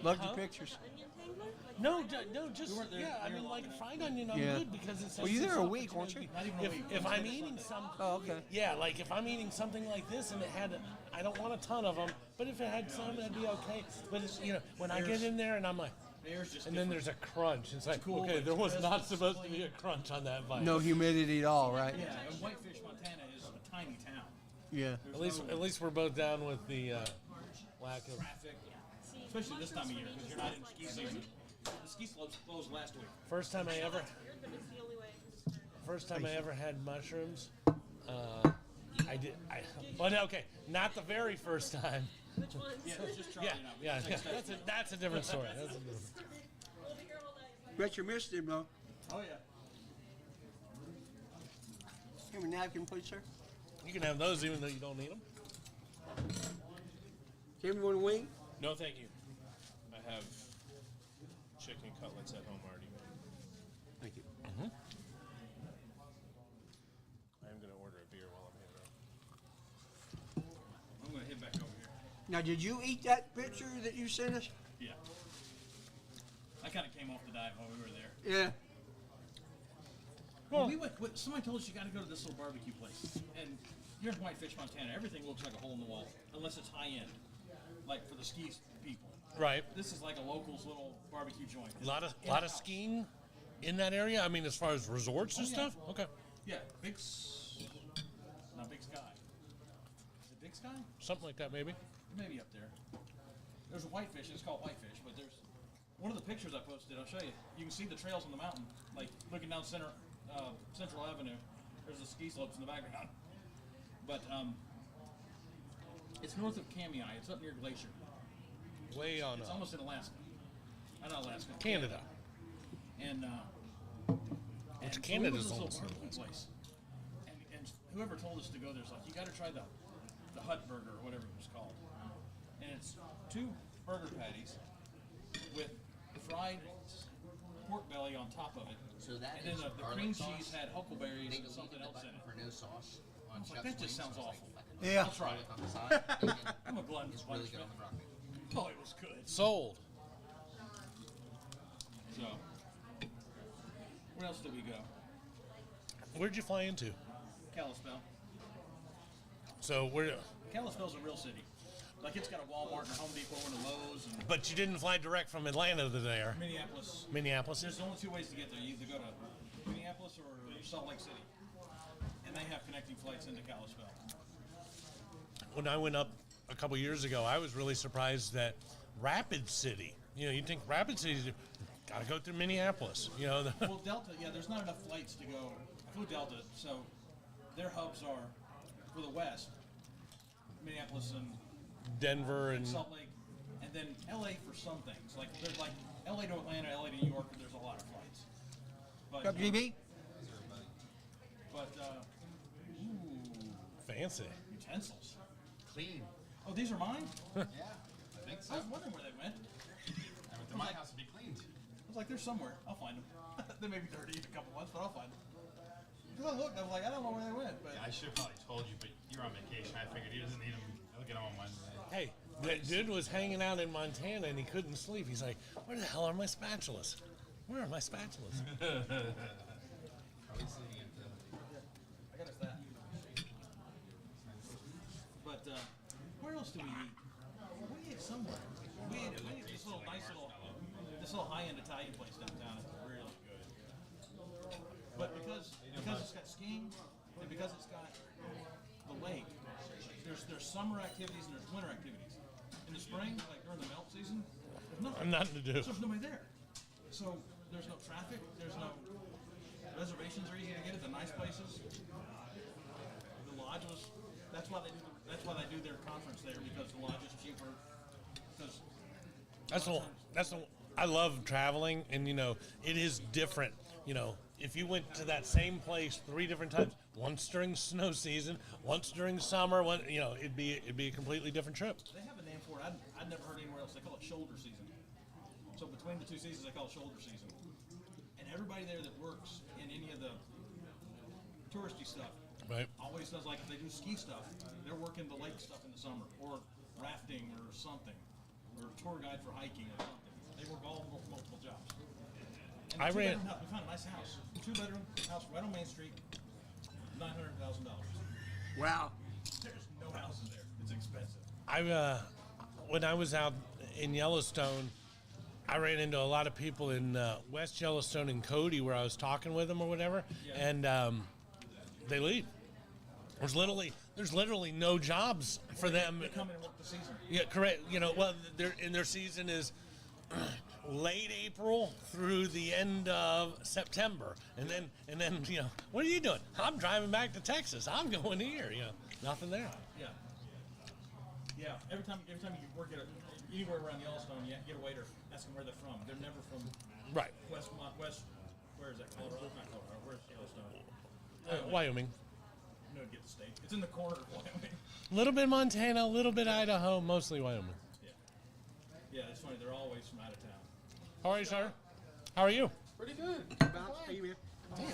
Speaker 2: Loved your
Speaker 10: Huh?
Speaker 2: pictures.
Speaker 6: Onion tangler? Like
Speaker 10: No,
Speaker 6: fried
Speaker 10: no, just
Speaker 13: weren't there
Speaker 10: I
Speaker 13: very
Speaker 10: mean,
Speaker 13: long
Speaker 10: like
Speaker 13: enough.
Speaker 10: fried onion, I'm
Speaker 2: Yeah.
Speaker 10: good because it's.
Speaker 2: Were you there a week, weren't you?
Speaker 13: Not even a week.
Speaker 10: If I'm eating something.
Speaker 2: Oh, okay.
Speaker 10: Yeah, like if I'm eating something like this and it had, I don't want a ton of them, but if it had some, that'd be okay. But it's, when I get in there and I'm like,
Speaker 13: Theirs just
Speaker 10: and then there's a crunch. It's like,
Speaker 13: cool,
Speaker 10: okay,
Speaker 13: but
Speaker 10: there was
Speaker 13: it's
Speaker 10: not
Speaker 13: crisp,
Speaker 10: supposed to
Speaker 13: it's
Speaker 10: be a crunch on that bite.
Speaker 2: No humidity at all, right?
Speaker 13: Yeah, and Whitefish, Montana is a tiny town.
Speaker 2: Yeah.
Speaker 10: At least we're both down with the lack of.
Speaker 13: Traffic, especially this time of year because you're not in ski season. The ski slopes closed last week.
Speaker 10: First time I ever.
Speaker 6: weird, but it's the only way. 'cause it's fair.
Speaker 10: First time I ever had mushrooms, I did. Okay, not the very first time.
Speaker 6: Which ones?
Speaker 13: Yeah, it's just Charlie
Speaker 10: Yeah,
Speaker 13: and I.
Speaker 10: yeah. That's a different story. That's a different.
Speaker 6: We'll be here all night.
Speaker 2: Bet you missed him, though.
Speaker 13: Oh yeah.
Speaker 2: Have a napkin, please, sir.
Speaker 10: You can have those even though you don't need them.
Speaker 2: Give me one wing.
Speaker 1: No, thank you. I have chicken cutlets at home already.
Speaker 2: Thank you.
Speaker 1: I am going to order a beer while I'm here, though.
Speaker 13: I'm gonna head back over here.
Speaker 2: Now, did you eat that picture that you sent us?
Speaker 13: Yeah. I kind of came off the diet while we were there.
Speaker 2: Yeah.
Speaker 13: Well, somebody told us you got to go to this little barbecue place, and you're in Whitefish, Montana. Everything looks like a hole in the wall, unless it's high end, like for the ski people.
Speaker 10: Right.
Speaker 13: This is like a locals little barbecue joint.
Speaker 10: A lot of skiing in that area. I mean, as far as resorts and
Speaker 13: Oh, yeah.
Speaker 10: stuff. Okay.
Speaker 13: Yeah, not Big Sky. Is it Big Sky?
Speaker 10: Something like that, maybe.
Speaker 13: Maybe up there. There's a Whitefish. It's called Whitefish, but there's one of the pictures I posted. I'll show you. You can see the trails on the mountain, like looking down Central Avenue. There's the ski slopes in the background. But it's north of Kamiai. It's up near Glacier.
Speaker 10: Way on
Speaker 13: It's almost in Alaska. Not Alaska.
Speaker 10: Canada.
Speaker 13: And
Speaker 10: Which
Speaker 13: and
Speaker 10: Canada's
Speaker 13: so we went
Speaker 10: almost
Speaker 13: to this little barbecue place. And whoever told us to go there's like, you got to try the Hut Burger or whatever it was called. And it's 2 burger patties with fried pork belly on top of it.
Speaker 5: So that
Speaker 13: and then
Speaker 5: is
Speaker 13: the
Speaker 5: garlic
Speaker 13: cream
Speaker 5: sauce.
Speaker 13: cheese had huckleberries
Speaker 5: They
Speaker 13: and something
Speaker 5: deleted the
Speaker 13: else in
Speaker 5: button
Speaker 13: it.
Speaker 5: for no sauce on
Speaker 13: Like,
Speaker 5: Chef's
Speaker 13: that just
Speaker 5: Wings,
Speaker 13: sounds
Speaker 5: so it's
Speaker 13: awful.
Speaker 5: fucking
Speaker 2: Yeah.
Speaker 13: I'll try it.
Speaker 5: garlic on the side, and then
Speaker 13: I'm a glutton
Speaker 5: it's
Speaker 13: for
Speaker 5: really good
Speaker 13: punishment.
Speaker 5: on the broccoli.
Speaker 13: Oh, it was good.
Speaker 10: Sold.
Speaker 13: So, where else did we go?
Speaker 10: Where'd you fly into?
Speaker 13: Kalispell.
Speaker 10: So where?
Speaker 13: Kalispell's a real city. Like it's got a Walmart and a Home Depot and a Lowe's and
Speaker 10: But you didn't fly direct from Atlanta to there.
Speaker 13: Minneapolis.
Speaker 10: Minneapolis.
Speaker 13: There's only 2 ways to get there. You either go to Minneapolis or Salt Lake City. And they have connecting flights into Kalispell.
Speaker 10: When I went up a couple years ago, I was really surprised that Rapid City. You think Rapid City, got to go through Minneapolis.
Speaker 13: Well, Delta, yeah, there's not enough flights to go. I flew Delta, so their hubs are for the West, Minneapolis and
Speaker 10: Denver and
Speaker 13: Salt Lake, and then LA for some things. Like there's like LA to Atlanta, LA to New York. There's a lot of flights. But,
Speaker 2: Up, GB?
Speaker 13: But
Speaker 10: fancy
Speaker 13: utensils.
Speaker 5: Clean.
Speaker 13: Oh, these are mine.
Speaker 14: Yeah, I think so.
Speaker 13: I was wondering where they went.
Speaker 14: I went to my house to be cleaned.
Speaker 13: I was like, they're somewhere. I'll find them. They may be dirty in a couple months, but I'll find them. Because I looked, I was like, I don't know where they went. But
Speaker 14: Yeah, I should have probably told you, but you're on vacation. I figured he doesn't need them. I'll get them on Wednesday.
Speaker 10: Hey, that dude was hanging out in Montana and he couldn't sleep. He's like, where the hell are my spatulas? Where are my spatulas?
Speaker 14: Probably sitting at the.
Speaker 13: I got us that. But where else do we eat? We ate somewhere. We ate this little high-end Italian place downtown. It's really good. But because it's got skiing and because it's got the there's summer activities and there's winter activities. In the spring, like during the melt season, there's nothing.
Speaker 10: Nothing to do.
Speaker 13: There's nobody there. So there's no traffic. There's no reservations are easy to get at the nice places. The lodge was. That's why they do their conference there, because the lodge is cheaper. Because
Speaker 10: I love traveling, and it is different. If you went to that same place 3 different times, once during snow season, once during summer, it'd be a completely different trip.
Speaker 13: they have a name for it. I'd never heard anywhere else. They call it shoulder season. So between the 2 seasons, they call it shoulder season. And everybody there that works in any of the touristy stuff,
Speaker 10: Right.
Speaker 13: always does, like if they do ski stuff, they're working the lake stuff in the summer, or rafting or something, or tour guide for hiking or something. They work all multiple jobs. And
Speaker 10: I ran.
Speaker 13: we found a nice house, 2-bedroom house right on Main Street, $900,000.
Speaker 2: Wow.
Speaker 13: There's no houses there. It's expensive.
Speaker 10: When I was out in Yellowstone, I ran into a lot of people in West Yellowstone and Cody, where I was talking with them or whatever, and they leave. There's literally no jobs for them.
Speaker 13: They come in and work the season.
Speaker 10: Yeah, correct. Their season is late April through the end of September, and then what are you doing? I'm driving back to Texas. I'm going here. Nothing there.
Speaker 13: Yeah. Every time you work at anywhere around Yellowstone, you get a waiter, ask them where they're from. They're never from
Speaker 10: Right.
Speaker 13: West. Where is that? Colorado? Not Colorado. Where's Yellowstone?
Speaker 10: Wyoming.
Speaker 13: No, get the state. It's in the corner of Wyoming.
Speaker 10: A little bit Montana, a little bit Idaho, mostly Wyoming.
Speaker 13: Yeah, it's funny. They're always from out of town.
Speaker 10: How are you, sir? How are you?
Speaker 9: Pretty good.
Speaker 15: Damn,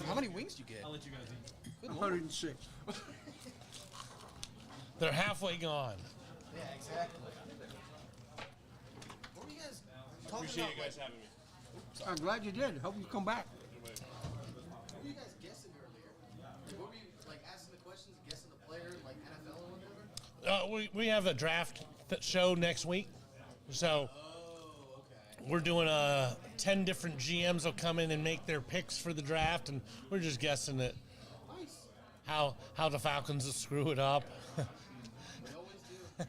Speaker 15: how many wings did you get?
Speaker 13: I'll let you guys eat.
Speaker 15: Good Lord.
Speaker 2: 106.
Speaker 10: They're halfway gone.
Speaker 15: Yeah, exactly. What were you guys talking
Speaker 1: Appreciate
Speaker 15: about?
Speaker 1: you guys having me.
Speaker 2: I'm glad you did. Hope you come back.
Speaker 15: What were you guys guessing earlier? What were you, asking the questions, guessing the player, NFL or whatever?
Speaker 10: We have a draft show next week, so we're doing 10 different GMs will come in and make their picks for the draft, and we're just guessing it.
Speaker 15: Nice.
Speaker 10: How the Falcons will screw it up.
Speaker 15: They always do.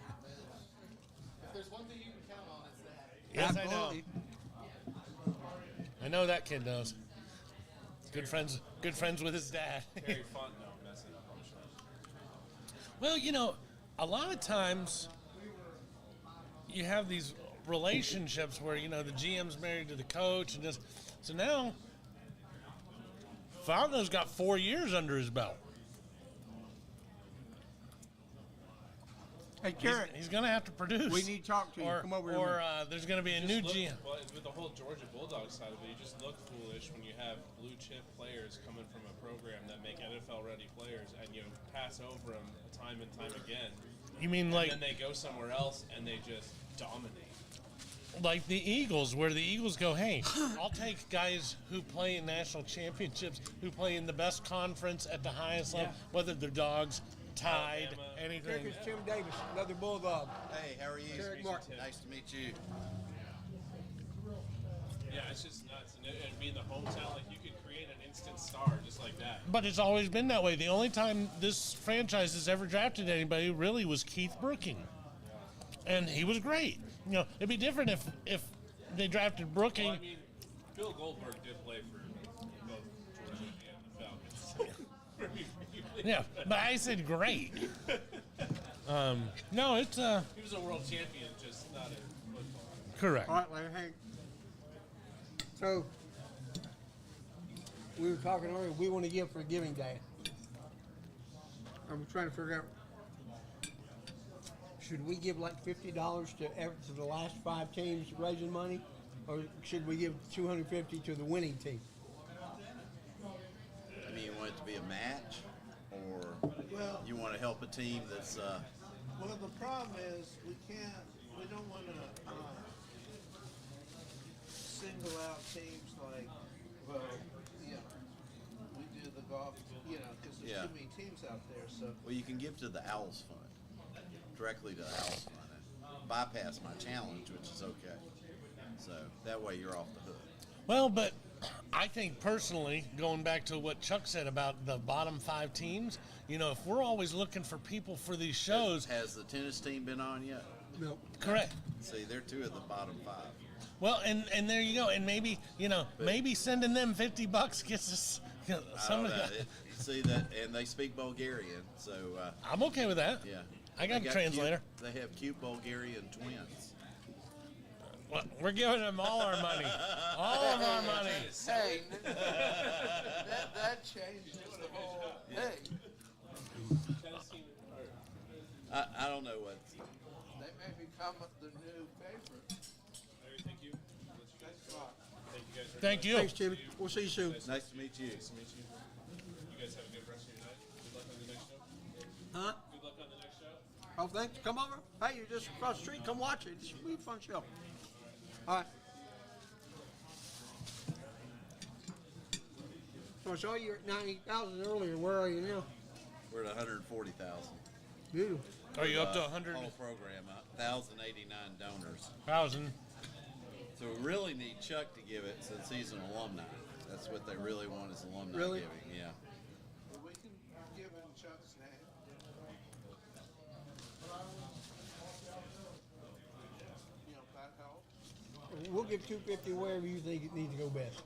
Speaker 15: If there's one thing you can count on, it's that.
Speaker 10: Yes, I know. I know that kid knows. Good friends with his dad.
Speaker 1: Very fun though, messing up, I'm sure.
Speaker 10: Well, a lot of times you have these relationships where the GM's married to the coach, and just so now Falco's got 4 years under his belt.
Speaker 2: Hey, Garrett.
Speaker 10: He's going to have to produce.
Speaker 2: We need to talk to you. Come over here.
Speaker 10: Or there's going to be a new GM.
Speaker 1: Well, with the whole Georgia Bulldogs side of it, you just look foolish when you have blue chip players coming from a program that make NFL ready players, and you pass over them time and time again.
Speaker 10: You mean
Speaker 1: and then they go somewhere else and they just dominate.
Speaker 10: Like the Eagles, where the Eagles go, hey, I'll take guys who play in national championships, who play in the best conference at the highest level, whether they're Dogs, Tide, anything.
Speaker 2: Here's Tim Davis, another Bulldog.
Speaker 16: Hey, how are you?
Speaker 2: Derek Martin.
Speaker 16: Nice to meet you.
Speaker 1: Yeah, it's just nuts. And being the hometown, you could create an instant star just like that.
Speaker 10: But it's always been that way. The only time this franchise has ever drafted anybody really was Keith Brooking. And he was great. It'd be different if they drafted Brooking.
Speaker 1: Well, I mean, Bill Goldberg did play for both Georgia and the Falcons.
Speaker 10: Yeah, but I said great. No, it's
Speaker 1: He was a world champion, just not in football.
Speaker 10: correct.
Speaker 2: All right, Larry, Hank. So, we were talking earlier, we want to give for Giving Day. I'm trying to figure out, should we give like $50 to the last 5 teams raising money? Or should we give $250 to the winning team?
Speaker 16: I mean, you want it to be a match, or you want to help a team that's?
Speaker 4: Well, the problem is we don't want to single out teams like, we do the golf, because there's too many teams out there. So
Speaker 16: Well, you can give to the Owls Fund, directly to the Owls Fund, and bypass my challenge, which is okay. So that way you're off the hook.
Speaker 10: Well, but
Speaker 3: I think personally, going back to what Chuck said about the bottom 5 teams, you know, if we're always looking for people for these shows.
Speaker 16: Has the tennis team been on yet?
Speaker 2: No.
Speaker 3: Correct.
Speaker 16: See, they're 2 of the bottom 5.
Speaker 3: Well, and there you go. And maybe, you know, maybe sending them $50 gets us, you know, some of the.
Speaker 16: See that, and they speak Bulgarian, so.
Speaker 3: I'm okay with that.
Speaker 16: Yeah.
Speaker 3: I got a translator.
Speaker 16: They have cute Bulgarian twins.
Speaker 3: Well, we're giving them all our money. All of our money.
Speaker 4: Hey, that changes the whole. Hey,
Speaker 16: I don't know what.
Speaker 4: they may become the new favorite.
Speaker 1: Thank you.
Speaker 4: Thanks a lot.
Speaker 1: Thank you guys.
Speaker 3: Thank you.
Speaker 2: Thanks, Jimmy. We'll see you soon.
Speaker 16: Nice to meet you.
Speaker 1: Nice to meet you. You guys have a good rest of your night. Good luck on the next show.
Speaker 2: Huh?
Speaker 1: Good luck on the next show.
Speaker 2: Oh, thanks. Come over. Hey, you're just across the street. Come watch it. It's a really fun show. All right. So I saw you at 90,000 earlier. Where are you now?
Speaker 16: We're at 140,000.
Speaker 2: Beautiful.
Speaker 3: Are you up to 100?
Speaker 16: Whole program, 1,089 donors.
Speaker 3: 1,000.
Speaker 16: So we really need Chuck to give it since he's an alumni. That's what they really want is alumni
Speaker 2: Really?
Speaker 16: giving. Yeah.
Speaker 4: We can give him Chuck's name. You know, that help.
Speaker 2: We'll give 250 wherever you think it needs to go best.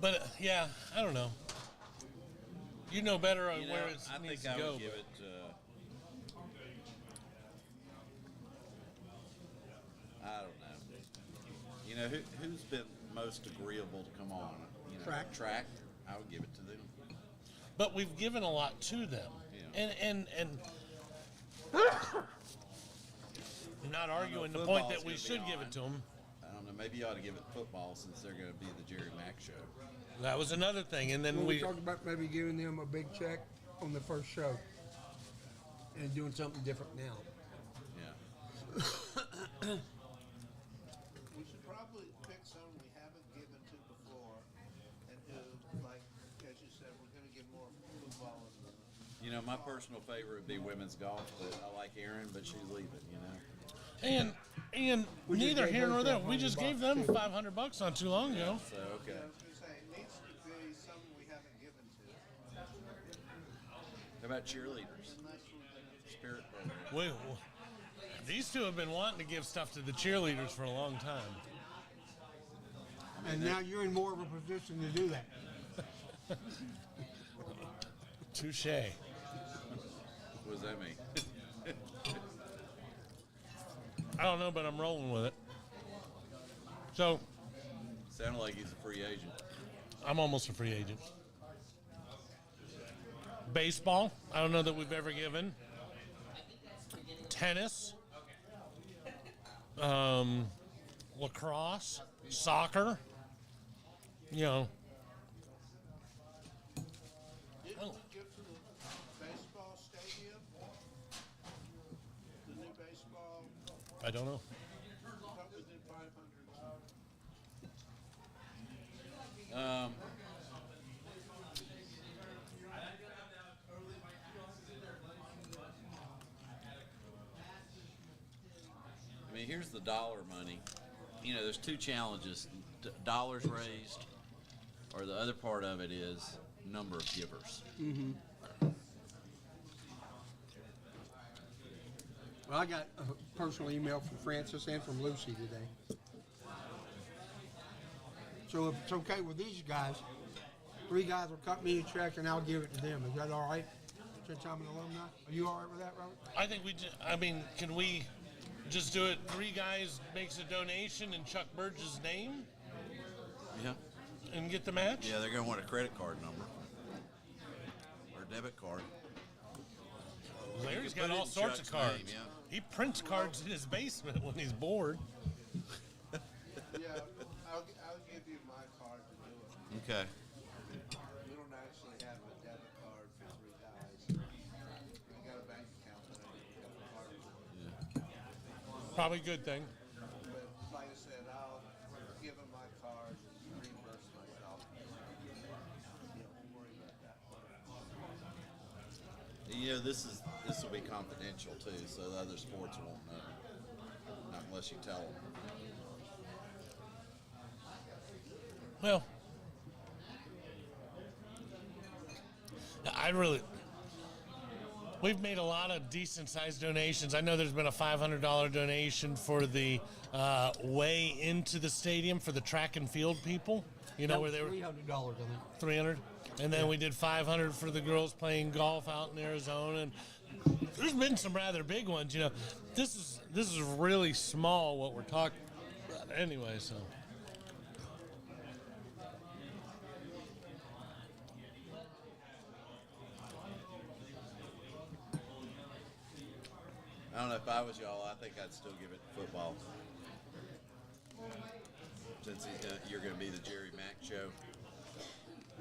Speaker 3: But yeah, I don't know. You know better on
Speaker 16: You know,
Speaker 3: where it
Speaker 16: I
Speaker 3: needs
Speaker 16: think
Speaker 3: to
Speaker 16: I
Speaker 3: go.
Speaker 16: would give
Speaker 3: but-
Speaker 16: it. I don't know. You know who's been most agreeable to come on? You know,
Speaker 2: Track.
Speaker 16: I would give it to them.
Speaker 3: But we've given a lot to them,
Speaker 16: Yeah.
Speaker 3: and I'm not arguing the
Speaker 16: football's
Speaker 3: point that we
Speaker 16: gonna be
Speaker 3: should give
Speaker 16: on.
Speaker 3: it to them.
Speaker 16: I don't know. Maybe you ought to give it football since they're going to be the Jerry Mack show.
Speaker 3: That was another thing, and then
Speaker 2: Well, we
Speaker 3: we.
Speaker 2: talked about maybe giving them a big check on the first show and doing something different now.
Speaker 16: Yeah.
Speaker 4: We should probably pick someone we haven't given to before, and who, like, as you said, we're going to give more football.
Speaker 16: You know, my personal favorite would be women's golf, but I like Erin, but she's leaving. You know.
Speaker 3: And
Speaker 2: We just
Speaker 3: neither
Speaker 2: gave
Speaker 3: here
Speaker 2: her
Speaker 3: nor there. We just
Speaker 2: $500
Speaker 3: gave them
Speaker 2: too.
Speaker 3: $500 not too long ago.
Speaker 16: So okay.
Speaker 4: I was going to say, it needs to be someone we haven't given to.
Speaker 16: How about cheerleaders? Spirit program.
Speaker 3: We, these two have been wanting to give stuff to the cheerleaders for a long time.
Speaker 2: And now you're in more of a position to do that.
Speaker 3: Touche.
Speaker 16: What does that mean?
Speaker 3: I don't know, but I'm rolling with it. So
Speaker 16: Sounded like he's a free agent.
Speaker 3: I'm almost a free agent. Baseball, I don't know that we've ever given. Tennis, lacrosse, soccer, you know.
Speaker 4: Didn't we give to the baseball stadium? The new baseball?
Speaker 3: I don't know.
Speaker 4: I thought we did 500.
Speaker 16: I mean, here's the dollar money. You know, there's 2 challenges: dollars raised, or the other part of it is number of givers.
Speaker 2: Mm-hmm. Well, I got a personal email from Francis and from Lucy today. So if it's okay with these guys, 3 guys will cut me a check and I'll give it to them. Is that all right? Since I'm an alumni? Are you all right with that, Robert?
Speaker 3: I think I mean, can we just do it? 3 guys makes a donation in Chuck Burge's name
Speaker 16: Yeah.
Speaker 3: and get the match?
Speaker 16: Yeah, they're going to want a credit card number or debit card.
Speaker 3: Larry's
Speaker 16: You can
Speaker 3: got
Speaker 16: put it
Speaker 3: all
Speaker 16: in
Speaker 3: sorts
Speaker 16: Chuck's
Speaker 3: of cards.
Speaker 16: name, yeah.
Speaker 3: He prints cards in his basement when he's bored.
Speaker 4: Yeah, I'll give you my card to do it.
Speaker 16: Okay.
Speaker 4: We don't actually have a debit card for 3 guys. We got a bank account, but I didn't have a card for it.
Speaker 3: Probably a good thing.
Speaker 4: But like I said, I'll give him my card and reimburse myself. You know, don't worry about that.
Speaker 16: You know, this will be confidential too, so the other sports won't know. Not unless you tell them.
Speaker 3: Well, we've made a lot of decent-sized donations. I know there's been a $500 donation for the way into the stadium for the track and field people. You know, where they were
Speaker 2: $300, I think.
Speaker 3: 300, and then we did 500 for the girls playing golf out in Arizona. And there's been some rather big ones. You know, this is really small what we're talking about anyway. So.
Speaker 16: I don't know if I was y'all, I think I'd still give it to football. Since you're going to be the Jerry Mack show.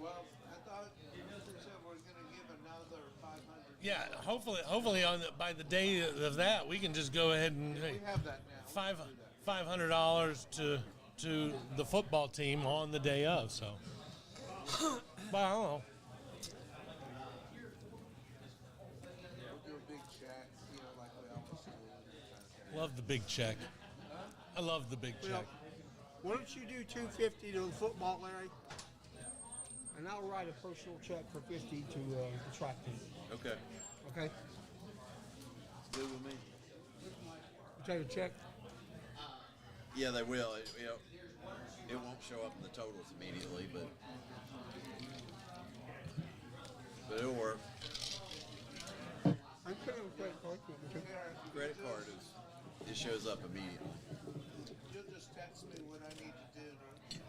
Speaker 4: Well, I thought you said we're gonna give another 500.
Speaker 3: Yeah, hopefully by the day of that, we can just go ahead and
Speaker 4: We have that now.
Speaker 3: $500 to the football team on the day of. So, but I don't know.
Speaker 4: We'll do a big check, you know, like we always do.
Speaker 3: Love the big check. I love the big
Speaker 2: Well,
Speaker 3: check.
Speaker 2: why don't you do $250 to the football, Larry? And I'll write a personal check for $50 to the track team.
Speaker 16: Okay.
Speaker 2: Okay?
Speaker 16: Good with me.
Speaker 2: You take a check?
Speaker 16: Yeah, they will. It won't show up in the totals immediately, but it'll work.
Speaker 2: I'm putting a credit card.
Speaker 16: Credit card it shows up immediately.
Speaker 4: You'll just text me what I need to do.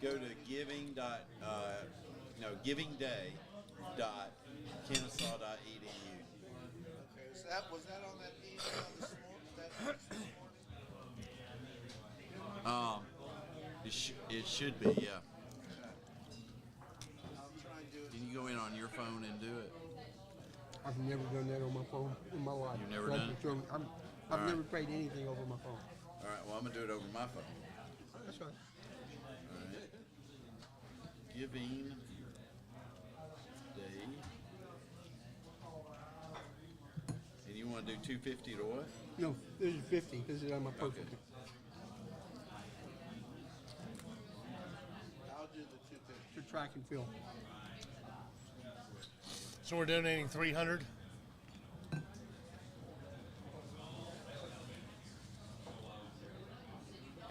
Speaker 16: Go to givingday.kennesaw.edu.
Speaker 4: Okay, so was that on that email this morning?
Speaker 16: It should be, yeah.
Speaker 4: I'll try and do it.
Speaker 16: Can you go in on your phone and do it?
Speaker 2: I've never done that on my phone in my life.
Speaker 16: You've never done it?
Speaker 2: I've
Speaker 16: All
Speaker 2: never
Speaker 16: right.
Speaker 2: paid anything over my phone.
Speaker 16: All right, well, I'm going to do it over my phone.
Speaker 2: That's fine.
Speaker 16: All right. Giving Day. And you want to do 250 to what?
Speaker 2: No, this is 50. This is on my personal.
Speaker 16: Okay.
Speaker 4: I'll do the 250.
Speaker 2: To track and field.
Speaker 3: So we're donating 300.
Speaker 16: And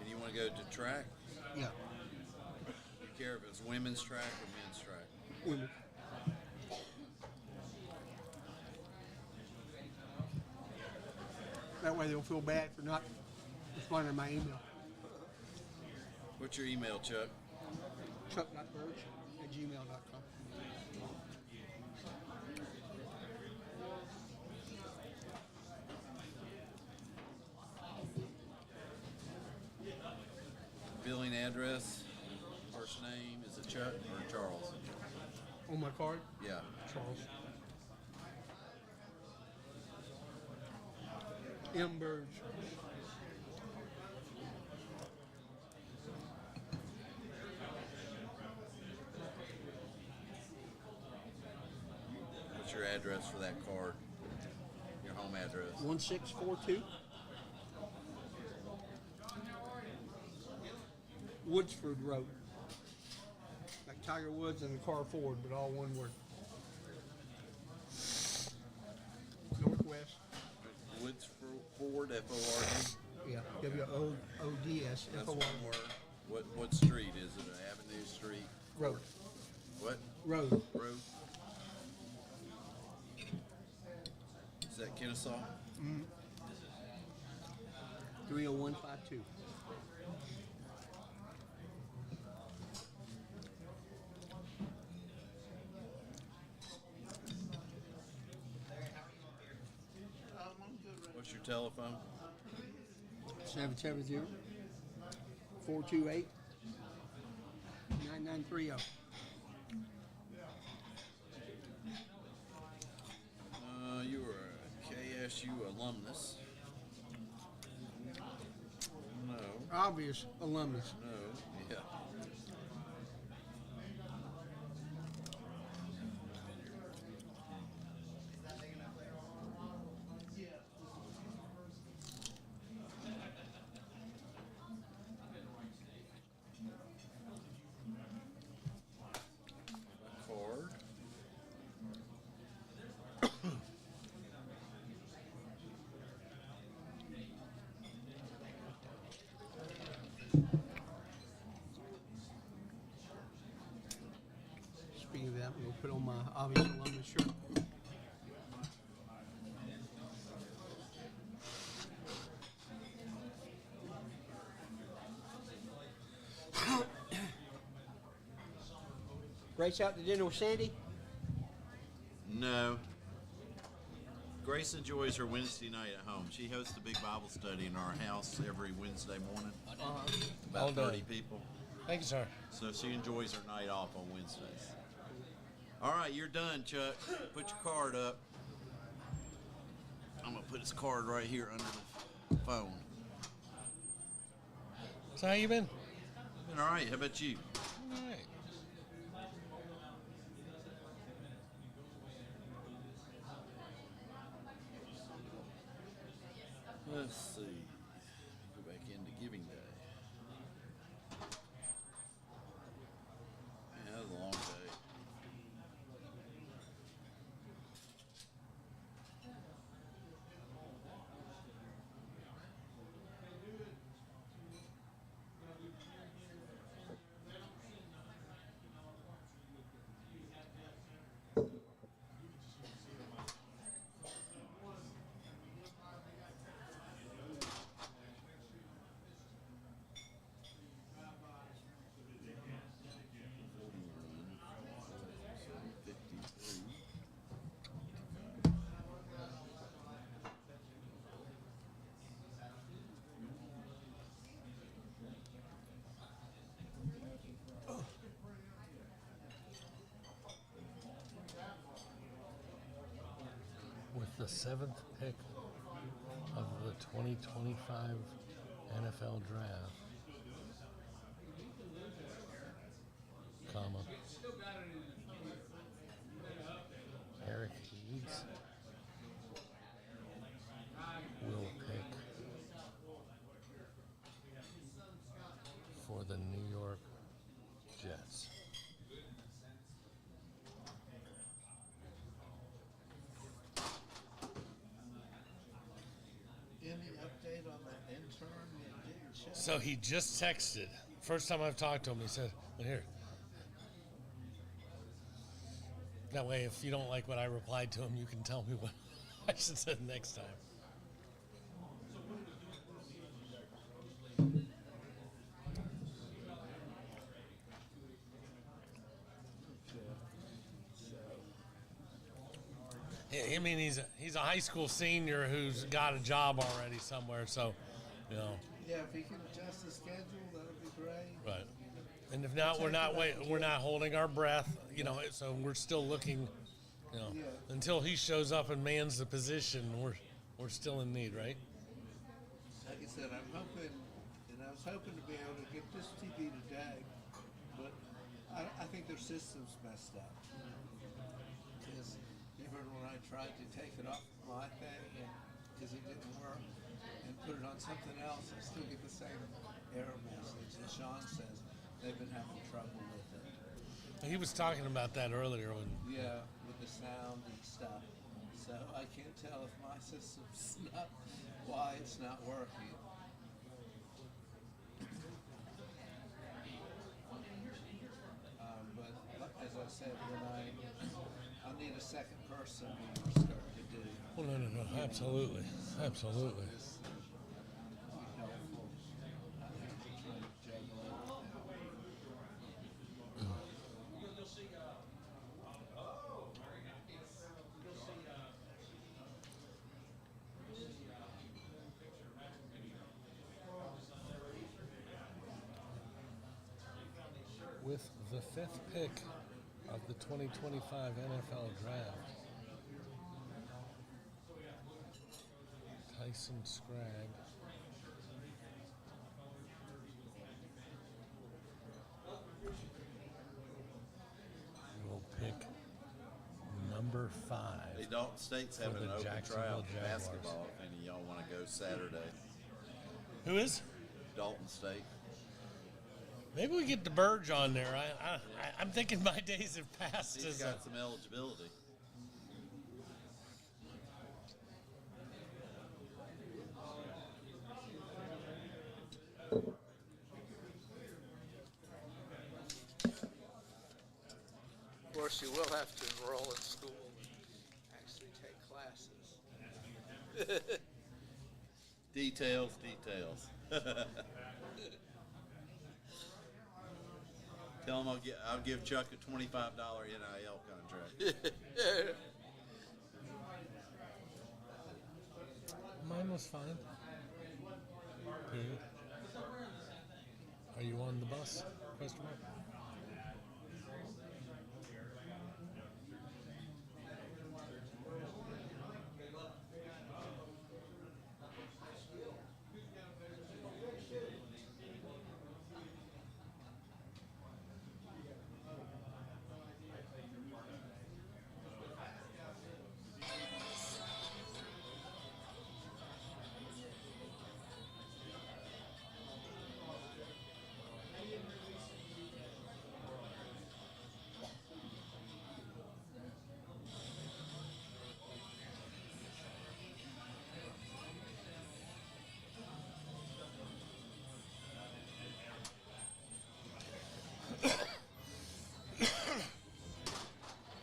Speaker 16: you want to go to track?
Speaker 2: Yeah.
Speaker 16: You care if it's women's track or men's track?
Speaker 2: Women. That way they'll feel bad for not responding to my email.
Speaker 16: What's your email, Chuck?
Speaker 2: Chuck.birch@gmail.com.
Speaker 16: Billing address, first name, is it Chuck or Charles?
Speaker 2: On my card?
Speaker 16: Yeah.
Speaker 2: Charles. M. Burge.
Speaker 16: What's your address for that card? Your home address?
Speaker 2: 1642 Woodsford Road. Like Tiger Woods and the car Ford, but all one word. Northwest.
Speaker 16: Woodsford, F-O-R-D?
Speaker 2: Yeah, W-O-O-D-S.
Speaker 16: That's
Speaker 2: F-O-R.
Speaker 16: one word. What street is it? An Avenue Street?
Speaker 2: Road.
Speaker 16: What?
Speaker 2: Road.
Speaker 16: Road? Is that Kennesaw?
Speaker 2: Mm-hmm. 30152.
Speaker 16: What's your telephone?
Speaker 2: 770-428-9930.
Speaker 16: You were a KSU alumnus. No.
Speaker 2: Obvious alumnus.
Speaker 16: No. Yeah.
Speaker 2: put on my obvious alumni shirt. Grace out to dinner with Sandy?
Speaker 16: No. Grace enjoys her Wednesday night at home. She hosts a big Bible study in our house every Wednesday morning. About 30 people.
Speaker 10: Thank you, sir.
Speaker 16: So she enjoys her night off on Wednesdays. All right, you're done, Chuck. Put your card up. I'm going to put his card right here under the phone.
Speaker 10: So how you been?
Speaker 16: Been all right. How about you?
Speaker 10: All right.
Speaker 16: Let's see. Go back into Giving Day. Yeah, that was a long day.
Speaker 10: With the 7th pick of the 2025 NFL Draft, comma, Eric Eads will pick for the New York Jets.
Speaker 4: Any update on that intern that didn't show?
Speaker 10: So he just texted. First time I've talked to him, he said, well, here. That way, if you don't like what I replied to him, you can tell me what I should say next time. I mean, he's a high school senior who's got a job already somewhere, so, you know.
Speaker 4: Yeah, if he can adjust the schedule, that would be great.
Speaker 10: Right. And if not, we're not holding our breath, you know. So we're still looking, you know, until he shows up and mans the position. We're still in need, right?
Speaker 4: Like I said, I'm hoping, and I was hoping to be able to get this TV today, but I think their system's messed up. Because even when I tried to take it off my thing, because it didn't work, and put it on something else, I still get the same error message. And Sean says they've been having trouble with it.
Speaker 10: He was talking about that earlier when.
Speaker 4: Yeah, with the sound and stuff. So I can't tell if my system's not, why it's not working. But as I said, when I need a second person when we're starting to do.
Speaker 10: Well, no, absolutely, absolutely. With the 5th pick of the 2025 NFL Draft, Tyson Scragg will pick number 5.
Speaker 16: Hey, Dalton State's
Speaker 10: for
Speaker 16: having
Speaker 10: the
Speaker 16: an open
Speaker 10: Jacksonville
Speaker 16: tryout for
Speaker 10: Jaguars.
Speaker 16: basketball if any of y'all want to go Saturday.
Speaker 10: Who is?
Speaker 16: Dalton State.
Speaker 10: Maybe we get the Burge on there. I'm thinking my days have passed.
Speaker 16: He's
Speaker 10: as
Speaker 16: got some eligibility.
Speaker 4: Of course, you will have to enroll in school and actually take classes.
Speaker 16: Details. Tell him I'll give Chuck a $25 NIL contract.
Speaker 10: Mine was fine. Period. Are you on the bus? Question mark.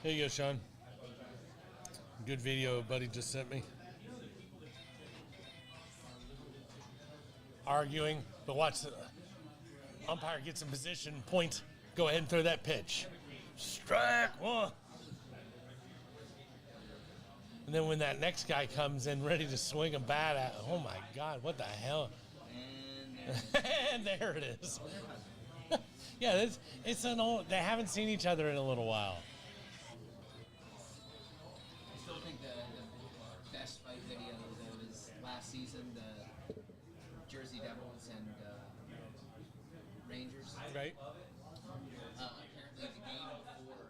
Speaker 10: Here you go, Sean. Good video buddy just sent me. Arguing, but watch the umpire gets in position, point, go ahead and throw that pitch. Strike one. And then when that next guy comes in ready to swing a bat at, oh my God, what the hell? And there it is. Yeah, it's an old, they haven't seen each other in a little while.
Speaker 5: I still think the best fight video though is last season, the Jersey Devils and Rangers.
Speaker 10: Right.
Speaker 5: Apparently the game before,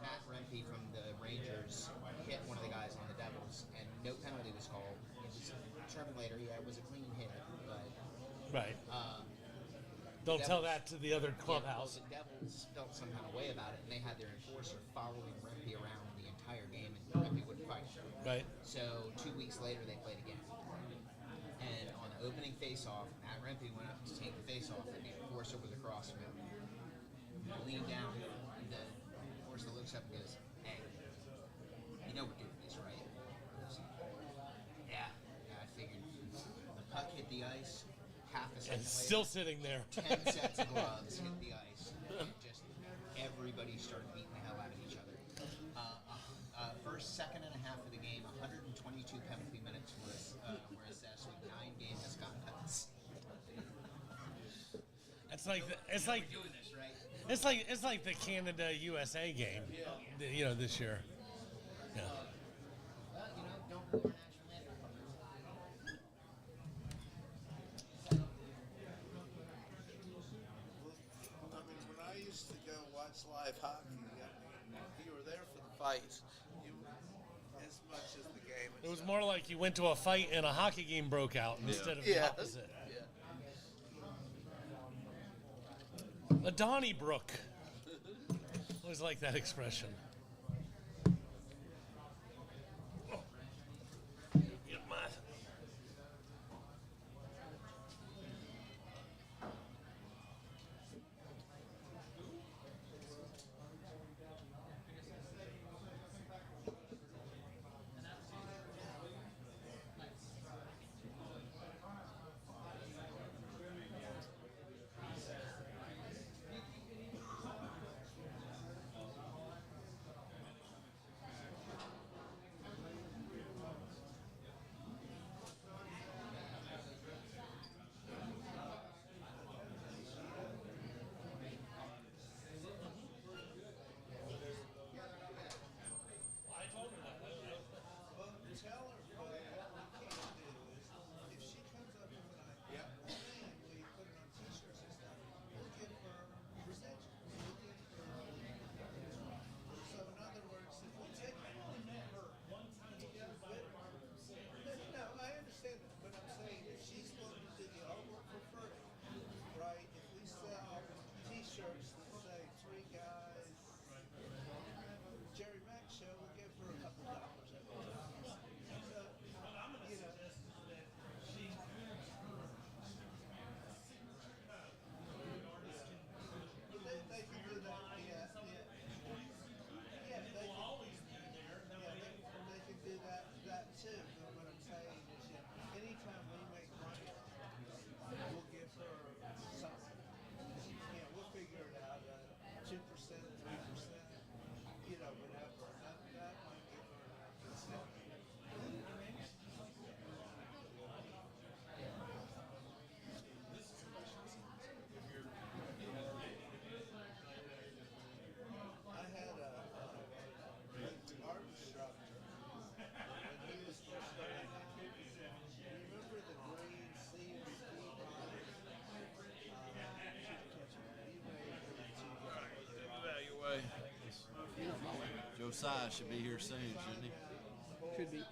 Speaker 5: Matt Rempe from the Rangers hit one of the guys on the Devils, and no penalty was called. It was determined later, it was a clean hit, but
Speaker 10: right. Don't tell that to the other clubhouse.
Speaker 5: Yeah, the Devils felt some kind of way about it, and they had their enforcer following Rempe around the entire game, and Rempe wouldn't fight.
Speaker 10: Right.
Speaker 5: So 2 weeks later, they played again. And on the opening face-off, Matt Rempe went up to take the face-off, and the enforcer was across from him. He leaned down, and the enforcer looks up and goes, "Hey, you know we're doing this, right?" He goes, yeah, I figured. The puck hit the ice. Half a second
Speaker 10: And
Speaker 5: later,
Speaker 10: still sitting there.
Speaker 5: 10 sets of gloves hit the ice, and just everybody started beating the hell out of each other. First, second and a half of the game, 122 penalty minutes were assessed with 9 game misconducts.
Speaker 10: It's like the Canada USA game, this year. Yeah.
Speaker 5: Well, don't ruin our national
Speaker 4: I mean, when I used to go watch live hockey, you were there for the fights, as much as the game.
Speaker 10: It was more like you went to a fight and a hockey game broke out instead of the opposite.
Speaker 4: Yeah.
Speaker 10: A Donnybrook. Always like that expression.
Speaker 16: Osai should be here soon, shouldn't he?
Speaker 12: Should be.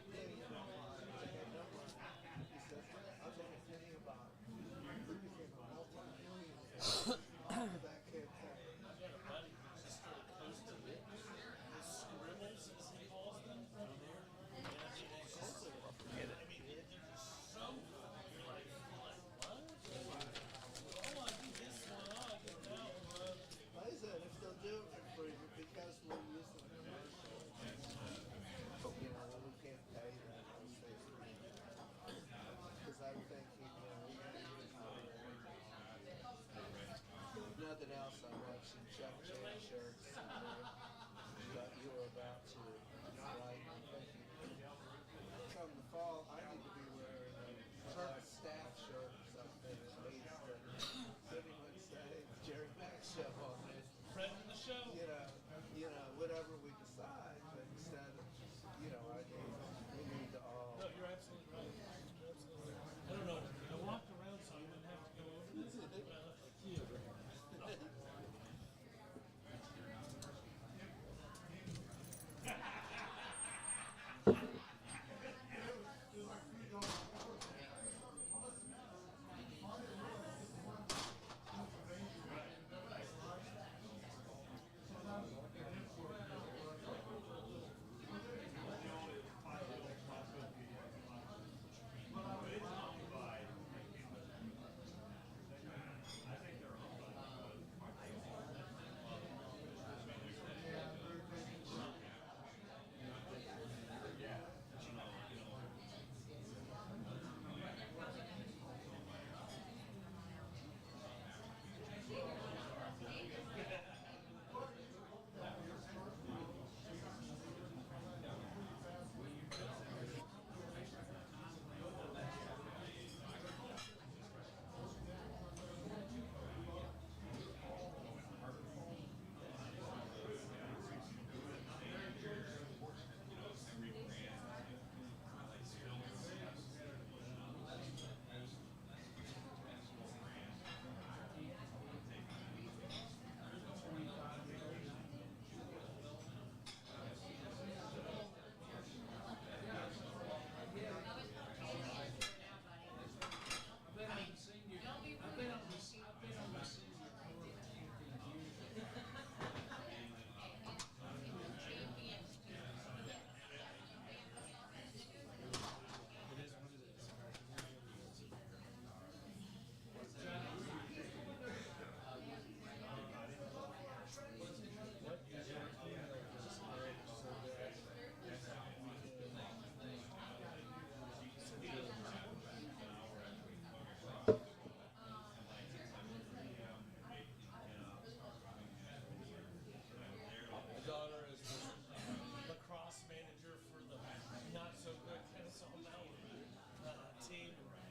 Speaker 4: I said if they'll do it for free, because we're using it. You know, we can't pay that. Because I'm thinking, nothing else, I'm watching Chuck J shirts. But you were about to write. I'm thinking, come the fall, I need to be wearing a staff shirt or something at least. Pretty much say Jerry Mack show on it.
Speaker 3: Friend of the show.
Speaker 4: You know, whatever we decide, but instead of, I think we need to all.
Speaker 3: No, you're absolutely right. You're absolutely right. I don't know. I walked around so I wouldn't have to go over this.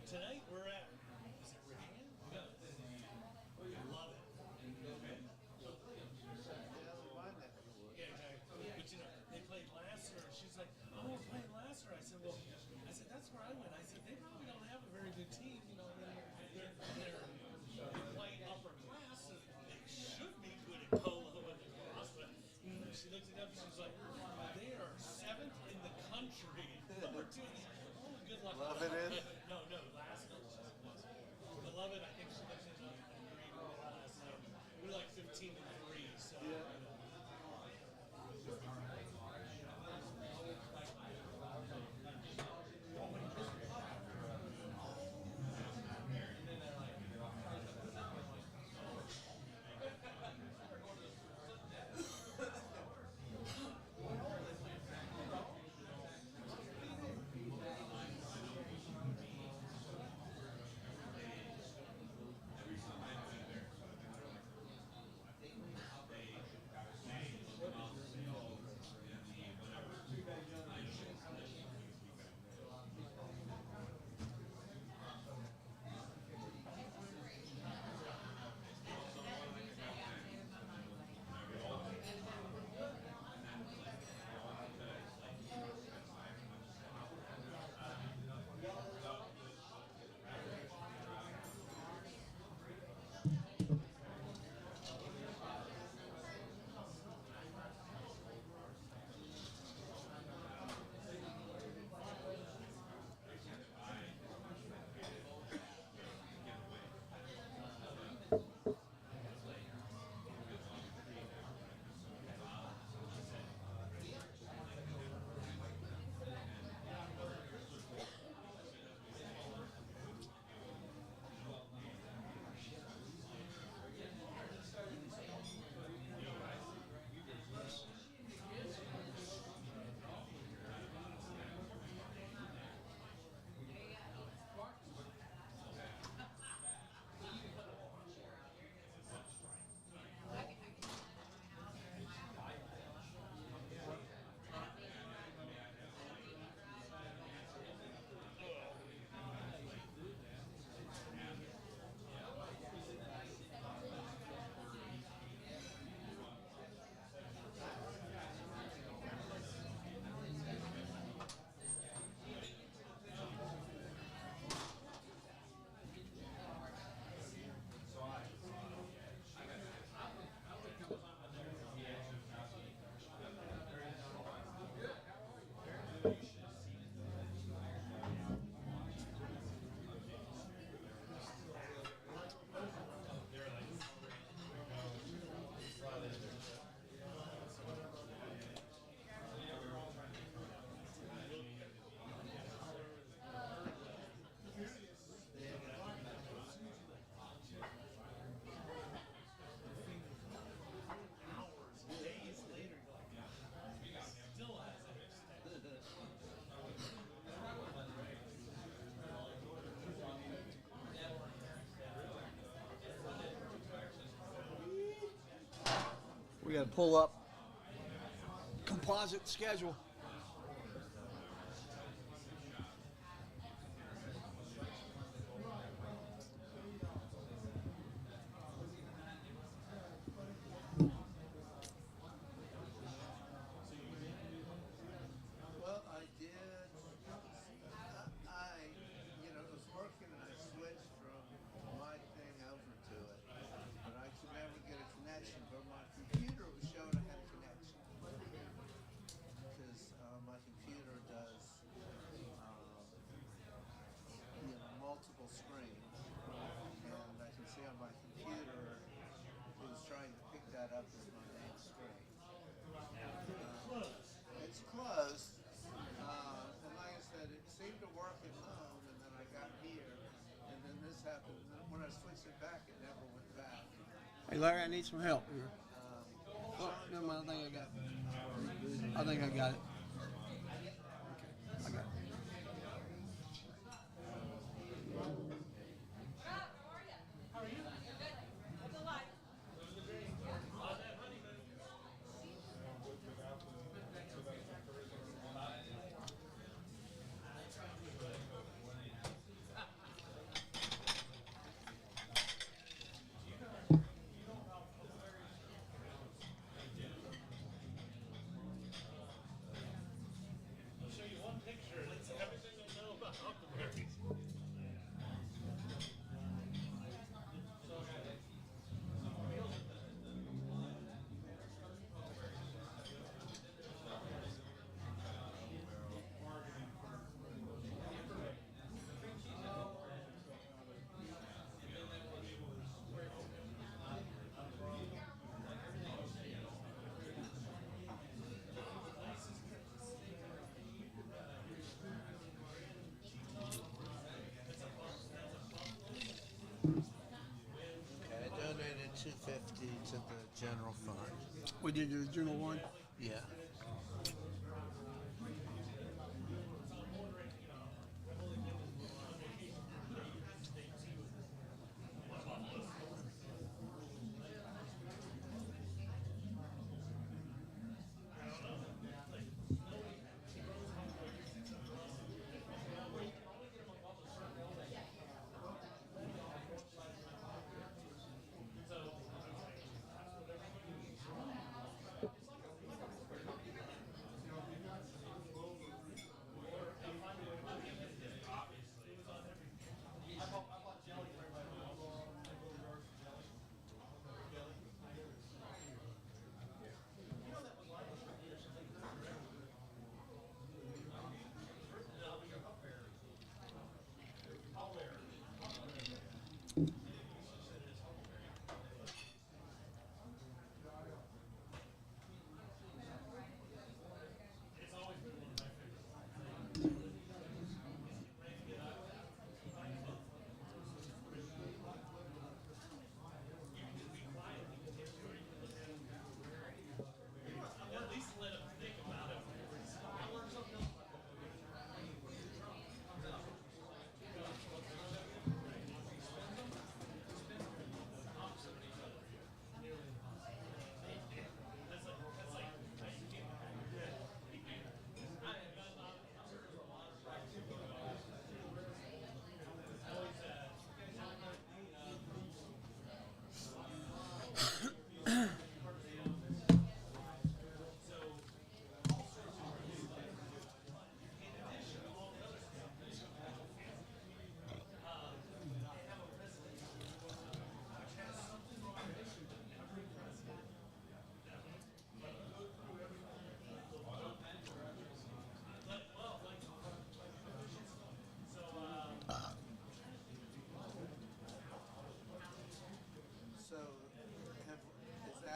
Speaker 3: Tonight we're at, is it Richmond? No. Love it. Yeah, exactly. But they played Lasser. She's like, oh, we're playing Lasser. I said, well, that's where I went. I said, they probably don't have a very good team. They're playing upper class. And they should be good at polo and lacrosse. But she looked it up and she's like, they are 7th in the country. Number 2. Oh, good luck.
Speaker 4: Love it in?
Speaker 3: No, last night. I love it. I think she looked it up and agreed with me last night. We're like 15 and 3, so. Yeah.
Speaker 2: got to pull up composite schedule.
Speaker 4: Well, I did. You know, it was working and I switched from my thing over to it. But I could never get a connection. But my computer was showing I had a connection. Because my computer does, you know, multiple screens. And I can see on my computer it was trying to pick that up as my main screen. It's close. And like I said, it seemed to work at home, and then I got here, and then this happened. And then when I switched it back, it never went back.
Speaker 2: Hey, Larry, I need some help here. Oh, never mind. I think I got it. Okay, I got it.
Speaker 3: I'll show you one picture, and it's everything I know about huckleberries.
Speaker 4: Okay, I donated $250 to the general fund.
Speaker 2: We did the general one.
Speaker 4: Yeah.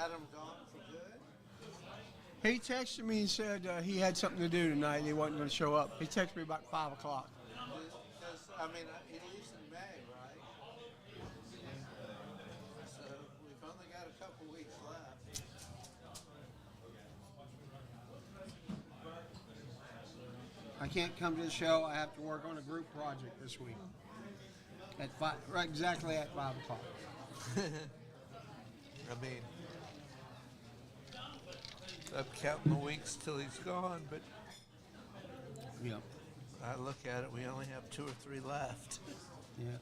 Speaker 4: Adam gone for good?
Speaker 2: He texted me and said he had something to do tonight and he wasn't going to show up. He texted me about 5 o'clock.
Speaker 4: Because, I mean, he leaves in May, right? So we've only got a couple weeks left.
Speaker 2: I can't come to the show. I have to work on a group project this week. At 5, right exactly at 5 o'clock.
Speaker 4: I mean, I'm counting the weeks till he's gone, but
Speaker 2: Yeah.
Speaker 4: I look at it, we only have 2 or 3 left.
Speaker 2: Yeah.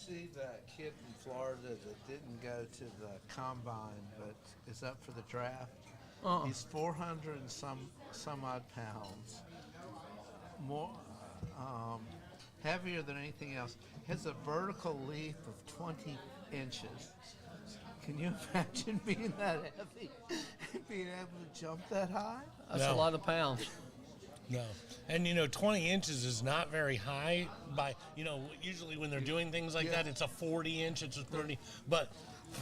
Speaker 4: see that kid from Florida that didn't go to the combine but is up for the draft? He's 400 and some odd pounds, more heavier than anything else. Has a vertical leap of 20 inches. Can you imagine being that heavy, being able to jump that high?
Speaker 12: That's a lot of pounds.
Speaker 10: No. And, 20 inches is not very high by, usually when they're doing things like that, it's a 40 inch, it's a 30. But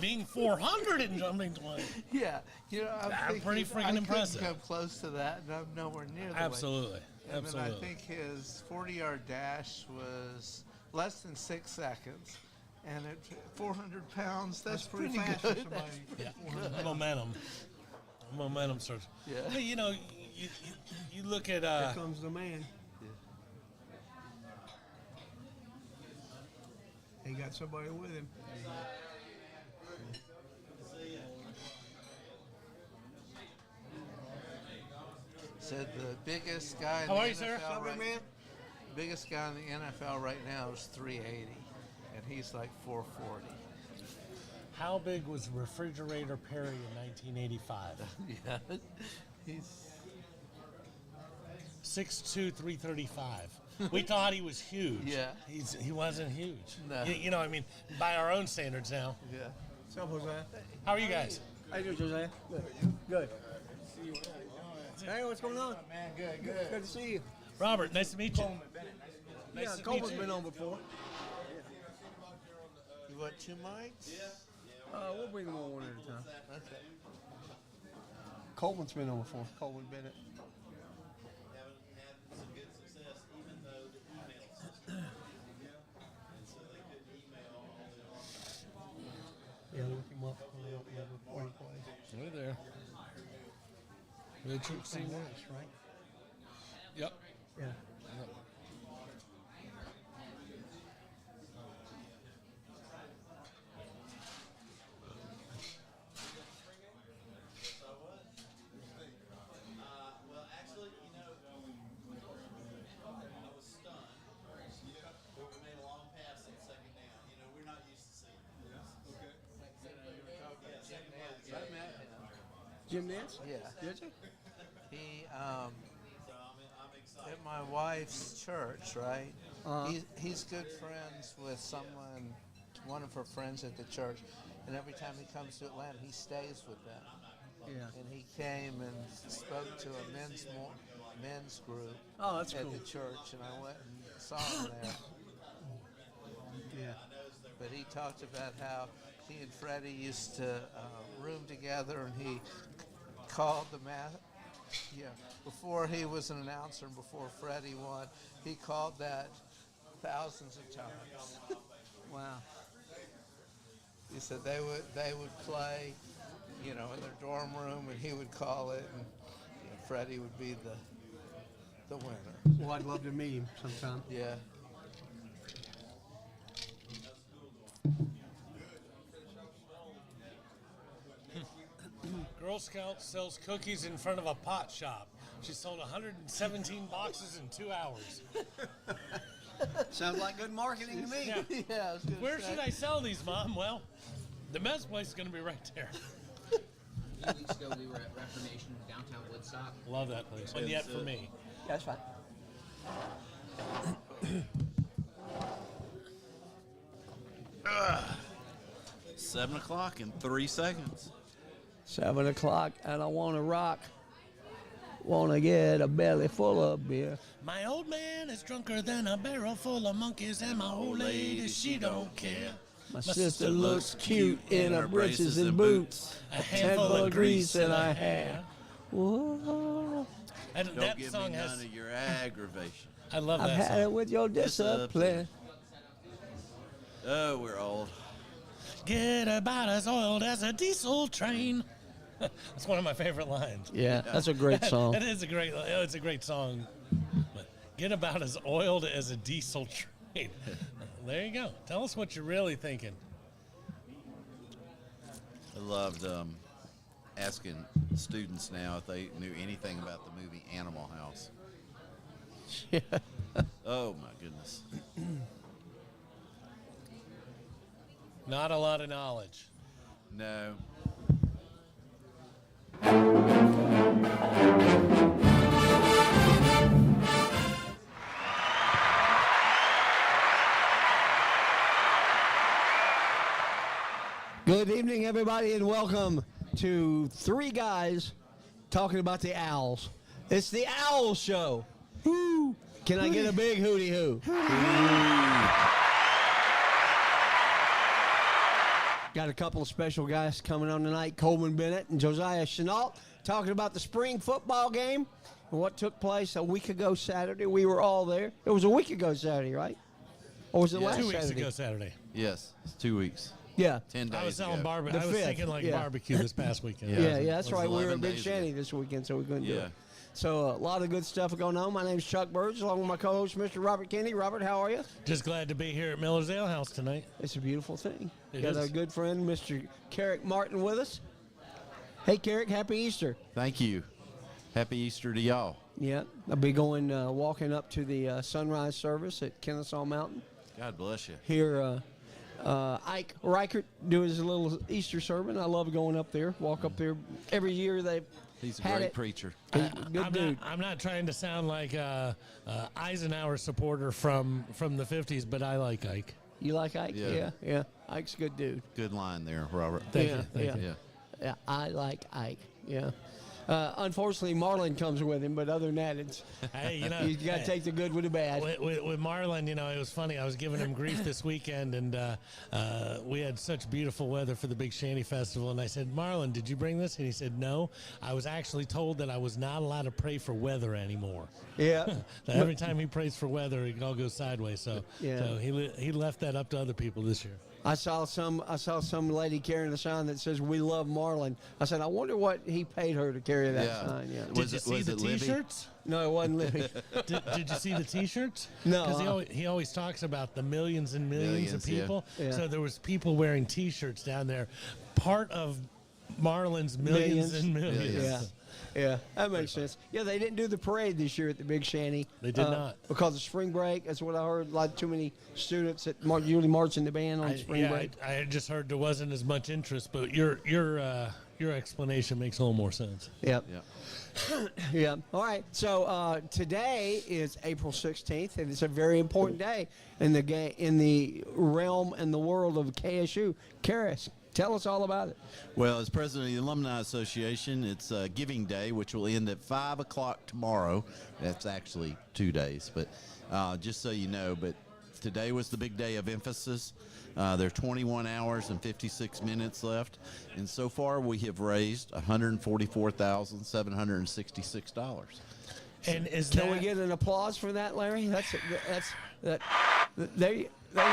Speaker 10: being 400 and jumping 20.
Speaker 4: Yeah. I'm
Speaker 10: That's pretty freaking
Speaker 4: I
Speaker 10: impressive.
Speaker 4: Come close to that, and I'm nowhere near the
Speaker 10: Absolutely.
Speaker 4: weight. And
Speaker 10: Absolutely.
Speaker 4: then I think his 40-yard dash was less than 6 seconds. And at 400 pounds, that's pretty
Speaker 2: fast
Speaker 4: good.
Speaker 2: for somebody.
Speaker 4: That's
Speaker 10: Yeah.
Speaker 4: pretty good.
Speaker 10: Momentum starts.
Speaker 4: Yeah.
Speaker 10: Hey, you look at.
Speaker 2: Here comes the man. He got somebody with him.
Speaker 4: Said the biggest guy in
Speaker 10: How
Speaker 4: the
Speaker 10: are you,
Speaker 4: NFL
Speaker 10: sir?
Speaker 4: right, biggest guy in the NFL right now is 380, and he's like 440.
Speaker 10: How big was Refrigerator Perry in 1985?
Speaker 4: Yeah, he's
Speaker 10: 6'2", 335. We thought he was huge.
Speaker 4: Yeah.
Speaker 10: He wasn't huge.
Speaker 4: No.
Speaker 10: By our own standards now.
Speaker 4: Yeah.
Speaker 2: What's up, Jose?
Speaker 10: How are you guys?
Speaker 2: How you doing, Jose? Good. Good. Hey, what's going on?
Speaker 9: Man, good.
Speaker 2: Good to see you.
Speaker 10: Robert, nice to meet you.
Speaker 2: Yeah, Coleman's been on before.
Speaker 4: You want 2 mics?
Speaker 2: We'll bring them on one at a time. Okay. Coleman's been on before. Coleman Bennett. Yeah, look him up. Before he plays.
Speaker 10: Right there. Richard
Speaker 2: Pretty nice, right?
Speaker 10: Yep.
Speaker 2: Yeah.
Speaker 16: Well, actually, I was stunned. We made a long pass on second down. We're not used to seeing this. Okay.
Speaker 2: Jim Nance?
Speaker 4: Yeah.
Speaker 2: Did you?
Speaker 4: He,
Speaker 16: I'm excited.
Speaker 4: at my wife's church, right?
Speaker 2: Uh-huh.
Speaker 4: He's good friends with one of her friends at the church, and every time he comes to Atlanta, he stays with them.
Speaker 2: Yeah.
Speaker 4: And he came and spoke to a men's group
Speaker 2: Oh, that's
Speaker 4: at
Speaker 2: cool.
Speaker 4: the church, and I went and saw him there.
Speaker 2: Yeah.
Speaker 4: But he talked about how he and Freddie used to room together, and he called the before he was an announcer and before Freddie won, he called that thousands of times.
Speaker 2: Wow.
Speaker 4: He said they would play, in their dorm room, and he would call it, and Freddie would be the winner.
Speaker 2: Well, I'd love to meet him sometime.
Speaker 4: Yeah.
Speaker 10: Girl Scout sells cookies in front of a pot shop. She sold 117 boxes in 2 hours.
Speaker 2: Sounds like good marketing to me.
Speaker 10: Yeah.
Speaker 4: Yeah, I was gonna
Speaker 10: Where
Speaker 4: say.
Speaker 10: should I sell these, Mom? Well, the best place is going to be right there.
Speaker 5: A few weeks ago, we were at Reformation downtown Woodstock.
Speaker 10: Love that place. And yet for me.
Speaker 2: That's fine.
Speaker 16: 7 o'clock in 3 seconds.
Speaker 2: 7 o'clock, and I want to rock. Want to get a belly full of beer.
Speaker 10: My old man is drunker than a barrel full of monkeys, and my old lady, she don't care.
Speaker 2: My sister looks cute in her breeches and boots.
Speaker 10: A handful of grease in her hair.
Speaker 2: Whoa.
Speaker 10: And
Speaker 16: Don't
Speaker 10: that
Speaker 16: give
Speaker 10: song
Speaker 16: me
Speaker 10: has.
Speaker 16: none of your aggravation.
Speaker 10: I love
Speaker 2: I've
Speaker 10: that
Speaker 2: had it
Speaker 10: song.
Speaker 2: with your discipline.
Speaker 16: Oh, we're old.
Speaker 10: Get about as oiled as a diesel train. That's one of my favorite lines.
Speaker 2: Yeah, that's a great song.
Speaker 10: It is a great. It's a great song. But get about as oiled as a diesel train. There you go. Tell us what you're really thinking.
Speaker 16: I loved asking students now if they knew anything about the movie Animal House.
Speaker 2: Yeah.
Speaker 16: Oh my goodness.
Speaker 10: Not a lot of knowledge.
Speaker 16: No.
Speaker 2: Good evening, everybody, and welcome to Three Guys Talking About the Owls. It's the Owl Show. Woo! Can I get a big hooty hoo? Got a couple of special guys coming on tonight, Coleman Bennett and Josiah Chenault, talking about the spring football game and what took place a week ago Saturday. We were all there. It was a week ago Saturday, right? Or was it last
Speaker 10: 2 weeks
Speaker 2: Saturday?
Speaker 10: ago Saturday.
Speaker 16: Yes, it's 2 weeks.
Speaker 2: Yeah.
Speaker 16: 10 days
Speaker 10: I was selling
Speaker 16: ago.
Speaker 10: barbecue. I was thinking like barbecue this past weekend.
Speaker 2: Yeah, that's
Speaker 16: It was
Speaker 2: right. We were
Speaker 16: 11
Speaker 2: at Big
Speaker 16: days
Speaker 2: Shanty this weekend, so we couldn't do
Speaker 16: Yeah.
Speaker 2: it. So a lot of good stuff going on. My name's Chuck Burge, along with my co-host, Mr. Robert Kennedy. Robert, how are you?
Speaker 10: Just glad to be here at Miller's Ale House tonight.
Speaker 2: It's a beautiful thing.
Speaker 10: It
Speaker 2: Got
Speaker 10: is.
Speaker 2: our good friend, Mr. Carrick Martin, with us. Hey, Carrick, happy Easter.
Speaker 16: Thank you. Happy Easter to y'all.
Speaker 2: Yeah, I'll be going walking up to the sunrise service at Kennesaw Mountain.
Speaker 16: God bless you.
Speaker 2: Here, Ike Reichert doing his little Easter sermon. I love going up there, walk up there. Every year they
Speaker 16: He's a
Speaker 2: had
Speaker 16: great
Speaker 2: it.
Speaker 16: preacher.
Speaker 2: Good dude.
Speaker 10: I'm not trying to sound like a Eisenhower supporter from the 50s, but I like Ike.
Speaker 2: You like Ike?
Speaker 16: Yeah.
Speaker 2: Yeah. Ike's a good dude.
Speaker 16: Good line there, Robert.
Speaker 10: Thank you.
Speaker 2: Yeah. Yeah, I like Ike. Yeah. Unfortunately, Marlon comes with him, but other than that, it's
Speaker 10: Hey, you know,
Speaker 2: you got to take the good with the bad.
Speaker 10: With Marlon, you know, it was funny. I was giving him grief this weekend, and we had such beautiful weather for the Big Shanty Festival. And I said, Marlon, did you bring this? And he said, no. I was actually told that I was not allowed to pray for weather anymore.
Speaker 2: Yeah.
Speaker 10: Every time he prays for weather, it all goes sideways. So,
Speaker 2: Yeah.
Speaker 10: so he left that up to other people this year.
Speaker 2: I saw some lady carrying a sign that says "We love Marlon." I said, I wonder what he paid her to carry that
Speaker 16: Yeah.
Speaker 2: sign. Yeah.
Speaker 10: Did you see the T-shirts?
Speaker 2: No, it wasn't Libby.
Speaker 10: Did you see the T-shirts?
Speaker 2: No.
Speaker 10: Because he always talks about the millions and millions of
Speaker 16: Millions, yeah.
Speaker 10: people.
Speaker 2: Yeah.
Speaker 10: So there was people wearing T-shirts down there. Part of Marlon's millions and millions.
Speaker 2: Yeah. Yeah, that makes sense. Yeah, they didn't do the parade this year at the Big Shanty.
Speaker 10: They did not.
Speaker 2: Because of spring break. That's what I heard. Like too many students that usually march in the band on spring break.
Speaker 10: I had just heard there wasn't as much interest, but your explanation makes a little more sense.
Speaker 2: Yep.
Speaker 16: Yeah.
Speaker 2: Yeah. All right. So today is April 16th, and it's a very important day in the realm and the world of KSU. Karis, tell us all about it.
Speaker 16: Well, as president of the Alumni Association, it's Giving Day, which will end at 5 o'clock tomorrow. That's actually 2 days, but just so you know. But today was the big day of emphasis. There are 21 hours and 56 minutes left, and so far we have raised $144,766.
Speaker 10: And
Speaker 2: Can we get an applause for that, Larry? That's there you go.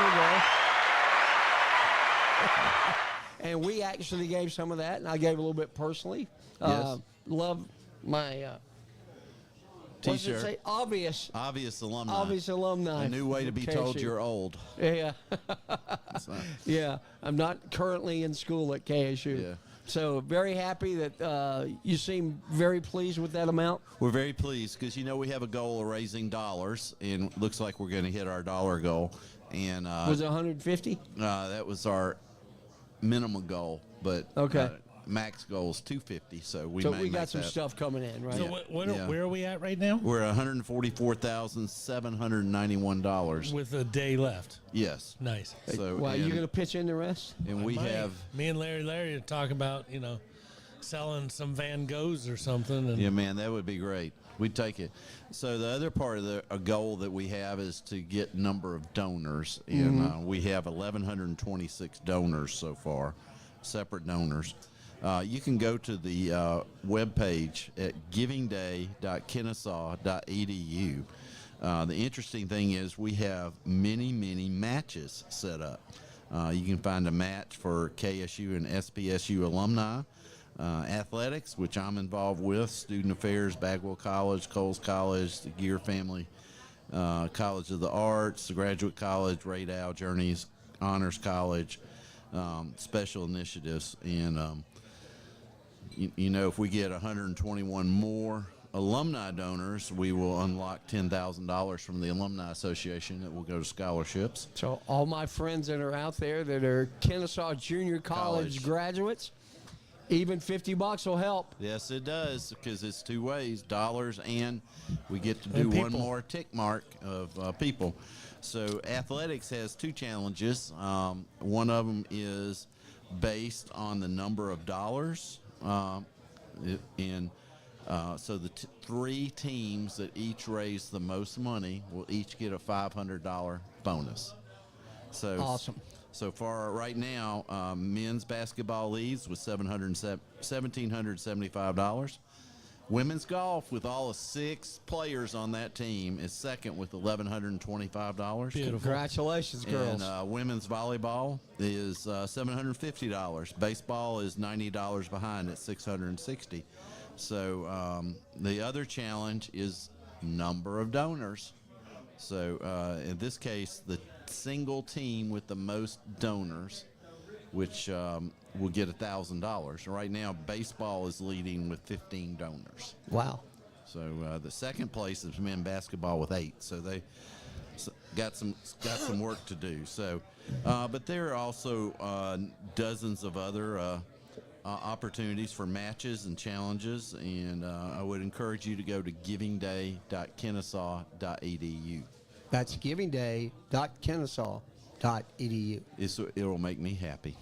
Speaker 2: And we actually gave some of that, and I gave a little bit personally.
Speaker 16: Yes.
Speaker 2: Love my what's it
Speaker 16: T-shirt.
Speaker 2: say? Obvious alumni.
Speaker 16: A new way to be told
Speaker 2: KSU.
Speaker 16: you're old.
Speaker 2: Yeah.
Speaker 16: So,
Speaker 2: Yeah. I'm not currently in school at KSU.
Speaker 16: Yeah.
Speaker 2: So very happy that you seem very pleased with that amount.
Speaker 16: we're very pleased because, we have a goal of raising dollars, and it looks like we're going to hit our dollar goal. And
Speaker 2: Was it 150?
Speaker 16: that was our minimum goal, but
Speaker 2: Okay.
Speaker 16: max goal is 250. So we
Speaker 2: So
Speaker 16: may
Speaker 2: we got
Speaker 16: make
Speaker 2: some
Speaker 16: that.
Speaker 2: stuff coming in, right?
Speaker 10: So
Speaker 16: Yeah.
Speaker 10: where are we at right now?
Speaker 16: We're at $144,791.
Speaker 10: With a day left.
Speaker 16: Yes.
Speaker 10: Nice.
Speaker 16: So
Speaker 2: Wow, you
Speaker 16: and,
Speaker 2: going to pitch in the rest?
Speaker 16: and we
Speaker 10: Might.
Speaker 16: have
Speaker 10: Me and Larry are talking about, selling some Van Goghs or something. And
Speaker 16: Yeah, man, that would be great. We'd take it. So the other part of a goal that we have is to get number of donors, and we have 1,126 donors so far, separate donors. You can go to the webpage at givingday.kennesaw.edu. The interesting thing is we have many, many matches set up. You can find a match for KSU and SPSU alumni. Athletics, which I'm involved with, Student Affairs, Bagwell College, Coles College, the Gear Family, College of the Arts, the Graduate College, Ray Dow Journeys, Honors College, special initiatives. And, if we get 121 more alumni donors, we will unlock $10,000 from the Alumni Association that will go to scholarships.
Speaker 12: So all my friends that are out there that are Kennesaw Junior College graduates, even $50 will help.
Speaker 16: Yes, it does, because it's two ways, dollars, and we get to do
Speaker 12: And
Speaker 16: one
Speaker 12: people.
Speaker 16: more tick mark of people. So athletics has two challenges. One of them is based on the number of dollars. So the three teams that each raise the most money will each get a $500 bonus. So
Speaker 12: Awesome.
Speaker 16: So far, right now, men's basketball leads with $1,775. Women's golf, with all the 6 players on that team, is second with $1,125.
Speaker 12: Beautiful. Congratulations, girls.
Speaker 16: And women's volleyball is $750. Baseball is $90 behind at $660. So the other challenge is number of donors. So in this case, the single team with the most donors, which will get $1,000. Right now, baseball is leading with 15 donors.
Speaker 12: Wow.
Speaker 16: So the second place is men basketball with 8. So they got some work to do. So, but there are also dozens of other opportunities for matches and challenges, and I would encourage you to go to givingday.kennesaw.edu.
Speaker 12: That's givingday.kennesaw.edu.
Speaker 16: It'll make me happy.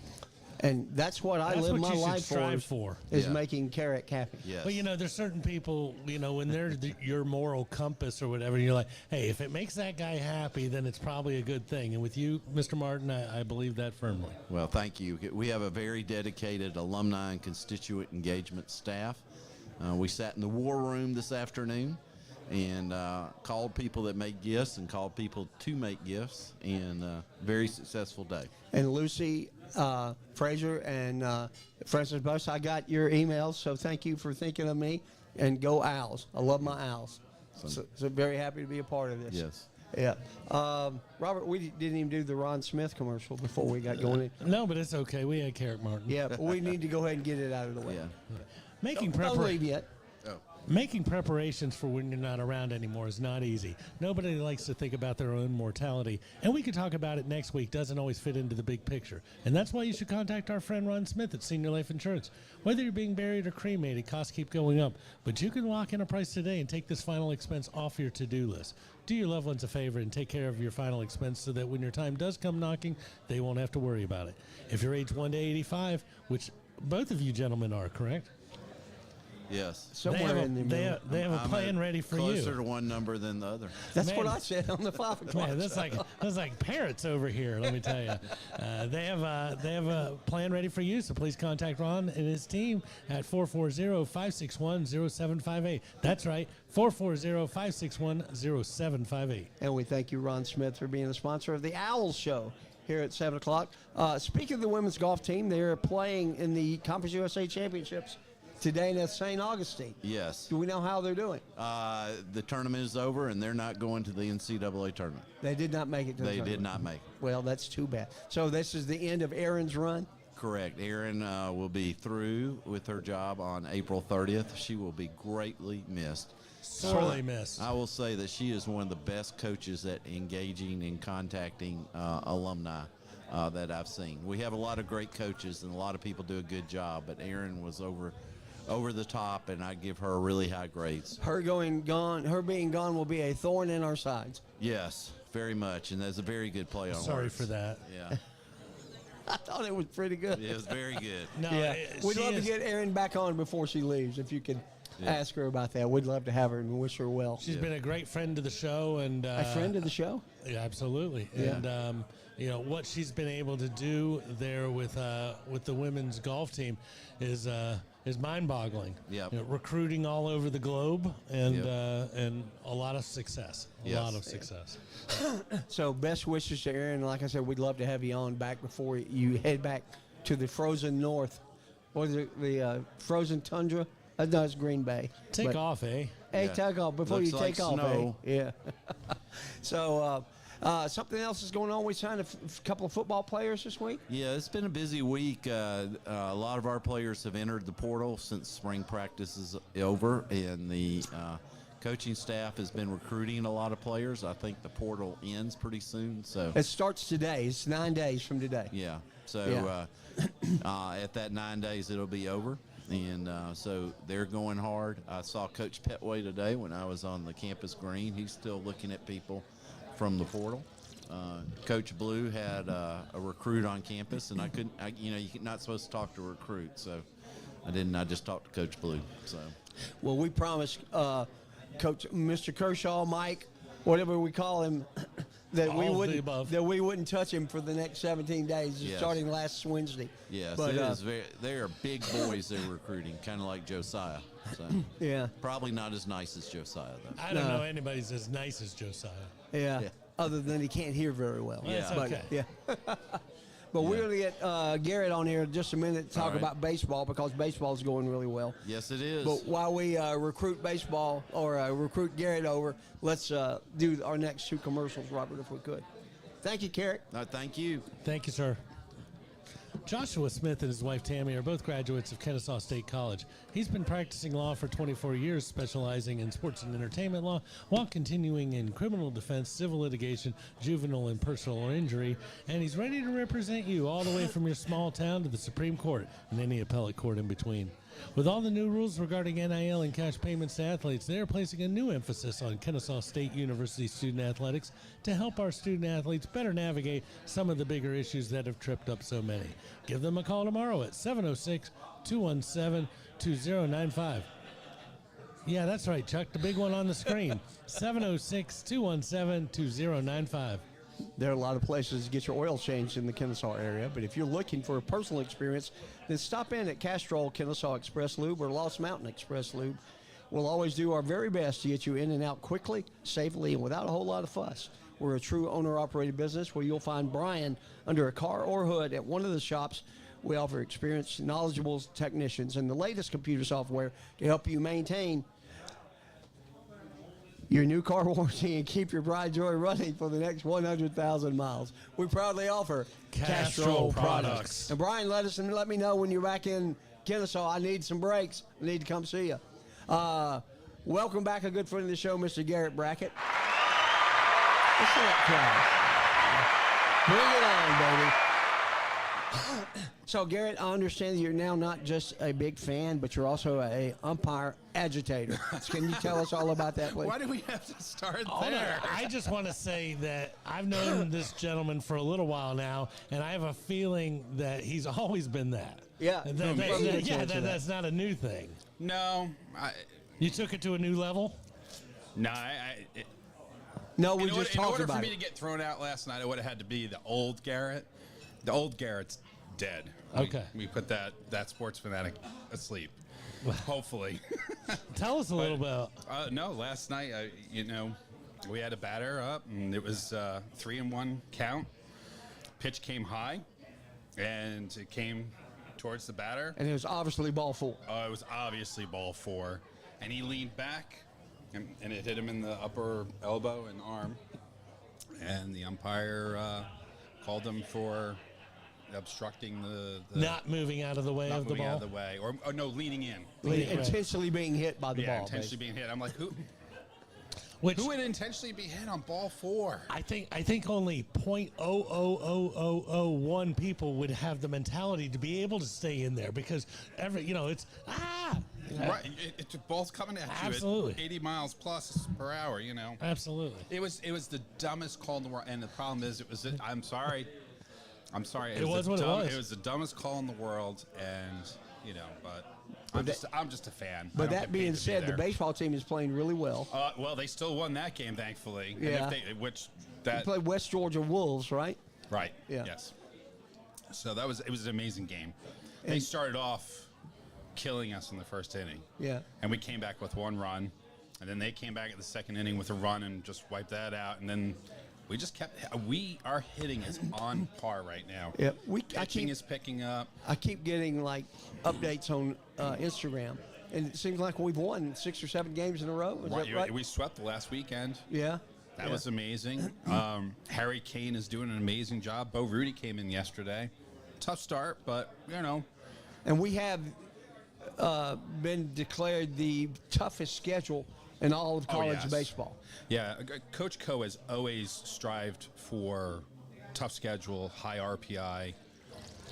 Speaker 12: And that's what I
Speaker 10: That's
Speaker 12: live
Speaker 10: what
Speaker 12: my
Speaker 10: you should
Speaker 12: life
Speaker 10: strive for.
Speaker 12: is
Speaker 16: Yeah.
Speaker 12: making Carrick happy.
Speaker 16: Yes.
Speaker 10: Well, there's certain people, when they're your moral compass or whatever, and you're like, hey, if it makes that guy happy, then it's probably a good thing. And with you, Mr. Martin, I believe that firmly.
Speaker 16: Well, thank you. We have a very dedicated alumni and constituent engagement staff. We sat in the war room this afternoon and called people that make gifts and called people to make gifts, and very successful day.
Speaker 12: And Lucy Fraser and Francis Bush, I got your emails, so thank you for thinking of me. And go Owls. I love my Owls. So very happy to be a part of this.
Speaker 16: Yes.
Speaker 12: Yeah. Robert, we didn't even do the Ron Smith commercial before we got going in.
Speaker 10: No, but it's okay. We had Carrick Martin.
Speaker 12: Yeah, but we need to go ahead and get it out of the way.
Speaker 16: Yeah.
Speaker 12: Don't leave yet.
Speaker 10: Making preparations for when you're not around anymore is not easy. Nobody likes to think about their own mortality. And we could talk about it next week. Doesn't always fit into the big picture. And that's why you should contact our friend Ron Smith at Senior Life Insurance. Whether you're being buried or cremated, costs keep going up. But you can lock in a price today and take this final expense off your to-do list. Do your loved ones a favor and take care of your final expense so that when your time does come knocking, they won't have to worry about it. If you're age 1 to 85, which both of you gentlemen are, correct?
Speaker 16: Yes.
Speaker 12: Somewhere in the middle.
Speaker 10: They have a plan ready for you.
Speaker 16: Closer to one number than the other.
Speaker 12: That's
Speaker 10: Man.
Speaker 12: what I said on the 5 o'clock.
Speaker 10: Man, that's like parrots over here. Let me tell you, they have a plan ready for you. So please contact Ron and his team at 440-561-0758. That's right, 440-561-0758.
Speaker 12: And we thank you, Ron Smith, for being a sponsor of the Owls Show here at 7 o'clock. Speaking of the women's golf team, they're playing in the Conference USA Championships today in St. Augustine.
Speaker 16: Yes.
Speaker 12: Do we know how they're doing?
Speaker 16: The tournament is over, and they're not going to the NCAA tournament.
Speaker 12: They did not make it to the
Speaker 16: They did
Speaker 12: tournament.
Speaker 16: not make it.
Speaker 12: Well, that's too bad. So this is the end of Erin's run?
Speaker 16: Correct. Erin will be through with her job on April 30th. She will be greatly missed.
Speaker 10: Sorely missed.
Speaker 16: I will say that she is one of the best coaches at engaging and contacting alumni that I've seen. We have a lot of great coaches, and a lot of people do a good job, but Erin was over the top, and I give her really high grades.
Speaker 12: Her being gone will be a thorn in our sides.
Speaker 16: Yes, very much, and that's a very good play on
Speaker 10: Sorry
Speaker 16: words.
Speaker 10: for that.
Speaker 16: Yeah.
Speaker 12: I thought it was pretty good.
Speaker 16: It was very good.
Speaker 10: No,
Speaker 12: Yeah, we'd
Speaker 10: she
Speaker 12: love to
Speaker 10: is-
Speaker 12: get Erin back on before she leaves. If you could
Speaker 16: Yeah.
Speaker 12: ask her about that, we'd love to have her and wish her well.
Speaker 10: She's been a great friend to the show, and
Speaker 12: A friend of the show?
Speaker 10: Yeah, absolutely.
Speaker 12: Yeah.
Speaker 10: And what she's been able to do there with the women's golf team is mind-boggling.
Speaker 16: Yep.
Speaker 10: Recruiting all over the globe, and
Speaker 16: Yep.
Speaker 10: and a lot of success. A
Speaker 16: Yes.
Speaker 10: lot of success.
Speaker 12: So best wishes to Erin. Like I said, we'd love to have you on back before you head back to the frozen north. What is it? The frozen tundra? No, it's Green Bay.
Speaker 10: Take
Speaker 12: But-
Speaker 10: off, eh?
Speaker 12: Hey,
Speaker 16: Yeah.
Speaker 12: take off before
Speaker 16: Looks
Speaker 12: you
Speaker 16: like
Speaker 12: take off.
Speaker 16: snow.
Speaker 12: Eh? Yeah. So,
Speaker 2: Something else is going on. We signed a couple of football players this week.
Speaker 16: Yeah, it's been a busy week. A lot of our players have entered the portal since spring practice is over, and the coaching staff has been recruiting a lot of players. I think the portal ends pretty soon. So
Speaker 2: It starts today. It's 9 days from today.
Speaker 16: yeah. So at that 9 days, it'll be over. And so they're going hard. I saw Coach Petway today when I was on the campus green. He's still looking at people from the portal. Coach Blue had a recruit on campus, and you're not supposed to talk to recruits, so I didn't. I just talked to Coach Blue. So,
Speaker 2: well, we promised Coach Mr. Kershaw, Mike, whatever we call him, that
Speaker 10: All
Speaker 2: we
Speaker 10: of the
Speaker 2: wouldn't
Speaker 10: above.
Speaker 2: touch him for the next 17 days,
Speaker 16: Yes.
Speaker 2: starting last Wednesday.
Speaker 16: yes,
Speaker 2: But,
Speaker 16: it is very. They are big boys they're recruiting, kind of like Josiah. So,
Speaker 2: yeah,
Speaker 16: probably not as nice as Josiah though.
Speaker 10: I don't know anybody's as nice as Josiah.
Speaker 2: yeah.
Speaker 16: Yeah.
Speaker 2: Other than he can't hear very well.
Speaker 10: Well, that's
Speaker 2: But,
Speaker 10: okay.
Speaker 2: yeah. But we're going to get Garrett on here in just a minute to talk
Speaker 16: All right.
Speaker 2: about baseball, because baseball is going really well.
Speaker 16: Yes, it is.
Speaker 2: But while we recruit baseball, or recruit Garrett over, let's do our next 2 commercials, Robert, if we could. Thank you, Garrett.
Speaker 16: Thank you.
Speaker 10: Thank you, sir. Joshua Smith and his wife Tammy are both graduates of Kennesaw State College. He's been practicing law for 24 years, specializing in sports and entertainment law, while continuing in criminal defense, civil litigation, juvenile and personal injury, and he's ready to represent you all the way from your small town to the Supreme Court and any appellate court in between. With all the new rules regarding NIL and cash payments to athletes, they are placing a new emphasis on Kennesaw State University student athletics to help our student athletes better navigate some of the bigger issues that have tripped up so many. Give them a call tomorrow at 706-217-2095. Yeah, that's right, Chuck, the big one on the screen, 706-217-2095.
Speaker 2: There are a lot of places to get your oil changed in the Kennesaw area, but if you're looking for a personal experience, then stop in at Castrol Kennesaw Express Lube or Lost Mountain Express Lube. We'll always do our very best to get you in and out quickly, safely, and without a whole lot of fuss. We're a true owner-operated business where you'll find Brian under a car or hood at one of the shops. We offer experienced, knowledgeable technicians and the latest computer software to help you maintain your new car warranty and keep your bride joy running for the next 100,000 miles. We proudly offer
Speaker 10: Castrol products.
Speaker 2: And Brian, let me know when you're back in Kennesaw. I need some brakes. I need to come see you. Welcome back, a good friend of the show, Mr. Garrett Brackett. What's that, Bring it on, baby. So, Garrett, I understand that you're now not just a big fan, but you're also a umpire agitator. Can you tell us all about that, please?
Speaker 14: Why do we have to start
Speaker 10: Hold
Speaker 14: there?
Speaker 10: on. I just want to say that I've known this gentleman for a little while now, and I have a feeling that he's always been that.
Speaker 2: Yeah.
Speaker 10: That's not a new thing.
Speaker 14: No,
Speaker 10: You took it to a new level?
Speaker 14: no,
Speaker 2: No, we
Speaker 14: in
Speaker 2: just
Speaker 14: order,
Speaker 2: talked
Speaker 14: in order
Speaker 2: about
Speaker 14: for me
Speaker 2: it.
Speaker 14: to get thrown out last night, it would have had to be the old Garrett. The old Garrett's dead.
Speaker 10: Okay.
Speaker 14: We put that sports fanatic asleep. Hopefully.
Speaker 10: Tell us a little bit.
Speaker 14: No, last night, we had a batter up, and it was 3-1 count. Pitch came high, and it came towards the batter.
Speaker 2: And it was obviously ball 4.
Speaker 14: It was obviously ball 4, and he leaned back, and it hit him in the upper elbow and arm, and the umpire called him for obstructing the
Speaker 10: Not moving out of the way
Speaker 14: not
Speaker 10: of the
Speaker 14: moving
Speaker 10: ball.
Speaker 14: out of the way, or no, leaning in.
Speaker 2: Intentionally being hit by the
Speaker 14: Yeah,
Speaker 2: ball.
Speaker 14: intentionally being hit. I'm like, who
Speaker 10: Which
Speaker 14: would intentionally be hit on ball 4?
Speaker 10: I think only 0.00001 people would have the mentality to be able to stay in there, because it's
Speaker 14: Right, the ball's coming at you
Speaker 10: Absolutely.
Speaker 14: at 80 miles plus per hour.
Speaker 10: Absolutely.
Speaker 14: It was the dumbest call in the world, and the problem is, I'm sorry.
Speaker 10: It was what it was.
Speaker 14: It was the dumbest call in the world, and but I'm just a fan. I
Speaker 2: But
Speaker 14: don't
Speaker 2: that
Speaker 14: get
Speaker 2: being
Speaker 14: paid to be
Speaker 2: said, the
Speaker 14: there.
Speaker 2: baseball team is playing really well.
Speaker 14: Well, they still won that game, thankfully. And
Speaker 2: Yeah. They played West Georgia Wolves, right?
Speaker 14: Right.
Speaker 2: Yeah.
Speaker 14: Yes. So it was an amazing game. They started off killing us in the first inning.
Speaker 2: Yeah.
Speaker 14: And we came back with 1 run, and then they came back at the second inning with a run and just wiped that out. And then we just kept. Our hitting is on par right now.
Speaker 2: Yeah.
Speaker 14: Pitching is picking up.
Speaker 2: I keep getting updates on Instagram, and it seems like we've won 6 or 7 games in a row. Is that right?
Speaker 14: We swept the last weekend.
Speaker 2: Yeah.
Speaker 14: That was amazing. Harry Kane is doing an amazing job. Bo Rudy came in yesterday. Tough start, but, you know.
Speaker 2: And we have been declared the toughest schedule in all of college
Speaker 14: yes.
Speaker 2: baseball.
Speaker 14: Yeah, Coach Ko has always strived for tough schedule, high RPI.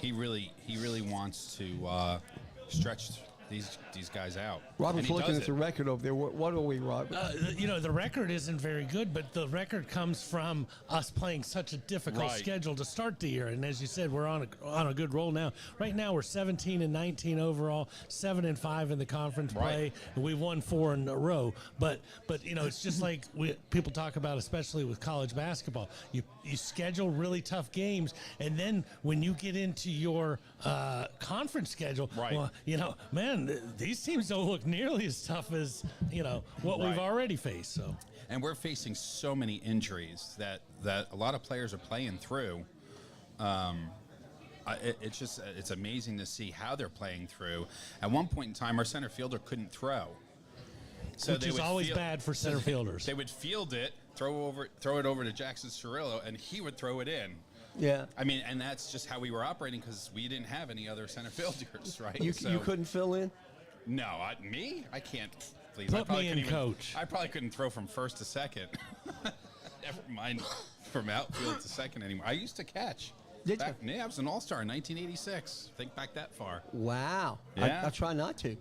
Speaker 14: He really wants to stretch these guys out.
Speaker 2: Robert's
Speaker 14: And he
Speaker 2: looking
Speaker 14: does
Speaker 2: at the
Speaker 14: it.
Speaker 2: record over there. What are we, Robert?
Speaker 10: You know, the record isn't very good, but the record comes from us playing such a difficult
Speaker 14: Right.
Speaker 10: schedule to start the year. And as you said, we're on a good roll now. Right now, we're 17-19 overall, 7-5 in the conference play, and we've won 4 in a row. But you know, it's just like people talk about, especially with college basketball. You schedule really tough games, and then when you get into your conference schedule, well, you know, man, these teams don't look nearly as tough as, you know, what we've already faced. So,
Speaker 14: and we're facing so many injuries that a lot of players are playing through. It's amazing to see how they're playing through. At one point in time, our center fielder couldn't throw. So
Speaker 10: which is always bad for center fielders.
Speaker 14: They would field it, throw it over to Jackson Cirillo, and he would throw it in.
Speaker 2: Yeah.
Speaker 14: I mean, and that's just how we were operating because we didn't have any other center fielders, right?
Speaker 2: You couldn't fill in?
Speaker 14: No, I can't. Please,
Speaker 10: Put me in, coach.
Speaker 14: I probably couldn't throw from first to second. Never mind from outfield to second anymore. I used to catch.
Speaker 2: Did you?
Speaker 14: Yeah, I was an all-star in 1986. Think back that far.
Speaker 2: Wow.
Speaker 14: Yeah.
Speaker 2: I try not to.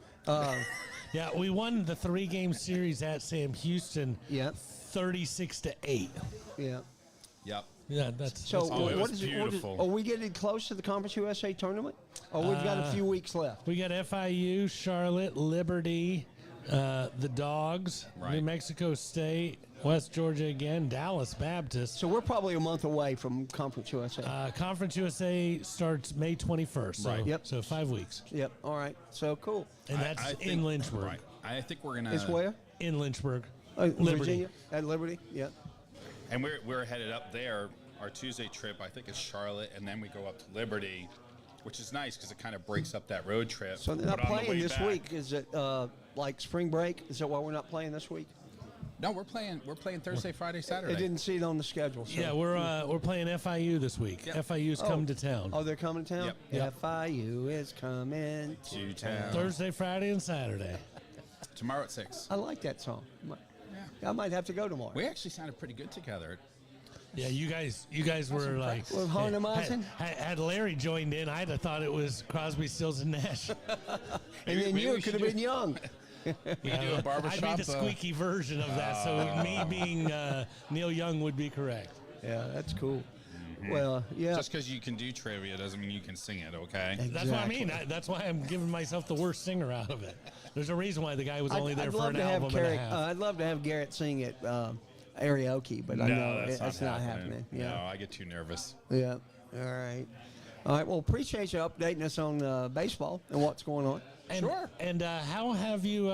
Speaker 10: Yeah, we won the 3-game series at Sam Houston. 36-8.
Speaker 2: Yeah.
Speaker 14: Yep.
Speaker 10: Yeah, that's
Speaker 2: so.
Speaker 14: it
Speaker 2: What
Speaker 14: was
Speaker 2: is
Speaker 14: beautiful.
Speaker 2: are we getting close to the Conference USA tournament? Or we've got a few weeks left?
Speaker 10: We got FIU, Charlotte, Liberty, the Dogs, New Mexico State, West Georgia again, Dallas Baptist.
Speaker 2: So we're probably a month away from Conference USA.
Speaker 10: Conference USA starts May 21st. So,
Speaker 2: Right. Yep.
Speaker 10: So 5 weeks.
Speaker 2: Yep. All right. So cool.
Speaker 10: And that's in Lynchburg.
Speaker 14: Right. I think we're gonna.
Speaker 2: It's where?
Speaker 10: In Lynchburg.
Speaker 2: Virginia?
Speaker 10: Liberty.
Speaker 2: At Liberty? Yeah.
Speaker 14: And we're headed up there. Our Tuesday trip, I think, is Charlotte, and then we go up to Liberty, which is nice because it kind of breaks up that road trip.
Speaker 2: So they're not
Speaker 14: But on the
Speaker 2: playing
Speaker 14: way
Speaker 2: this
Speaker 14: back-
Speaker 2: week. Is it like spring break? Is that why we're not playing this week?
Speaker 14: No, we're playing Thursday, Friday, Saturday.
Speaker 2: I didn't see it on the schedule. So.
Speaker 10: Yeah, we're playing FIU this week.
Speaker 14: Yep.
Speaker 10: FIU's come to town.
Speaker 2: Oh, they're coming to town?
Speaker 14: Yep.
Speaker 2: FIU is coming
Speaker 14: to town.
Speaker 10: Thursday, Friday, and Saturday.
Speaker 14: Tomorrow at 6.
Speaker 2: I like that song. I might have to go tomorrow.
Speaker 14: We actually sounded pretty good together.
Speaker 10: Yeah, you guys were like
Speaker 2: We're harmonizing.
Speaker 10: Had Larry joined in, I'd have thought it was Crosby, Stills, and Nash.
Speaker 2: And then you could have been young.
Speaker 14: We do a barbershop.
Speaker 10: I'd be the squeaky version of that, so me being Neil Young would be correct.
Speaker 2: Yeah, that's cool. Well, yeah.
Speaker 14: Just because you can do trivia doesn't mean you can sing it, okay?
Speaker 10: That's what I mean. That's why I'm giving myself the worst singer out of it. There's a reason why the guy was only there for an album and a half.
Speaker 2: I'd love to have Garrett sing it karaoke, but I know that's not happening. Yeah.
Speaker 14: No, I get too nervous.
Speaker 2: Yeah. All right. All right. Well, appreciate you updating us on baseball and what's going on.
Speaker 10: Sure. And how have you?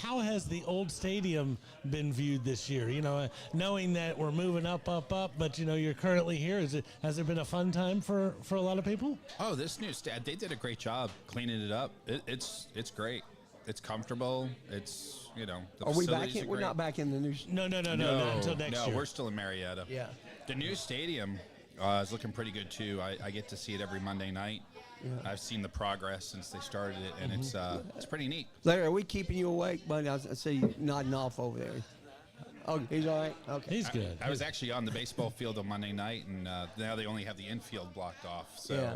Speaker 10: How has the old stadium been viewed this year? You know, knowing that we're moving up, but you know you're currently here. Has it been a fun time for a lot of people?
Speaker 14: Oh, this new they did a great job cleaning it up. It's great. It's comfortable. It's the
Speaker 2: Are we back
Speaker 14: facilities
Speaker 2: in?
Speaker 14: are
Speaker 2: We're
Speaker 14: great.
Speaker 2: not back in the new.
Speaker 10: No, not until next year.
Speaker 14: No, we're still in Marietta.
Speaker 2: Yeah.
Speaker 14: The new stadium is looking pretty good too. I get to see it every Monday night.
Speaker 2: Yeah.
Speaker 14: I've seen the progress since they started it, and it's pretty neat.
Speaker 2: Larry, are we keeping you awake, buddy? I see you nodding off over there. Oh, he's all right. Okay.
Speaker 10: He's good.
Speaker 14: I was actually on the baseball field on Monday night, and now they only have the infield blocked off, so
Speaker 2: Yeah.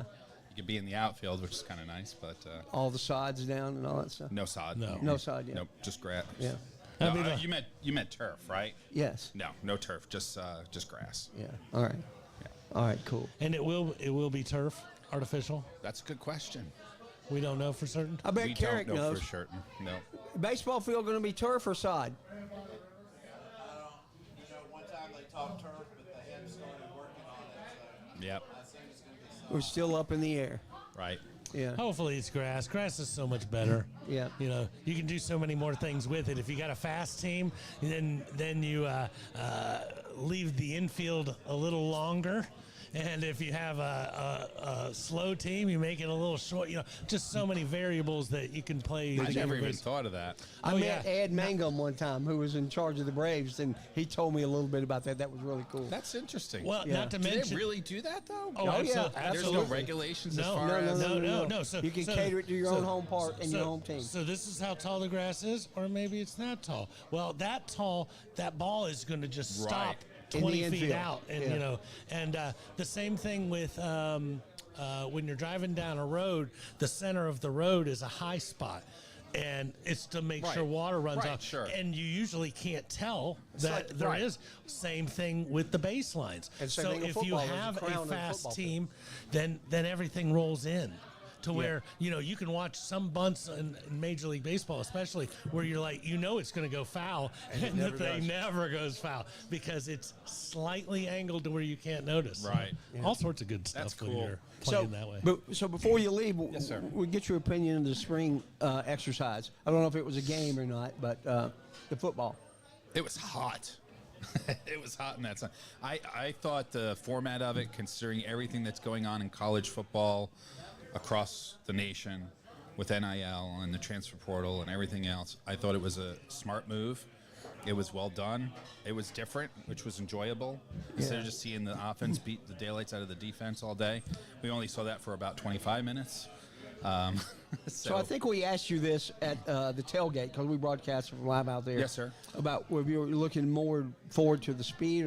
Speaker 14: you could be in the outfield, which is kind of nice. But
Speaker 2: All the sides down and all that stuff.
Speaker 14: no sod.
Speaker 2: No sod. Yeah.
Speaker 14: Nope, just grass.
Speaker 2: Yeah.
Speaker 14: No,
Speaker 10: I mean,
Speaker 14: you meant turf, right?
Speaker 2: Yes.
Speaker 14: No turf, just grass.
Speaker 2: Yeah. All right. All right. Cool.
Speaker 10: And it will be turf, artificial.
Speaker 14: That's a good question.
Speaker 10: We don't know for certain.
Speaker 2: I bet
Speaker 14: We
Speaker 2: Carrick
Speaker 14: don't know
Speaker 2: knows.
Speaker 14: for certain. No.
Speaker 2: Baseball field going to be turf or sod?
Speaker 9: One time they talked turf, but they hadn't started working on it.
Speaker 14: Yep.
Speaker 9: I think it's going to be
Speaker 2: We're still up in the air.
Speaker 14: Right.
Speaker 2: Yeah.
Speaker 10: Hopefully it's grass. Grass is so much better.
Speaker 2: Yeah.
Speaker 10: You know, you can do so many more things with it. If you got a fast team, then you leave the infield a little longer, And if you have a slow team, you make it a little short. Just so many variables that you can play.
Speaker 14: I never even thought of that.
Speaker 2: I met Ed Mangum one time, who was in charge of the Braves, and he told me a little bit about that. That was really cool.
Speaker 14: That's interesting.
Speaker 10: Well, not to mention,
Speaker 14: do they really do that though?
Speaker 10: Oh,
Speaker 2: yeah,
Speaker 14: There's no regulations as far
Speaker 10: No.
Speaker 2: So you can cater it to your own home park and your home team.
Speaker 10: So this is how tall the grass is, or maybe it's not tall. Well, that tall, that ball is going to just stop
Speaker 14: Right.
Speaker 10: 20
Speaker 2: In the
Speaker 10: feet
Speaker 2: infield.
Speaker 10: out, and and the same thing with when you're driving down a road, the center of the road is a high spot. And it's to make sure water runs off.
Speaker 14: Sure.
Speaker 10: And you usually can't tell that
Speaker 2: like-
Speaker 10: there
Speaker 2: right.
Speaker 10: is. Same thing with the baselines.
Speaker 2: And same
Speaker 10: So
Speaker 2: thing in
Speaker 10: if you
Speaker 2: football, there's a
Speaker 10: have
Speaker 2: crown
Speaker 10: a
Speaker 2: of the
Speaker 10: fast
Speaker 2: football
Speaker 10: team, then everything rolls in. To where, you can watch some bunts in Major League Baseball, especially where you're like, it's going to go foul, and the thing never goes foul because it's slightly angled to where you can't notice.
Speaker 14: Right.
Speaker 10: All sorts of good stuff
Speaker 14: That's
Speaker 10: when
Speaker 14: cool.
Speaker 10: you're playing that way.
Speaker 2: So before you leave,
Speaker 14: Yes, sir.
Speaker 2: we'll get your opinion of the spring exercise. I don't know if it was a game or not, but the football.
Speaker 14: It was hot. It was hot in that sun. I thought the format of it, considering everything that's going on in college football across the nation with NIL and the transfer portal and everything else, I thought it was a smart move. It was well done. It was different, which was enjoyable. Instead of just seeing the offense beat the daylights out of the defense all day, we only saw that for about 25 minutes.
Speaker 2: So I think we asked you this at the tailgate because we broadcast from live out there.
Speaker 14: Yes, sir.
Speaker 2: About whether you were looking more forward to the speed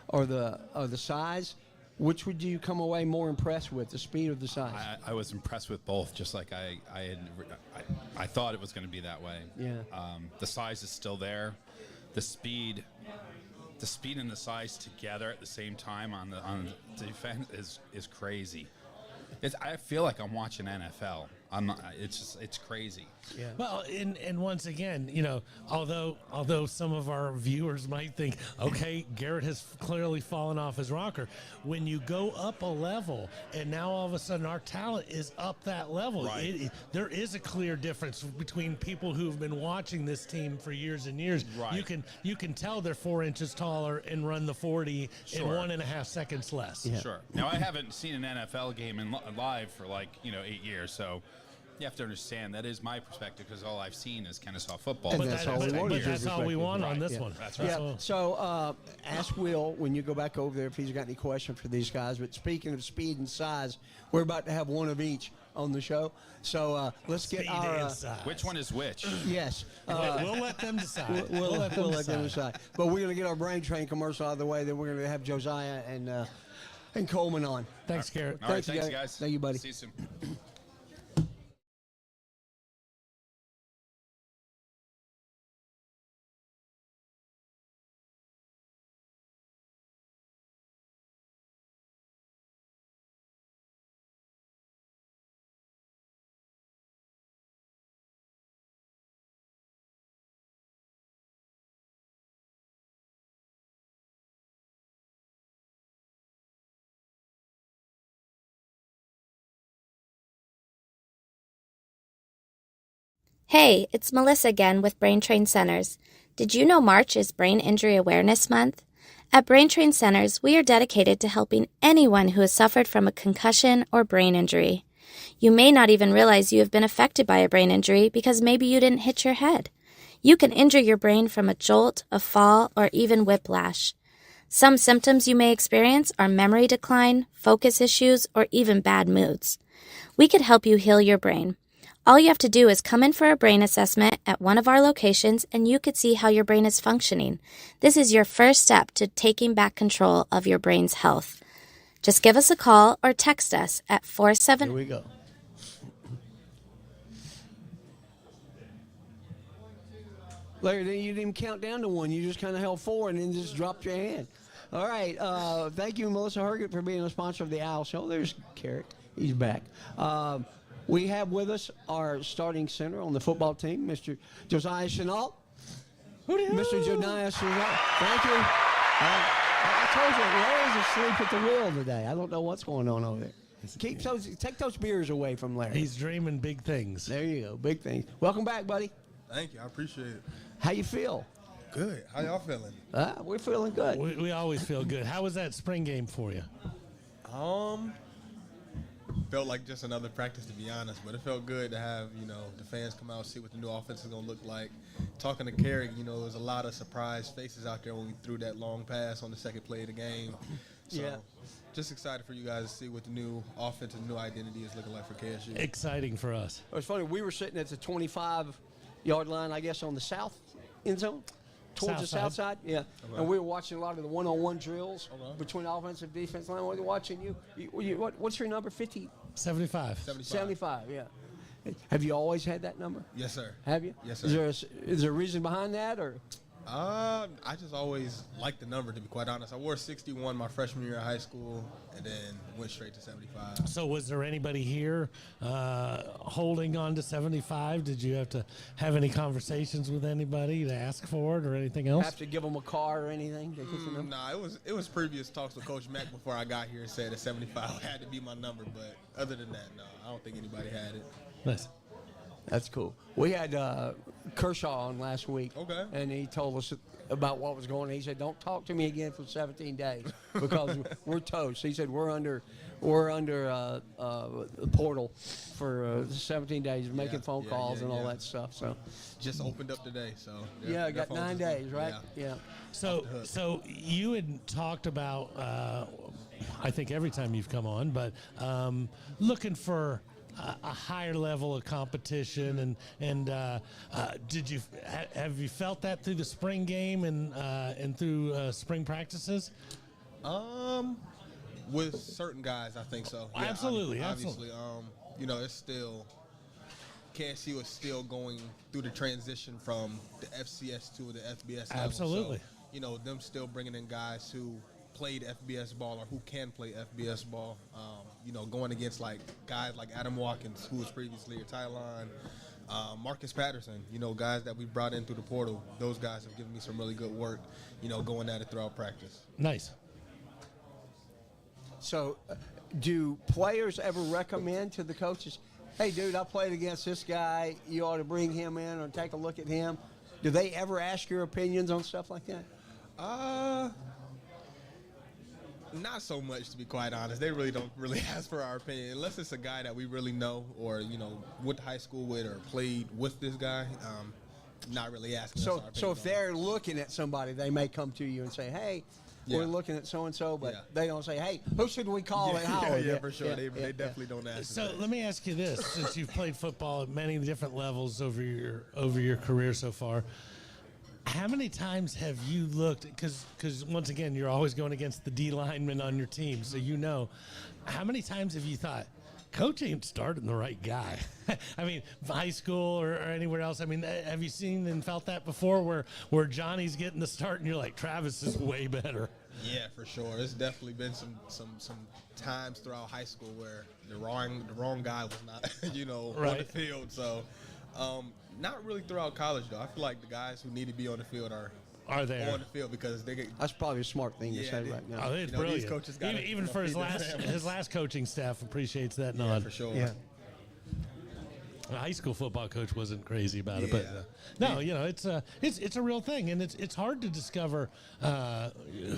Speaker 2: or the size. Which would you come away more impressed with, the speed or the size?
Speaker 14: I was impressed with both, just like I thought it was going to be that way.
Speaker 2: Yeah.
Speaker 14: The size is still there. The speed and the size together at the same time on the defense is crazy. I feel like I'm watching NFL. I'm not. It's crazy.
Speaker 2: Yeah.
Speaker 10: Well, and once again, although some of our viewers might think, okay, Garrett has clearly fallen off his rocker. When you go up a level, and now all of a sudden our talent is up that level,
Speaker 14: Right.
Speaker 10: there is a clear difference between people who've been watching this team for years and years.
Speaker 14: Right.
Speaker 10: You can tell they're 4 inches taller and run the 40 in
Speaker 14: Sure.
Speaker 10: 1.5 seconds less.
Speaker 2: Yeah.
Speaker 14: Sure. Now I haven't seen an NFL game in live for 8 years, so. You have to understand that is my perspective because all I've seen is Kennesaw football.
Speaker 2: And
Speaker 10: But
Speaker 2: that's
Speaker 10: that-
Speaker 2: all we
Speaker 10: but-
Speaker 2: wanted
Speaker 10: but
Speaker 2: your
Speaker 10: that's all we
Speaker 2: perspective.
Speaker 10: want on this
Speaker 2: Yeah.
Speaker 10: one.
Speaker 14: That's right.
Speaker 2: Yeah. So ask Will when you go back over there if he's got any question for these guys. But speaking of speed and size, we're about to have one of each on the show. So let's get
Speaker 10: Speed
Speaker 2: our.
Speaker 10: and size.
Speaker 14: Which one is which?
Speaker 2: Yes.
Speaker 10: We'll let them decide.
Speaker 2: We'll let them
Speaker 10: decide.
Speaker 2: decide. But we're going to get our brain train commercial out of the way. Then we're going to have Josiah and Coleman on.
Speaker 10: Thanks, Garrett.
Speaker 14: All right,
Speaker 2: Thanks,
Speaker 14: thanks, guys.
Speaker 2: Thank you, buddy.
Speaker 14: See you soon.
Speaker 11: Hey, it's Melissa again with Brain Train Centers. Did you know March is Brain Injury Awareness Month? At Brain Train Centers, we are dedicated to helping anyone who has suffered from a concussion or brain injury. You may not even realize you have been affected by a brain injury because maybe you didn't hit your head. You can injure your brain from a jolt, a fall, or even whiplash. Some symptoms you may experience are memory decline, focus issues, or even bad moods. We could help you heal your brain. All you have to do is come in for a brain assessment at one of our locations and you could see how your brain is functioning. This is your first step to taking back control of your brain's health. Just give us a call or text us at 47...
Speaker 2: Here we go. Larry, then you didn't even count down to one. You just kind of held 4 and then just dropped your hand. All right. Thank you, Melissa Herget, for being a sponsor of the Owl Show. There's Carrick. He's back. We have with us our starting center on the football team, Mr. Josiah Chenault. Mr. Josiah Chenault. Thank you. I told you, Larry's asleep at the wheel today. I don't know what's going on over there. Take those beers away from Larry.
Speaker 10: He's dreaming big things.
Speaker 2: There you go, big things. Welcome back, buddy.
Speaker 9: Thank you. I appreciate it.
Speaker 2: How you feel?
Speaker 9: Good. How y'all feeling?
Speaker 2: We're feeling good.
Speaker 10: We always feel good. How was that spring game for you?
Speaker 9: Felt like just another practice, to be honest, but it felt good to have, the fans come out, see what the new offense is going to look like. Talking to Kerry, there was a lot of surprised faces out there when we threw that long pass on the second play of the game. So,
Speaker 2: Yeah.
Speaker 9: just excited for you guys to see what the new offense and new identity is looking like for KSU.
Speaker 10: Exciting for us.
Speaker 2: It was funny. We were sitting at the 25-yard line, I guess, on the south end zone, towards the south side. Yeah.
Speaker 9: Okay.
Speaker 2: And we were watching a lot of the one-on-one drills between offensive and defense line. We were watching you. What's your number? 50?
Speaker 10: 75.
Speaker 2: 75, yeah. Have you always had that number?
Speaker 9: Yes, sir.
Speaker 2: Have you?
Speaker 9: Yes, sir.
Speaker 2: Is there a reason behind that, or?
Speaker 9: I just always liked the number, to be quite honest. I wore 61 my freshman year of high school, and then went straight to 75.
Speaker 10: So was there anybody here holding on to 75? Did you have to have any conversations with anybody to ask for it or anything else?
Speaker 2: Have to give them a car or anything? To get the number?
Speaker 9: Nah, it was previous talks with Coach Mack before I got here and said that 75 had to be my number, but other than that, no, I don't think anybody had it.
Speaker 10: Nice.
Speaker 2: That's cool. We had Kershaw on last week.
Speaker 9: Okay.
Speaker 2: And he told us about what was going on. He said, "Don't talk to me again for 17 days because we're toast." He said, "We're under the portal for 17 days, making phone calls and all that stuff." So
Speaker 9: just opened up today, so
Speaker 2: yeah,
Speaker 9: their
Speaker 2: got
Speaker 9: phones
Speaker 2: 9
Speaker 9: is-
Speaker 2: days, right? Yeah.
Speaker 10: So you had talked about, I think every time you've come on, but looking for a higher level of competition, and have you felt that through the spring game and through spring practices?
Speaker 9: With certain guys, I think so. Yeah,
Speaker 10: Absolutely.
Speaker 9: Obviously, it's still KSU is still going through the transition from the FCS to the FBS level.
Speaker 10: Absolutely.
Speaker 9: So, them still bringing in guys who played FBS ball or who can play FBS ball. Going against guys like Adam Watkins, who was previously a Tylon, Marcus Patterson, guys that we brought in through the portal. Those guys have given me some really good work, going at it throughout practice.
Speaker 10: Nice.
Speaker 2: So, do players ever recommend to the coaches, "Hey, dude, I played against this guy. You ought to bring him in or take a look at him"? Do they ever ask your opinions on stuff like that?
Speaker 9: Not so much, to be quite honest. They really don't ask for our opinion unless it's a guy that we really know or went to high school with or played with this guy. Not really asking. us our opinion
Speaker 2: So if
Speaker 9: on it.
Speaker 2: they're looking at somebody, they may come to you and say, "Hey, we're looking at so and so," but they don't say, "Hey, who should we call at Howard?"
Speaker 9: Yeah, for sure. They definitely don't ask.
Speaker 10: So let me ask you this: since you've played football at many different levels over your career so far, how many times have you looked? Because once again, you're always going against the D lineman on your team, so how many times have you thought, "Coach ain't starting the right guy"? I mean, high school or anywhere else. I mean, have you seen and felt that before, where Johnny's getting the start and you're like, "Travis is way better"?
Speaker 9: Yeah, for sure. There's definitely been some times throughout high school where the wrong guy was not, on the field. So, not really throughout college though. I feel like the guys who need to be on the field are
Speaker 10: there
Speaker 9: on the field because they get.
Speaker 2: That's probably a smart thing to say right now.
Speaker 10: Oh, it's
Speaker 9: These
Speaker 10: brilliant.
Speaker 9: coaches gotta,
Speaker 10: even for his last coaching staff appreciates that nod.
Speaker 9: For sure.
Speaker 2: Yeah.
Speaker 10: A high school football coach wasn't crazy about it, but no, it's a real thing, and it's hard to discover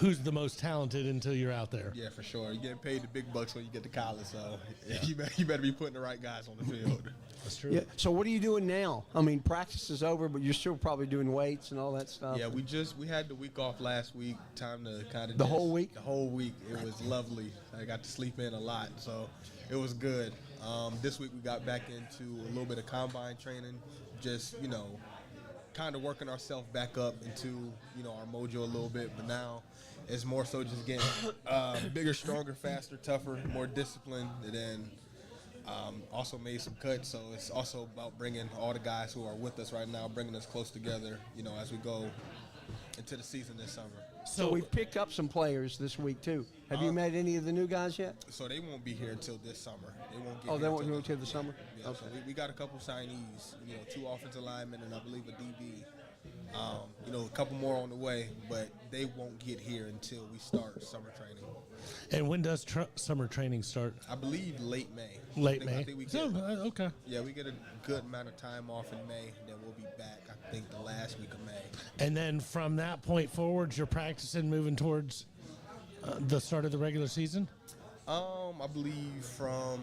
Speaker 10: who's the most talented until you're out there.
Speaker 9: Yeah, for sure. You're getting paid the big bucks when you get to college, so you better be putting the right guys on the field.
Speaker 10: That's true.
Speaker 2: Yeah. So what are you doing now? I mean, practice is over, but you're still probably doing weights and all that stuff.
Speaker 9: Yeah, we had the week off last week. Time to kind of
Speaker 2: The whole week?
Speaker 9: The whole week. It was lovely. I got to sleep in a lot, so it was good. This week we got back into a little bit of combine training, just kind of working ourselves back up into our mojo a little bit. But now it's more so just getting bigger, stronger, faster, tougher, more disciplined, and then also made some cuts. So it's also about bringing all the guys who are with us right now, bringing us close together, as we go into the season this summer.
Speaker 2: So we've picked up some players this week too. Have you met any of the new guys yet?
Speaker 9: So they won't be here until this summer. They won't get.
Speaker 2: Oh, they won't go until the summer.
Speaker 9: Yeah, okay. So we got a couple signees. 2 offensive linemen and I believe a DB. A couple more on the way, but they won't get here until we start summer training.
Speaker 10: And when does summer training start?
Speaker 9: I believe late May.
Speaker 10: Late
Speaker 9: I
Speaker 10: May.
Speaker 9: think we get,
Speaker 10: Okay.
Speaker 9: Yeah, we get a good amount of time off in May. Then we'll be back. I think the last week of May.
Speaker 10: And then from that point forward, you're practicing moving towards the start of the regular season?
Speaker 9: I believe from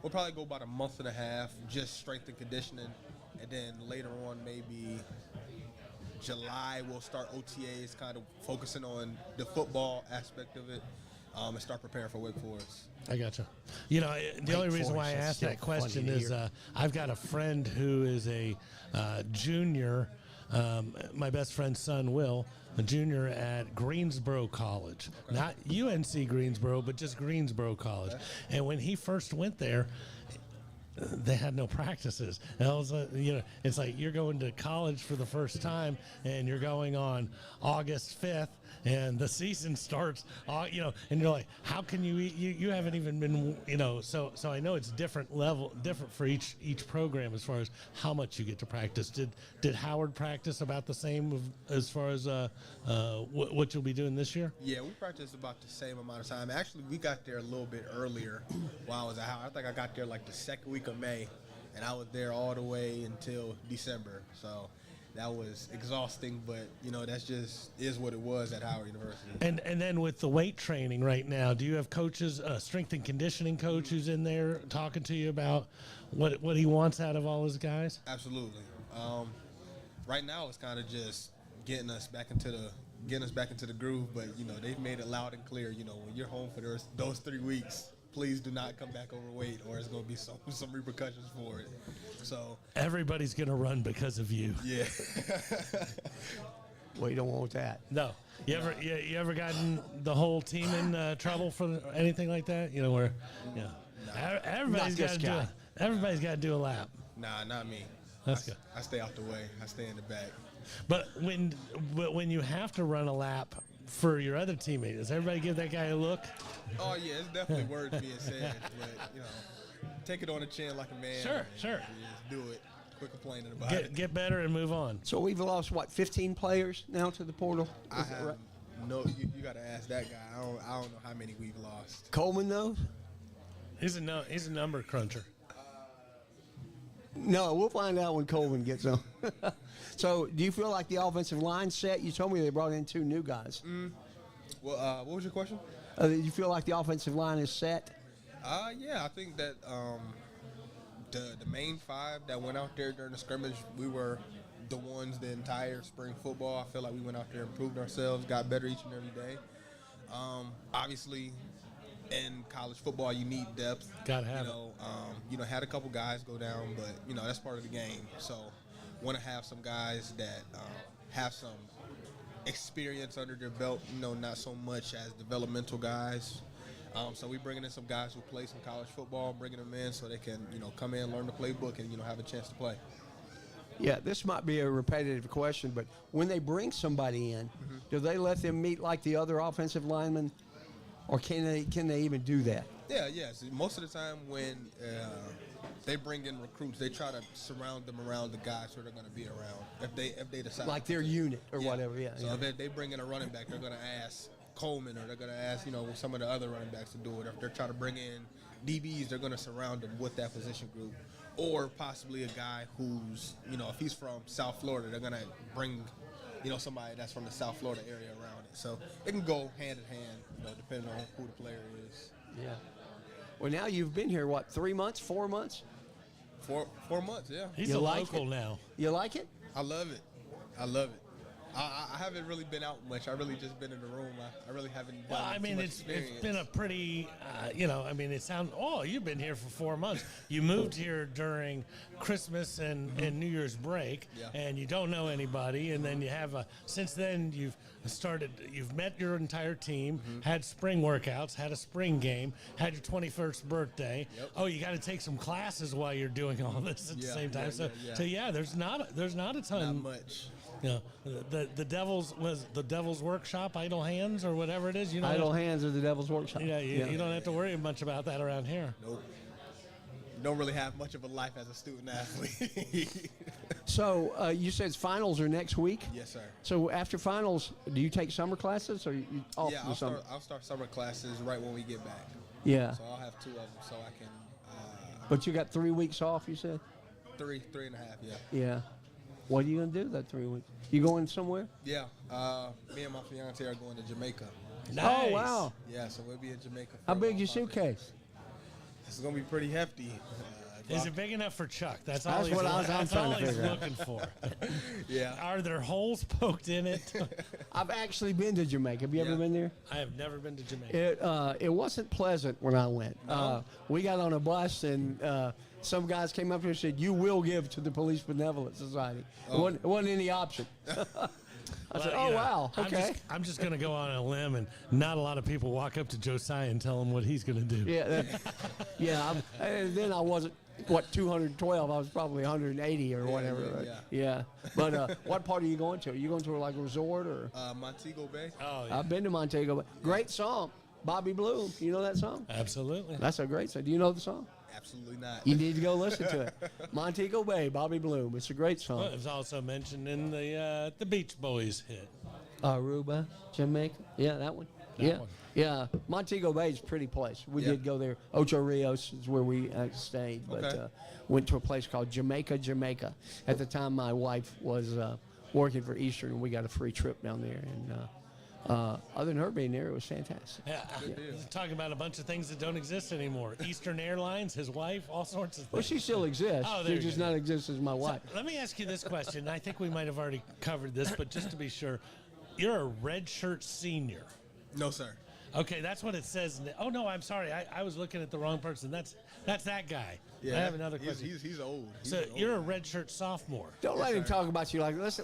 Speaker 9: we'll probably go about a month and a half, just strength and conditioning, and then later on maybe July we'll start OTAs, kind of focusing on the football aspect of it, and start preparing for Wake Forest.
Speaker 10: I gotcha. You know, the only reason why I asked that question is I've got a friend who is a junior, my best friend's son, Will, a junior at Greensboro College. Okay. Not UNC Greensboro, but just Greensboro College. Okay. And when he first went there, they had no practices. And I was, you know, it's like you're going to college for the first time, and you're going on August 5th, and the season starts, you know, and you're like, how can you haven't even been, you know, so I know it's different for each program as far as how much you get to practice. Did Howard practice about the same as far as what you'll be doing this year?
Speaker 9: Yeah, we practiced about the same amount of time. Actually, we got there a little bit earlier while I was at Howard. I think I got there like the second week of May, and I was there all the way until December. So that was exhausting, but you know, that's just is what it was at Howard University.
Speaker 10: And then with the weight training right now, do you have coaches, strength and conditioning coach who's in there talking to you about what he wants out of all his guys?
Speaker 9: Absolutely. Right now it's kind of just getting us back into the groove, but you know, they've made it loud and clear, you know, when you're home for those 3 weeks, please do not come back overweight, or it's going to be some repercussions for it. So
Speaker 10: everybody's going to run because of you.
Speaker 9: Yeah.
Speaker 2: Well, you don't want that.
Speaker 10: No. You ever gotten the whole team in trouble for anything like that? You know, where everybody's got to do a lap.
Speaker 9: Nah, not me.
Speaker 10: That's good.
Speaker 9: I stay out the way. I stay in the back.
Speaker 10: But when you have to run a lap for your other teammate, does everybody give that guy a look?
Speaker 9: Oh yeah, it's definitely words being said, but you know, take it on the chin like a man.
Speaker 10: Sure.
Speaker 9: Just do it. Quit complaining about it.
Speaker 10: Get better and move on.
Speaker 2: So we've lost 15 players now to the portal.
Speaker 9: Right? No, you got to ask that guy. I don't know how many we've lost.
Speaker 2: Coleman knows.
Speaker 10: He's a number cruncher.
Speaker 2: No, we'll find out when Coleman gets on. So, do you feel like the offensive line's set? You told me they brought in 2 new guys.
Speaker 9: Well, what was your question?
Speaker 2: Do you feel like the offensive line is set?
Speaker 9: Yeah, I think that the main 5 that went out there during the scrimmage, we were the ones the entire spring football. I feel like we went out there, improved ourselves, got better each and every day. Obviously, in college football, you need depth.
Speaker 10: Gotta have
Speaker 9: it. Had a couple guys go down, but you know that's part of the game. So, want to have some guys that have some experience under their belt. You know, not so much as developmental guys. So we bringing in some guys who play some college football, bringing them in so they can come in, learn the playbook, and have a chance to play.
Speaker 2: Yeah, this might be a repetitive question, but when they bring somebody in, do they let them meet like the other offensive linemen, or can they even do that?
Speaker 9: Yeah. So most of the time when they bring in recruits, they try to surround them around the guys who they're going to be around. If they decide
Speaker 2: like their unit or whatever. Yeah.
Speaker 9: So if they bring in a running back, they're going to ask Coleman, or they're going to ask some of the other running backs to do it. If they're trying to bring in DBs, they're going to surround them with that position group, or possibly a guy who's if he's from South Florida, they're going to bring somebody that's from the South Florida area around it. So it can go hand in hand, depending on who the player is.
Speaker 2: Yeah. Well, now you've been here, 3 months, 4 months?
Speaker 9: 4 months, yeah.
Speaker 10: He's a local now.
Speaker 2: You like it?
Speaker 9: I love it. I haven't really been out much. I really just been in the room. I really haven't done too much experience.
Speaker 10: It's been a pretty, it sounds, you've been here for 4 months. You moved here during Christmas and New Year's break, and you don't know anybody, and then you have since then you've met your entire team, had spring workouts, had a spring game, had your 21st birthday.
Speaker 9: Yep.
Speaker 10: Oh, you got to take some classes while you're doing all this at the same time. So there's not a ton.
Speaker 9: Not much.
Speaker 10: The Devil's Workshop, Idle Hands, or whatever it is.
Speaker 2: Idle Hands or the Devil's Workshop.
Speaker 10: You don't have to worry much about that around here.
Speaker 9: Nope. Don't really have much of a life as a student athlete.
Speaker 2: So you said finals are next week?
Speaker 9: Yes, sir.
Speaker 2: So after finals, do you take summer classes, or you off
Speaker 9: Yeah, I'll start summer classes right when we get back.
Speaker 2: Yeah.
Speaker 9: So I'll have 2 of them, so I can.
Speaker 2: But you got 3 weeks off, you said?
Speaker 9: 3.5, yeah.
Speaker 2: Yeah. What are you going to do that 3 weeks? You going somewhere?
Speaker 9: Yeah. Me and my fiance are going to Jamaica.
Speaker 2: Oh, wow.
Speaker 9: Yeah, so we'll be in Jamaica. For
Speaker 2: How
Speaker 9: a
Speaker 2: big's your
Speaker 9: long time.
Speaker 2: suitcase?
Speaker 9: It's gonna be pretty hefty.
Speaker 10: Is it big enough for Chuck? That's all
Speaker 2: That's
Speaker 10: he's,
Speaker 2: what I'm
Speaker 10: that's
Speaker 2: trying
Speaker 10: all
Speaker 2: to
Speaker 10: he's
Speaker 2: figure out.
Speaker 10: looking for.
Speaker 9: Yeah.
Speaker 10: Are there holes poked in it?
Speaker 2: I've actually been to Jamaica. Have you ever been there?
Speaker 10: I have never been to Jamaica.
Speaker 2: It wasn't pleasant when I went. We got on a bus and some guys came up to us and said, "You will give to the Police Benevolent Society." It wasn't any option. I said,
Speaker 10: Well,
Speaker 2: "Oh
Speaker 10: you know,
Speaker 2: wow, okay."
Speaker 10: I'm just going to go on a limb, and not a lot of people walk up to Josiah and tell him what he's going to do.
Speaker 2: Yeah, and then I wasn't 212. I was probably 180 or whatever. Yeah. But what part are you going to? Are you going to like a resort or?
Speaker 9: Montego Bay.
Speaker 10: Oh, yeah.
Speaker 2: I've been to Montego Bay. Great song, Bobby Bloom. You know that song?
Speaker 10: Absolutely.
Speaker 2: That's a great song. Do you know the song?
Speaker 9: Absolutely not.
Speaker 2: You need to go listen to it. Montego Bay, Bobby Bloom. It's a great song.
Speaker 10: Well, it was also mentioned in the Beach Boys hit.
Speaker 2: Aruba, Jamaica. Yeah, that one. Yeah. Montego Bay is a pretty place. We did go there. Ocho Rios is where we stayed, but went to a place called Jamaica. At the time, my wife was working for Eastern, and we got a free trip down there. And other than her being there, it was fantastic.
Speaker 10: Yeah, he's talking about a bunch of things that don't exist anymore. Eastern Airlines, his wife, all sorts of things.
Speaker 2: Well, she still exists.
Speaker 10: Oh,
Speaker 2: she
Speaker 10: there you
Speaker 2: just
Speaker 10: go.
Speaker 2: not exists as my wife.
Speaker 10: Let me ask you this question. I think we might have already covered this, but just to be sure, you're a redshirt senior.
Speaker 9: No, sir.
Speaker 10: Okay, that's what it says. Oh no, I'm sorry. I was looking at the wrong person. That's that guy.
Speaker 9: Yeah,
Speaker 10: I have another question.
Speaker 9: He's old.
Speaker 10: You're a redshirt sophomore.
Speaker 2: Don't let him talk about you like let's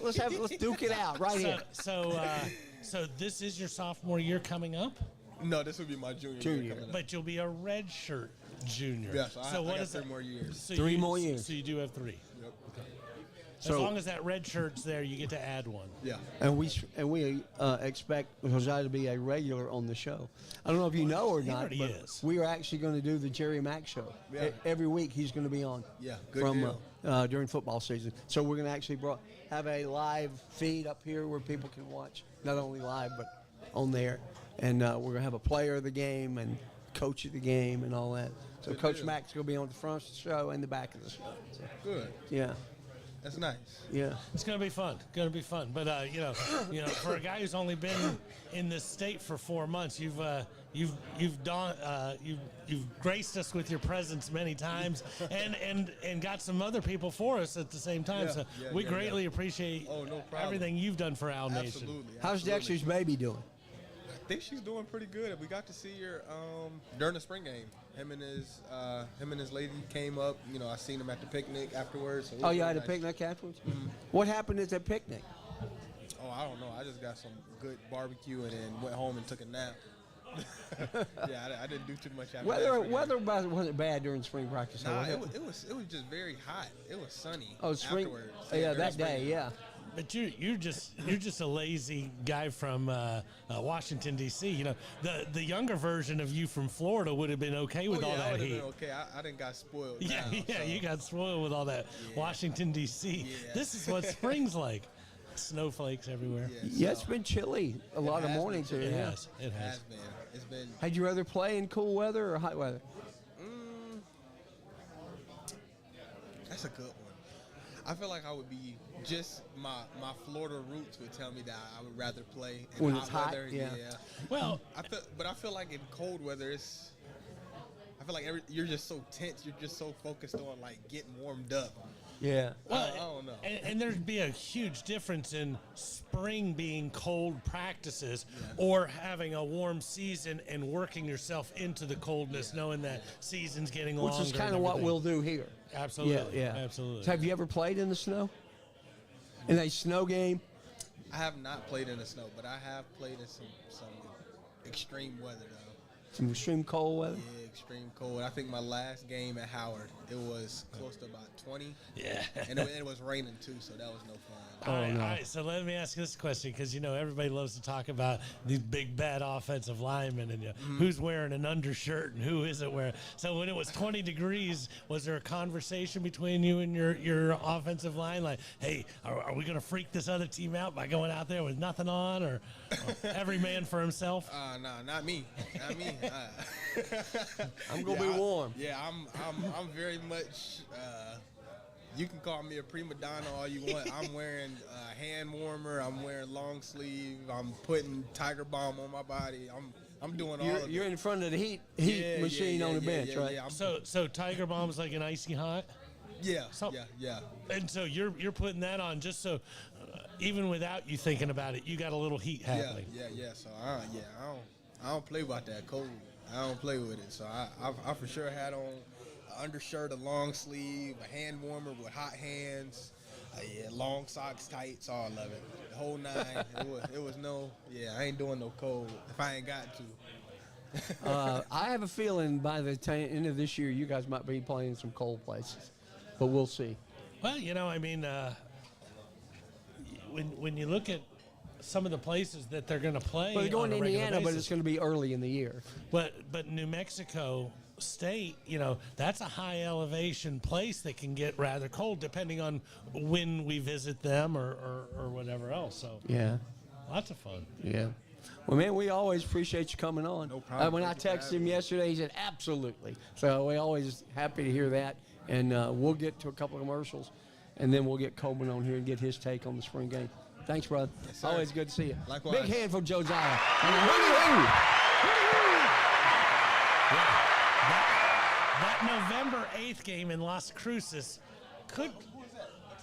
Speaker 2: duke it out right here.
Speaker 10: So this is your sophomore year coming up?
Speaker 9: No, this would be my junior year coming up.
Speaker 10: But you'll be a redshirt junior.
Speaker 9: Yeah, so I
Speaker 10: what
Speaker 9: got
Speaker 10: is
Speaker 9: 3
Speaker 10: it?
Speaker 9: more years.
Speaker 10: So
Speaker 2: 3 more years.
Speaker 10: So you do have 3.
Speaker 9: Yep.
Speaker 10: As long as that red shirt's there, you get to add one.
Speaker 9: Yeah.
Speaker 2: And we expect Josiah to be a regular on the show. I don't know if you know or
Speaker 10: He
Speaker 2: not,
Speaker 10: already
Speaker 2: but
Speaker 10: is.
Speaker 2: we are actually going to do the Jerry Mack show.
Speaker 9: Yeah.
Speaker 2: Every week he's going to be on.
Speaker 9: Yeah, good deal.
Speaker 2: During football season. So we're going to actually have a live feed up here where people can watch, not only live but on there. And we're going to have a player of the game and coach of the game and all that. So
Speaker 9: Good
Speaker 2: Coach
Speaker 9: deal.
Speaker 2: Mack's going to be on the front of the show and the back of the show. So,
Speaker 9: Good.
Speaker 2: yeah.
Speaker 9: That's nice.
Speaker 2: Yeah.
Speaker 10: It's gonna be fun. But you know, for a guy who's only been in this state for 4 months, you've graced us with your presence many times, and got some other people for us at the same time. So we greatly appreciate everything you've done for Owl Nation.
Speaker 9: Absolutely.
Speaker 2: How's Dexter's baby doing?
Speaker 9: I think she's doing pretty good. We got to see her during the spring game. Him and his lady came up. You know, I seen him at the picnic afterwards. So it was
Speaker 2: You
Speaker 9: really
Speaker 2: had a
Speaker 9: nice.
Speaker 2: picnic afterwards? What happened at that picnic?
Speaker 9: Oh, I don't know. I just got some good barbecue and then went home and took a nap. Yeah, I didn't do too much after that.
Speaker 2: Weather wasn't bad during spring practice.
Speaker 9: Nah,
Speaker 2: though,
Speaker 9: it was just very hot. It was sunny.
Speaker 2: Oh, spring.
Speaker 9: Afterwards.
Speaker 2: Yeah,
Speaker 9: during
Speaker 2: that
Speaker 9: spring.
Speaker 2: day. Yeah.
Speaker 10: But you're just a lazy guy from Washington D.C. You know, the younger version of you from Florida would have been okay with all
Speaker 9: I
Speaker 10: that
Speaker 9: would've
Speaker 10: heat.
Speaker 9: been okay. I didn't got spoiled.
Speaker 10: Yeah,
Speaker 9: now, so.
Speaker 10: you got spoiled with all that Washington D.C.
Speaker 9: Yeah.
Speaker 10: This is what spring's like. Snowflakes everywhere.
Speaker 2: Yeah, it's been chilly a lot of mornings here.
Speaker 10: It
Speaker 2: Yeah.
Speaker 10: has. It has.
Speaker 9: been. It's been.
Speaker 2: Had you rather play in cool weather or hot weather?
Speaker 9: That's a good one. I feel like I would be just my Florida roots would tell me that I would rather play in
Speaker 2: When
Speaker 9: hot
Speaker 2: it's hot,
Speaker 9: weather.
Speaker 2: yeah.
Speaker 10: Well,
Speaker 9: I feel like in cold weather I feel like you're just so tense. You're just so focused on like getting warmed up.
Speaker 2: Yeah.
Speaker 10: Well,
Speaker 9: I don't know.
Speaker 10: And there'd be a huge difference in spring being cold practices or having a warm season and working yourself into the coldness, knowing that season's getting longer.
Speaker 2: Which is kind of
Speaker 10: and
Speaker 2: what
Speaker 10: everything.
Speaker 2: we'll do here.
Speaker 10: Absolutely.
Speaker 2: Yeah.
Speaker 10: Absolutely.
Speaker 2: So have you ever played in the snow? In a snow game?
Speaker 9: I have not played in the snow, but I have played in some extreme weather though.
Speaker 2: Some extreme cold weather?
Speaker 9: Yeah, extreme cold. I think my last game at Howard, it was close to about 20.
Speaker 10: Yeah.
Speaker 9: And it was raining too, so that was no fun.
Speaker 10: All right, so let me ask this question because everybody loves to talk about these big bad offensive linemen and who's wearing an undershirt and who isn't wearing. So when it was 20 degrees, was there a conversation between you and your offensive line, like, hey, are we going to freak this other team out by going out there with nothing on, or every man for himself?
Speaker 9: No, not me. Not me.
Speaker 2: I'm gonna be warm.
Speaker 9: Yeah, I'm very much You can call me a prima donna all you want. I'm wearing a hand warmer. I'm wearing long sleeve. I'm putting Tiger Balm on my body. I'm doing all of it.
Speaker 12: You're in front of the heat machine on the bench, right?
Speaker 9: Yeah,
Speaker 10: So Tiger Balm's like an icy hot.
Speaker 9: Yeah,
Speaker 10: Something.
Speaker 9: yeah.
Speaker 10: And so you're putting that on just so, even without you thinking about it, you got a little heat happening.
Speaker 9: Yeah. So I don't play about that cold. I don't play with it. So I for sure had on an undershirt, a long sleeve, a hand warmer with hot hands, long socks, tights, all of it. The whole nine. it was no. Yeah, I ain't doing no cold if I ain't got to.
Speaker 12: I have a feeling by the end of this year, you guys might be playing some cold places, but we'll see.
Speaker 10: Well, I mean, when you look at some of the places that they're going to play,
Speaker 12: Well, they're going to
Speaker 10: on a regular
Speaker 12: Indiana, but
Speaker 10: basis,
Speaker 12: it's going to be early in the year.
Speaker 10: But New Mexico State, that's a high elevation place that can get rather cold depending on when we visit them or whatever else. So
Speaker 12: Yeah.
Speaker 10: lots of fun.
Speaker 12: Yeah. Well, man, we always appreciate you coming on. No
Speaker 9: problem.
Speaker 12: When I texted him yesterday, he said, absolutely. So we always happy to hear that. And we'll get to a couple of commercials, and then we'll get Coleman on here and get his take on the spring game. Thanks, brother.
Speaker 9: Yes, sir.
Speaker 12: Always good to see you.
Speaker 9: Likewise.
Speaker 12: Big hand for Josiah.
Speaker 10: That November 8th game in Las Cruces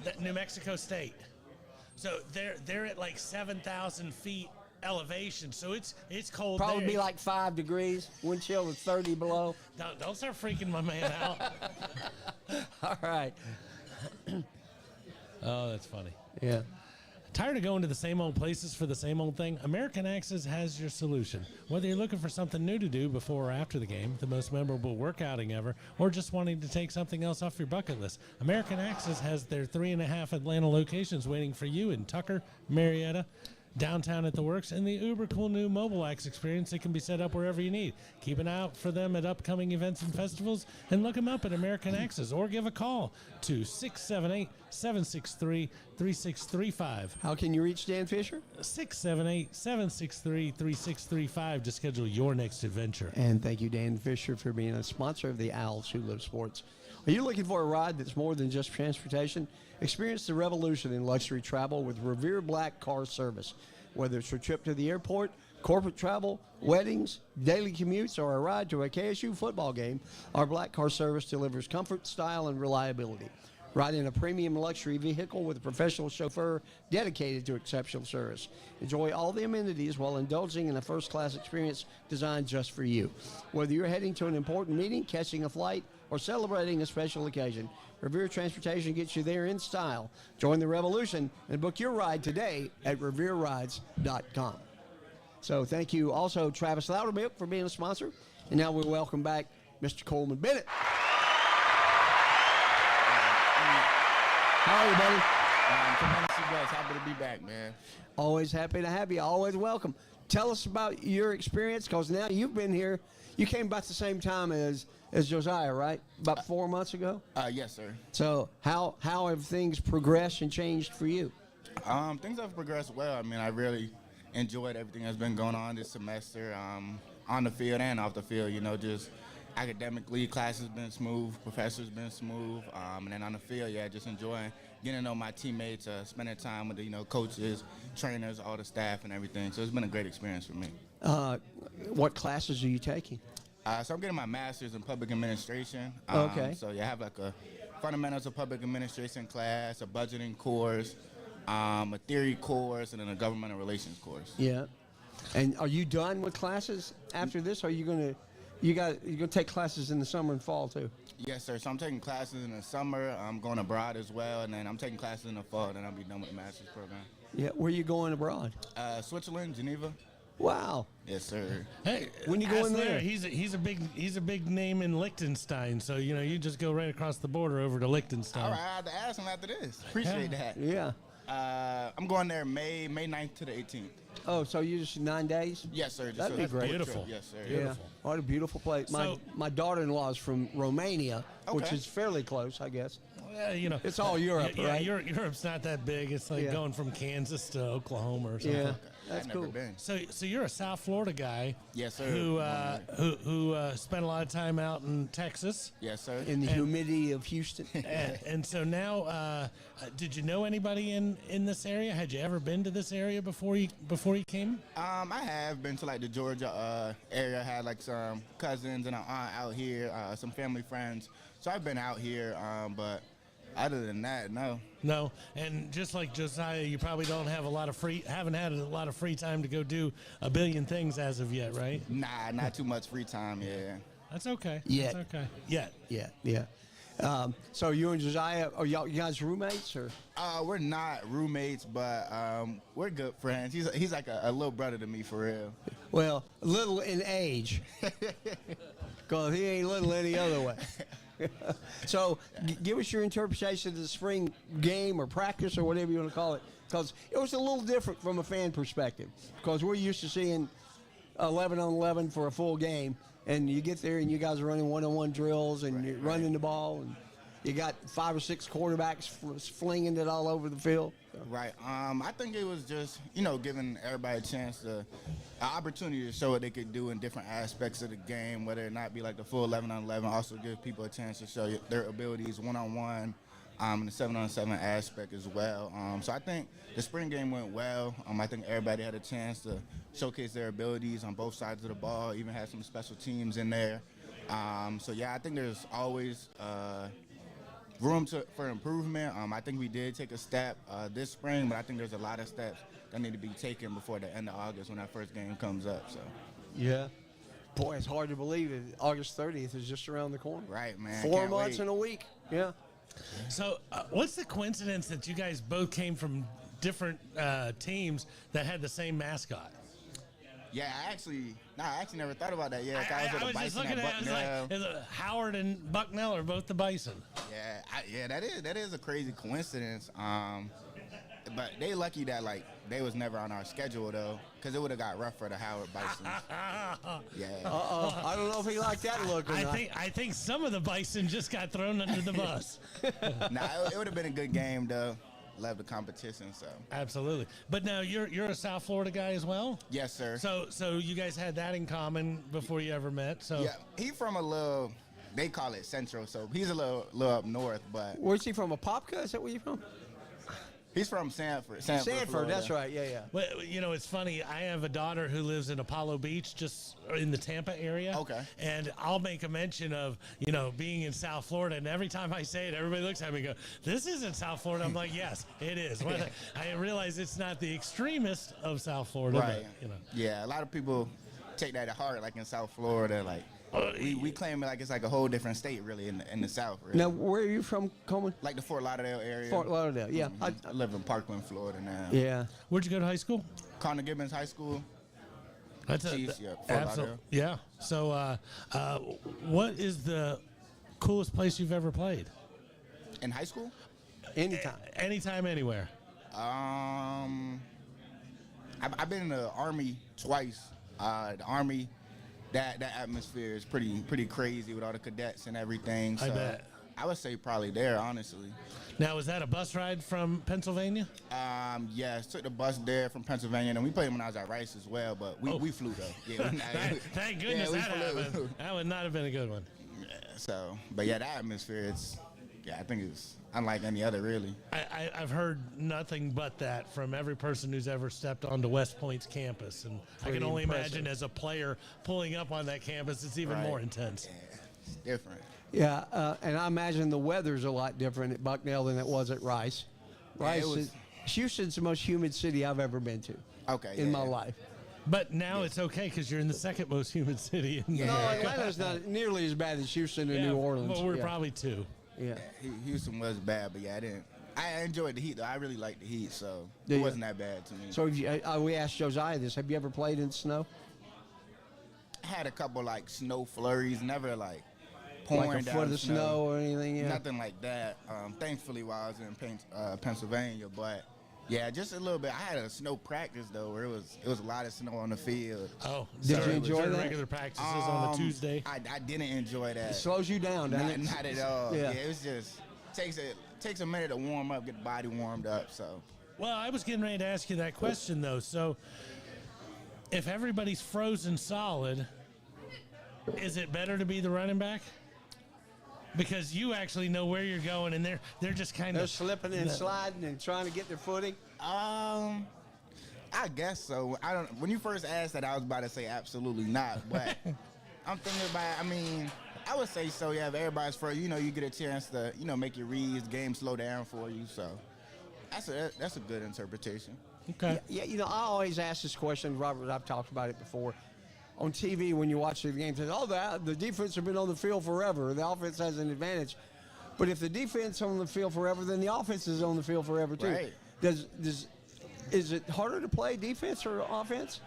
Speaker 10: that New Mexico State. So they're at like 7,000 feet elevation, so it's cold.
Speaker 12: Probably
Speaker 10: there.
Speaker 12: be like 5 degrees. Wind chill was 30 below.
Speaker 10: Don't start freaking my man out.
Speaker 12: All right.
Speaker 10: Oh, that's funny.
Speaker 12: Yeah.
Speaker 10: Tired of going to the same old places for the same old thing? American Axis has your solution. Whether you're looking for something new to do before or after the game, the most memorable workouting ever, or just wanting to take something else off your bucket list, American Axis has their 3.5 Atlanta locations waiting for you in Tucker, Marietta, downtown at the Works, and the uber cool new Mobile X experience that can be set up wherever you need. Keep an eye out for them at upcoming events and festivals, and look them up at American Axis, or give a call to 678-763-3635.
Speaker 12: How can you reach Dan Fisher?
Speaker 10: 678-763-3635 to schedule your next adventure.
Speaker 12: And thank you, Dan Fisher, for being a sponsor of the Owls Who Live Sports. Are you looking for a ride that's more than just transportation? Experience the revolution in luxury travel with Revere Black Car Service. Whether it's a trip to the airport, corporate travel, weddings, daily commutes, or a ride to a KSU football game, our Black Car Service delivers comfort, style, and reliability. Ride in a premium luxury vehicle with a professional chauffeur dedicated to exceptional service. Enjoy all the amenities while indulging in a first-class experience designed just for you. Whether you're heading to an important meeting, catching a flight, or celebrating a special occasion, Revere Transportation gets you there in style. Join the revolution and book your ride today at RevereRides.com. So thank you also, Travis Loudermilk, for being a sponsor. And now we welcome back Mr. Coleman Bennett. How are you, buddy?
Speaker 17: I'm tremendously blessed. Happy to be back, man.
Speaker 12: Always happy to have you. Always welcome. Tell us about your experience, because now you've been here. You came about the same time as Josiah, right? About 4 months ago?
Speaker 17: Yes, sir.
Speaker 12: So how have things progressed and changed for you?
Speaker 17: Things have progressed well. I mean, I really enjoyed everything that's been going on this semester, on the field and off the field. Just academically, class has been smooth, professors been smooth, and then on the field, just enjoying getting to know my teammates, spending time with the coaches, trainers, all the staff, and everything. So it's been a great experience for me.
Speaker 12: What classes are you taking?
Speaker 17: So I'm getting my master's in public administration.
Speaker 12: Okay.
Speaker 17: So I have like a fundamentals of public administration class, a budgeting course, a theory course, and then a governmental relations course.
Speaker 12: Yeah. And are you done with classes after this? Or are you gonna take classes in the summer and fall too?
Speaker 17: Yes, sir. So I'm taking classes in the summer. I'm going abroad as well, and then I'm taking classes in the fall. Then I'll be done with the master's program.
Speaker 12: Yeah. Where are you going abroad?
Speaker 17: Switzerland, Geneva.
Speaker 12: Wow.
Speaker 17: Yes, sir.
Speaker 10: Hey,
Speaker 12: when you go in there,
Speaker 10: he's a big name in Liechtenstein. So you just go right across the border over to Liechtenstein.
Speaker 17: All right, I have to ask him after this. Appreciate that.
Speaker 12: Yeah.
Speaker 17: I'm going there May 9th to the 18th.
Speaker 12: Oh, so you just 9 days?
Speaker 17: Yes, sir. Just
Speaker 12: That'd be great.
Speaker 10: Beautiful.
Speaker 17: Trip. Yes, sir.
Speaker 12: Yeah. What a beautiful place. My daughter-in-law is from Romania, which
Speaker 17: Okay.
Speaker 12: is fairly close, I guess.
Speaker 10: Well,
Speaker 12: it's all Europe, right?
Speaker 10: Europe's not that big. It's like going from Kansas to Oklahoma or something.
Speaker 12: Yeah.
Speaker 2: That's
Speaker 17: I've never
Speaker 2: cool.
Speaker 17: been.
Speaker 10: So you're a South Florida guy.
Speaker 17: Yes, sir.
Speaker 10: Who spent a lot of time out in Texas.
Speaker 17: Yes, sir.
Speaker 2: In the humidity of Houston.
Speaker 10: And so now, did you know anybody in this area? Had you ever been to this area before you came?
Speaker 17: I have been to like the Georgia area. Had like some cousins and an aunt out here, some family friends. So I've been out here, but other than that, no.
Speaker 10: No, and just like Josiah, you probably haven't had a lot of free time to go do a billion things as of yet, right?
Speaker 17: Nah, not too much free time. Yeah.
Speaker 10: That's okay.
Speaker 2: Yet.
Speaker 10: That's okay. Yet.
Speaker 2: Yeah. So you and Josiah, are you guys roommates or?
Speaker 17: We're not roommates, but we're good friends. He's like a little brother to me for real.
Speaker 2: Well, little in age, because he ain't little any other way. So give us your interpretation of the spring game or practice or whatever you want to call it, because it was a little different from a fan perspective, because we're used to seeing 11 on 11 for a full game, and you get there and you guys are running one-on-one drills and you're running the ball, and you got 5 or 6 quarterbacks flinging it all over the field.
Speaker 17: Right. I think it was just, giving everybody a chance an opportunity to show what they could do in different aspects of the game, whether it not be like the full 11 on 11, also give people a chance to show their abilities one-on-one, and the 7-on-7 aspect as well. So I think the spring game went well. I think everybody had a chance to showcase their abilities on both sides of the ball, even had some special teams in there. So yeah, I think there's always room for improvement. I think we did take a step this spring, but I think there's a lot of steps that need to be taken before the end of August when that first game comes up. So,
Speaker 2: yeah. Boy, it's hard to believe it. August 30th is just around the corner.
Speaker 17: Right, man.
Speaker 2: 4 months and a week. Yeah.
Speaker 10: So what's the coincidence that you guys both came from different teams that had the same mascot?
Speaker 17: Yeah, I actually never thought about that. Yeah,
Speaker 10: I was just looking at it. I was like, Howard and Bucknell are both the Bison.
Speaker 17: Yeah, that is a crazy coincidence. But they lucky that they was never on our schedule though, because it would have got rough for the Howard Bisons. Yeah.
Speaker 2: I don't know if he liked that look or not.
Speaker 10: I think some of the Bison just got thrown under the bus.
Speaker 17: Nah, it would have been a good game though. Love the competition, so.
Speaker 10: Absolutely. But now you're a South Florida guy as well?
Speaker 17: Yes, sir.
Speaker 10: So you guys had that in common before you ever met. So
Speaker 17: yeah, he from a little, they call it Central, so he's a little up north, but.
Speaker 2: Where's he from? Apopka? Is that where you from?
Speaker 17: He's from Sanford.
Speaker 2: Sanford, that's right. Yeah.
Speaker 10: Well, it's funny. I have a daughter who lives in Apollo Beach, just in the Tampa area.
Speaker 17: Okay.
Speaker 10: And I'll make a mention of, being in South Florida. And every time I say it, everybody looks at me and go, "This isn't South Florida." I'm like, "Yes, it is." Well, I realize it's not the extremist of South Florida.
Speaker 17: Right.
Speaker 10: But,
Speaker 17: Yeah, a lot of people take that to heart, like in South Florida, we claim it like it's like a whole different state, really, in the South. Really.
Speaker 2: Now, where are you from, Coleman?
Speaker 17: Like the Fort Lauderdale area.
Speaker 2: Fort Lauderdale, yeah.
Speaker 17: I live in Parkland, Florida now.
Speaker 2: Yeah.
Speaker 10: Where'd you go to high school?
Speaker 17: Connor Gibbons High School.
Speaker 10: That's
Speaker 17: Fort
Speaker 10: absolutely.
Speaker 17: Lauderdale.
Speaker 10: Yeah. So, what is the coolest place you've ever played?
Speaker 17: In high school?
Speaker 2: Anytime,
Speaker 10: anywhere.
Speaker 17: I've been in the Army twice. The Army. That atmosphere is pretty crazy with all the cadets and everything. So
Speaker 10: I bet.
Speaker 17: I would say probably there, honestly.
Speaker 10: Now, was that a bus ride from Pennsylvania?
Speaker 17: Yes, took the bus there from Pennsylvania, and we played when I was at Rice as well, but we flew though. Yeah,
Speaker 10: Thank goodness that happened. That would not have been a good one.
Speaker 17: So, but yeah, the atmosphere, I think it's unlike any other, really.
Speaker 10: I've heard nothing but that from every person who's ever stepped onto West Point's campus, and I can only imagine as a player pulling up on that campus, it's even more intense.
Speaker 17: Yeah, it's different.
Speaker 2: Yeah, and I imagine the weather's a lot different at Bucknell than it was at Rice. Houston's the most humid city I've ever been to. In my life.
Speaker 10: But now it's okay because you're in the second most humid city in America.
Speaker 2: No, Atlanta's not nearly as bad as Houston and New Orleans.
Speaker 10: But we're probably two.
Speaker 2: Yeah.
Speaker 17: Houston was bad, but I enjoyed the heat though. I really liked the heat, so it wasn't that bad to me.
Speaker 2: So we asked Josiah this. Have you ever played in snow?
Speaker 17: I had a couple snow flurries, never pouring
Speaker 2: like a
Speaker 17: down
Speaker 2: foot of snow or anything. Yeah.
Speaker 17: Nothing like that. Thankfully, while I was in Pennsylvania, but yeah, just a little bit. I had a snow practice though, where it was a lot of snow on the field.
Speaker 10: Oh,
Speaker 2: did you enjoy that?
Speaker 10: Regular practices on a Tuesday.
Speaker 17: I didn't enjoy that.
Speaker 2: It slows you down, doesn't it?
Speaker 17: Not at all. Yeah, it was just takes a minute to warm up, get the body warmed up. So
Speaker 10: Well, I was getting ready to ask you that question, though. So, if everybody's frozen solid, is it better to be the running back? Because you actually know where you're going, and they're just kind
Speaker 2: They're
Speaker 10: of
Speaker 2: slipping and sliding and trying to get their footing.
Speaker 17: I guess so. I don't. When you first asked that, I was about to say absolutely not. But I'm thinking about. I mean, I would say so. Yeah, if everybody's first, you get a chance to, make your reads, game slow down for you. So that's a good interpretation.
Speaker 10: Okay.
Speaker 2: Yeah, I always ask this question, Robert. I've talked about it before. On TV, when you watch the game, says, the defense has been on the field forever. The offense has an advantage. But if the defense is on the field forever, then the offense is on the field forever too.
Speaker 17: Right.
Speaker 2: Is it harder to play defense or offense?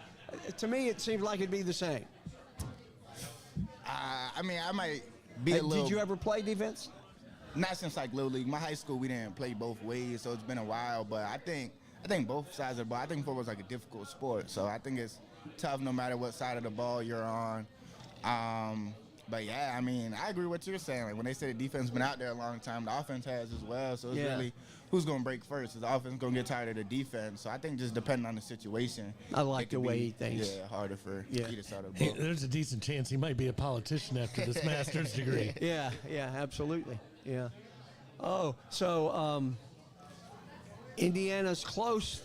Speaker 2: To me, it seems like it'd be the same.
Speaker 17: I mean, I might be a little.
Speaker 2: Did you ever play defense?
Speaker 17: Not since like Little League. My high school, we didn't play both ways, so it's been a while. But I think both sides of the ball. I think football is like a difficult sport, so I think it's tough no matter what side of the ball you're on. But yeah, I mean, I agree with what you're saying. Like when they say the defense has been out there a long time, the offense has as well. So it's really who's going to break first. Is the offense going to get tired of the defense? So I think just depending on the situation.
Speaker 2: I like the way he thinks.
Speaker 17: Yeah, harder for either side of the ball.
Speaker 10: There's a decent chance he might be a politician after this master's degree.
Speaker 2: Yeah, absolutely. Yeah. Oh, so Indiana's close.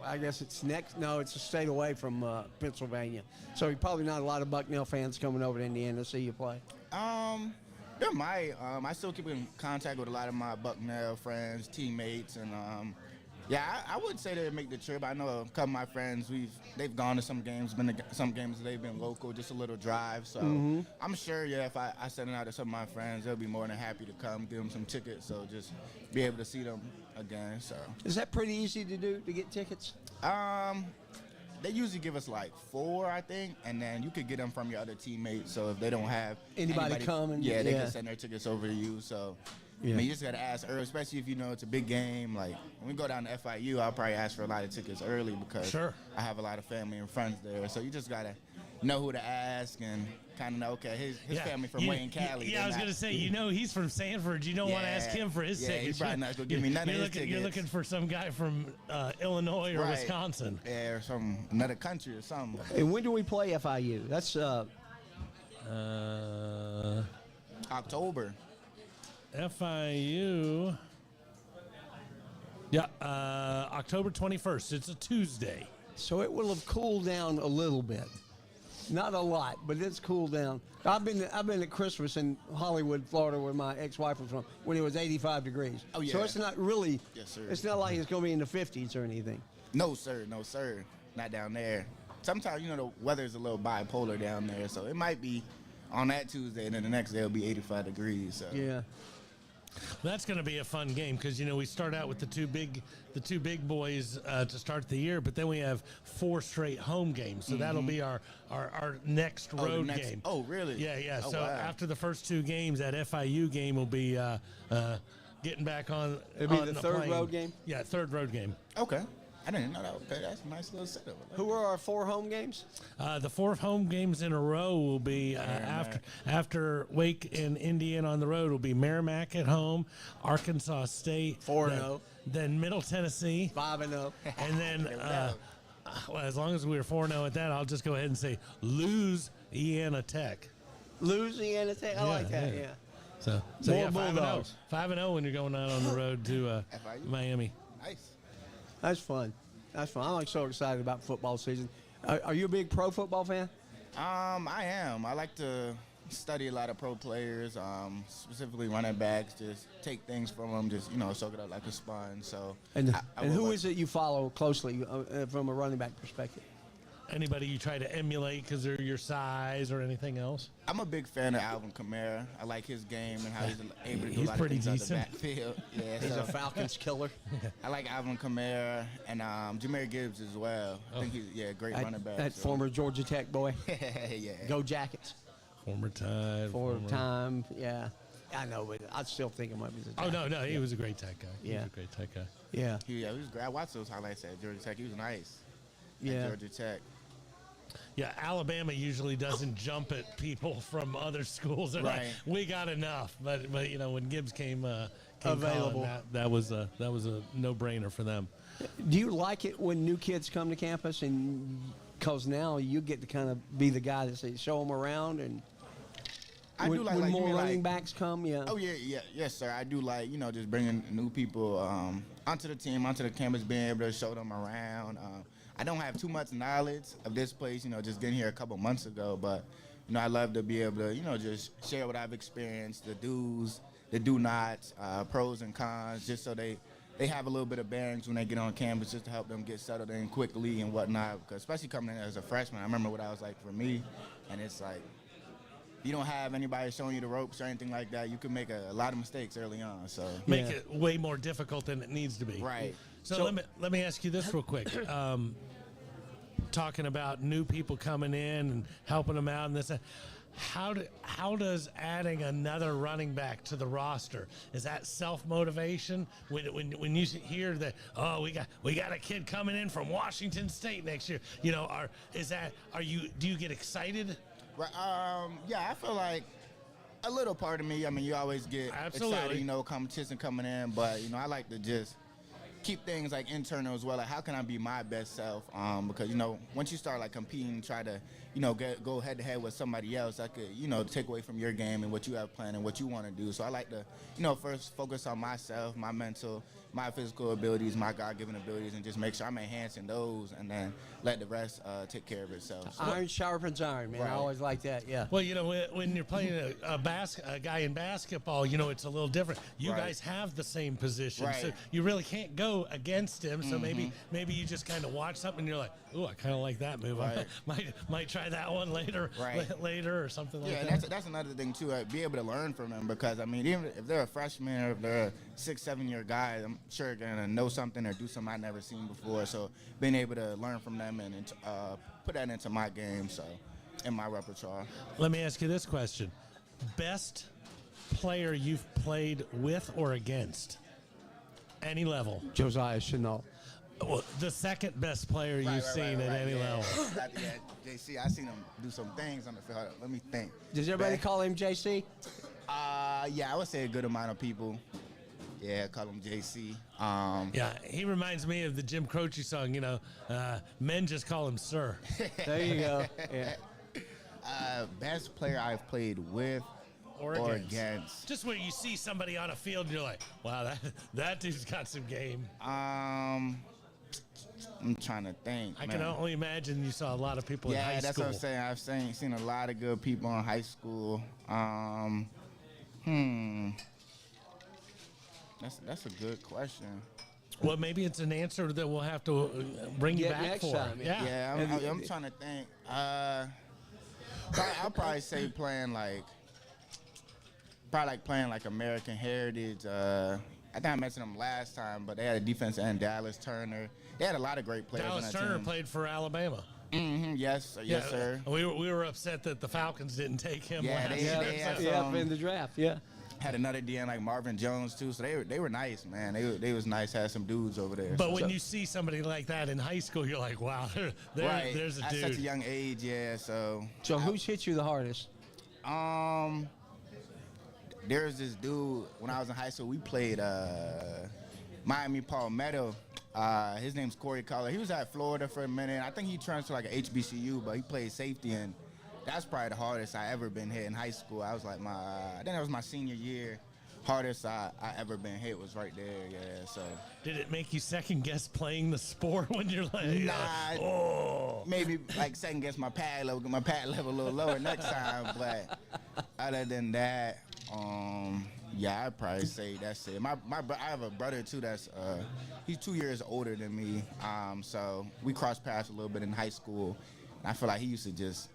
Speaker 2: I guess it's next. No, it's a state away from Pennsylvania. So probably not a lot of Bucknell fans coming over to Indiana to see you play.
Speaker 17: There might. I still keep in contact with a lot of my Bucknell friends, teammates, and I would say they make the trip. I know a couple of my friends. They've gone to some games. Been to some games. They've been local, just a little drive. So I'm sure. Yeah, if I send it out to some of my friends, they'll be more than happy to come, give them some tickets. So just be able to see them again. So
Speaker 2: is that pretty easy to do to get tickets?
Speaker 17: They usually give us like 4, I think, and then you could get them from your other teammates. So if they don't have
Speaker 2: anybody coming,
Speaker 17: they can send their tickets over to you. So I mean, you just gotta ask early, especially if it's a big game. Like when we go down to FIU, I'll probably ask for a lot of tickets early because I have a lot of family and friends there. So you just gotta know who to ask and kind of know, okay, his family from Wayne, Cali.
Speaker 10: Yeah, I was going to say, he's from Sanford. You don't want to ask him for his tickets.
Speaker 17: He's probably not going to give me none of his tickets.
Speaker 10: You're looking for some guy from Illinois or Wisconsin.
Speaker 17: Yeah, or another country or something.
Speaker 2: And when do we play FIU? That's
Speaker 17: October.
Speaker 10: FIU. Yeah, October 21st. It's a Tuesday.
Speaker 2: So it will have cooled down a little bit. Not a lot, but it's cooled down. I've been at Christmas in Hollywood, Florida, where my ex-wife was from, when it was 85 degrees.
Speaker 17: Oh, yeah.
Speaker 2: So it's not really,
Speaker 17: yes, sir.
Speaker 2: It's not like it's going to be in the 50s or anything.
Speaker 17: No, sir. Not down there. Sometimes, the weather's a little bipolar down there, so it might be on that Tuesday, and then the next day it'll be 85 degrees. So.
Speaker 2: Yeah.
Speaker 10: That's going to be a fun game because we start out with the two big boys to start the year, but then we have 4 straight home games, so that'll be our next road game.
Speaker 17: Oh, really?
Speaker 10: Yeah.
Speaker 17: Oh,
Speaker 10: so
Speaker 17: wow.
Speaker 10: after the first 2 games, that FIU game will be getting back on.
Speaker 2: It'll be
Speaker 10: on
Speaker 2: the
Speaker 10: the
Speaker 2: third
Speaker 10: plane.
Speaker 2: road game.
Speaker 10: Yeah, third road game.
Speaker 17: Okay. I didn't know that. Okay, that's a nice little setup.
Speaker 2: Who are our 4 home games?
Speaker 10: The 4 home games in a row will be after Wake and Indiana on the road will be Merrimack at home, Arkansas State
Speaker 2: 4-0,
Speaker 10: then Middle Tennessee
Speaker 2: 5-0,
Speaker 10: and then as long as we're 4-0 at that, I'll just go ahead and say Louisiana Tech.
Speaker 2: Louisiana Tech, I like that. Yeah.
Speaker 10: So
Speaker 2: More
Speaker 10: yeah,
Speaker 2: Bulldogs.
Speaker 10: 5-0 when you're going out on the road to Miami.
Speaker 17: Nice.
Speaker 2: That's fun. I'm like so excited about football season. Are you a big pro football fan?
Speaker 17: I am. I like to study a lot of pro players, specifically running backs. Just take things from them, just soak it up like a sponge. So.
Speaker 2: And who is it you follow closely from a running back perspective?
Speaker 10: Anybody you try to emulate because they're your size or anything else?
Speaker 17: I'm a big fan of Alvin Kamara. I like his game and how he's able to do a lot of
Speaker 10: pretty
Speaker 17: things out the
Speaker 10: decent.
Speaker 17: backfield. Yeah,
Speaker 2: He's a Falcons killer.
Speaker 17: I like Alvin Kamara and Jahmyr Gibbs as well. I think he's a great running back.
Speaker 2: That former Georgia Tech boy.
Speaker 17: Yeah.
Speaker 2: Go Jackets.
Speaker 10: Former Tide.
Speaker 2: Time, yeah. I know, but I still think him up as a Tech.
Speaker 10: Oh, no, he was a great Tech guy.
Speaker 2: Yeah.
Speaker 10: He was a great Tech guy.
Speaker 2: Yeah.
Speaker 17: He was great. I watched those highlights at Georgia Tech. He was nice.
Speaker 2: Yeah.
Speaker 17: At Georgia Tech.
Speaker 10: Yeah, Alabama usually doesn't jump at people from other schools. They're like, we got enough. But when Gibbs came
Speaker 2: available,
Speaker 10: calling, that was a no-brainer for them.
Speaker 2: Do you like it when new kids come to campus, and because now you get to kind of be the guy that say, show them around, and
Speaker 17: I
Speaker 2: when,
Speaker 17: do like
Speaker 2: when
Speaker 17: you
Speaker 2: more
Speaker 17: mean,
Speaker 2: running
Speaker 17: like-
Speaker 2: backs come, yeah.
Speaker 17: Oh yes, sir. I do like just bringing new people onto the team, onto the campus, being able to show them around. I don't have too much knowledge of this place, just getting here a couple months ago, but I love to be able to just share what I've experienced, the do's, the do nots, pros and cons, just so they have a little bit of bearings when they get on campus, just to help them get settled in quickly and whatnot. Because especially coming in as a freshman, I remember what I was like for me, and it's like, you don't have anybody showing you the ropes or anything like that, you can make a lot of mistakes early on. So
Speaker 10: Make it way more difficult than it needs to be.
Speaker 17: Right.
Speaker 10: So, let me ask you this real quick. Talking about new people coming in and helping them out and this. How does adding another running back to the roster, is that self-motivation when you hear that, oh, we got a kid coming in from Washington State next year, do you get excited?
Speaker 17: Right, I feel like a little part of me, you always get
Speaker 10: Absolutely.
Speaker 17: excited, competition coming in, but, I like to just keep things like internal as well. Like, how can I be my best self? Because, once you start like competing, try to, go head to head with somebody else, that could, take away from your game and what you have planned and what you want to do. So I like to, first focus on myself, my mental, my physical abilities, my God-given abilities, and just make sure I'm enhancing those, and then let the rest take care of itself. So,
Speaker 2: Iron sharpens iron, man.
Speaker 17: Right.
Speaker 2: I always like that, yeah.
Speaker 10: Well, when you're playing a guy in basketball, it's a little different. You
Speaker 17: Right.
Speaker 10: guys have the same position, so
Speaker 17: Right.
Speaker 10: you really can't go against him. So maybe you just kind of watch something and you're like, "Ooh, I kind of like that move.
Speaker 17: Right.
Speaker 10: I might try that one later,
Speaker 17: Right.
Speaker 10: later or something like
Speaker 17: Yeah,
Speaker 10: that."
Speaker 17: that's another thing too. Be able to learn from them, because even if they're a freshman or if they're a 6-7 year guy, I'm sure they're gonna know something or do something I've never seen before. So being able to learn from them and put that into my game, so in my repertoire.
Speaker 10: Let me ask you this question: best player you've played with or against, any level?
Speaker 2: Josiah Chenault.
Speaker 10: Well, the second best player you've seen at any level.
Speaker 17: JC, I seen him do some things on the field. Hold up, let me think.
Speaker 2: Does everybody call him JC?
Speaker 17: Yeah, I would say a good amount of people. Yeah, call him JC.
Speaker 10: Yeah, he reminds me of the Jim Croce song, men just call him Sir.
Speaker 2: There you go. Yeah.
Speaker 17: Best player I've played with or against.
Speaker 10: Just when you see somebody on a field and you're like, wow, that dude's got some game.
Speaker 17: I'm trying to think.
Speaker 10: I can only imagine you saw a lot of people in high school.
Speaker 17: Yeah, that's what I'm saying. I've seen a lot of good people in high school. That's a good question.
Speaker 10: Well, maybe it's an answer that we'll have to bring you
Speaker 2: Get
Speaker 10: back
Speaker 2: next
Speaker 10: for.
Speaker 2: time,
Speaker 10: Yeah.
Speaker 17: I'm trying to think. I'll probably say playing like American Heritage. I think I mentioned them last time, but they had a defensive end, Dallas Turner. They had a lot of great players on
Speaker 10: Dallas
Speaker 17: that
Speaker 10: Turner
Speaker 17: team.
Speaker 10: played for Alabama.
Speaker 17: Yes, sir.
Speaker 10: We were upset that the Falcons didn't take him last
Speaker 17: they
Speaker 10: year.
Speaker 17: had
Speaker 2: in the draft, yeah.
Speaker 17: Had another DN like Marvin Jones too, so they were nice, man. They was nice. Had some dudes over there.
Speaker 10: But when you see somebody like that in high school, you're like, wow, there's a
Speaker 17: at
Speaker 10: dude.
Speaker 17: such a young age, yeah. So
Speaker 2: who's hit you the hardest?
Speaker 17: There's this dude when I was in high school. We played Miami Palmetto. His name's Corey Collar. He was at Florida for a minute. I think he transferred like a HBCU, but he played safety, and that's probably the hardest I ever been hit in high school. I was like I think that was my senior year. Hardest I ever been hit was right there, yeah. So
Speaker 10: did it make you second guess playing the sport when you're like,
Speaker 17: maybe like second guess my pad level a little lower next time. But other than that, yeah, I'd probably say that's it. I have a brother too that's he's 2 years older than me. So we crossed paths a little bit in high school. And I feel like he used to just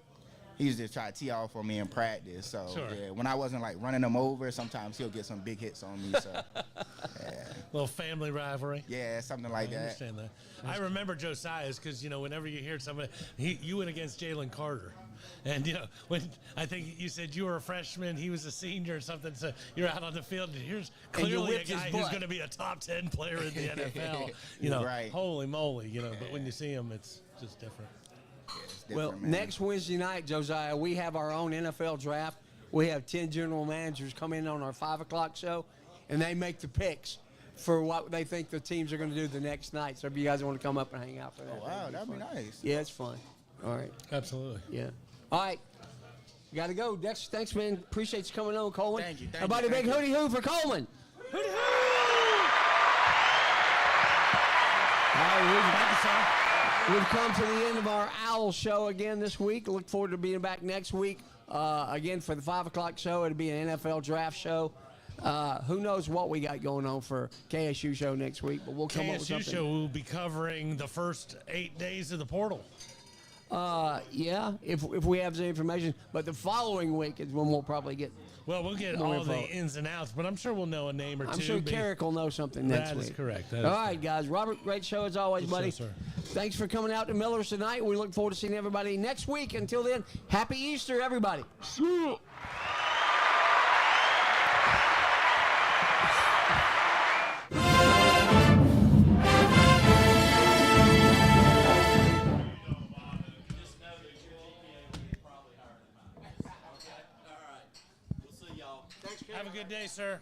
Speaker 17: try to tee off for me in practice. So yeah, when I wasn't like running him over, sometimes he'll get some big hits on me. So yeah.
Speaker 10: Little family rivalry.
Speaker 17: Yeah, something like that.
Speaker 10: I understand that. I remember Josiah's because whenever you hear somebody, you went against Jalen Carter. And when I think you said you were a freshman, he was a senior or something, so you're out on the field, and here's clearly a guy who's going to be a top 10 player in the NFL.
Speaker 17: Right.
Speaker 10: Holy moly, but when you see him, it's just different.
Speaker 2: Well,
Speaker 17: man.
Speaker 2: next Wednesday night, Josiah, we have our own NFL draft. We have 10 general managers come in on our 5 o'clock show, and they make the picks for what they think the teams are going to do the next night. So if you guys want to come up and hang out for that.
Speaker 17: Oh, wow, that'd be nice.
Speaker 2: Yeah, it's fun. All right.
Speaker 10: Absolutely.
Speaker 2: Yeah. All right. Got to go. Dexter, thanks, man. Appreciate you coming on, Coleman.
Speaker 17: Thank you.
Speaker 2: Everybody, big hootie hoo for Coleman.
Speaker 10: Hootie hoo!
Speaker 2: All right, we've come to the end of our Owl show again this week. Look forward to being back next week. Again, for the 5 o'clock show, it'll be an NFL draft show. Who knows what we got going on for KSU show next week, but we'll come up with
Speaker 10: KSU
Speaker 2: something.
Speaker 10: show will be covering the first 8 days of the portal.
Speaker 2: Yeah, if we have the information. But the following week is when we'll probably get.
Speaker 10: Well, we'll get
Speaker 2: more
Speaker 10: all
Speaker 2: info.
Speaker 10: the ins and outs, but I'm sure we'll know a name or two.
Speaker 2: I'm sure Carrick will know something next week.
Speaker 10: That is correct.
Speaker 2: All right, guys. Robert, great show as always,
Speaker 10: Good
Speaker 2: buddy.
Speaker 10: show, sir.
Speaker 2: Thanks for coming out to Miller's tonight. We look forward to seeing everybody next week. Until then, happy Easter, everybody.
Speaker 10: Have a good day, sir.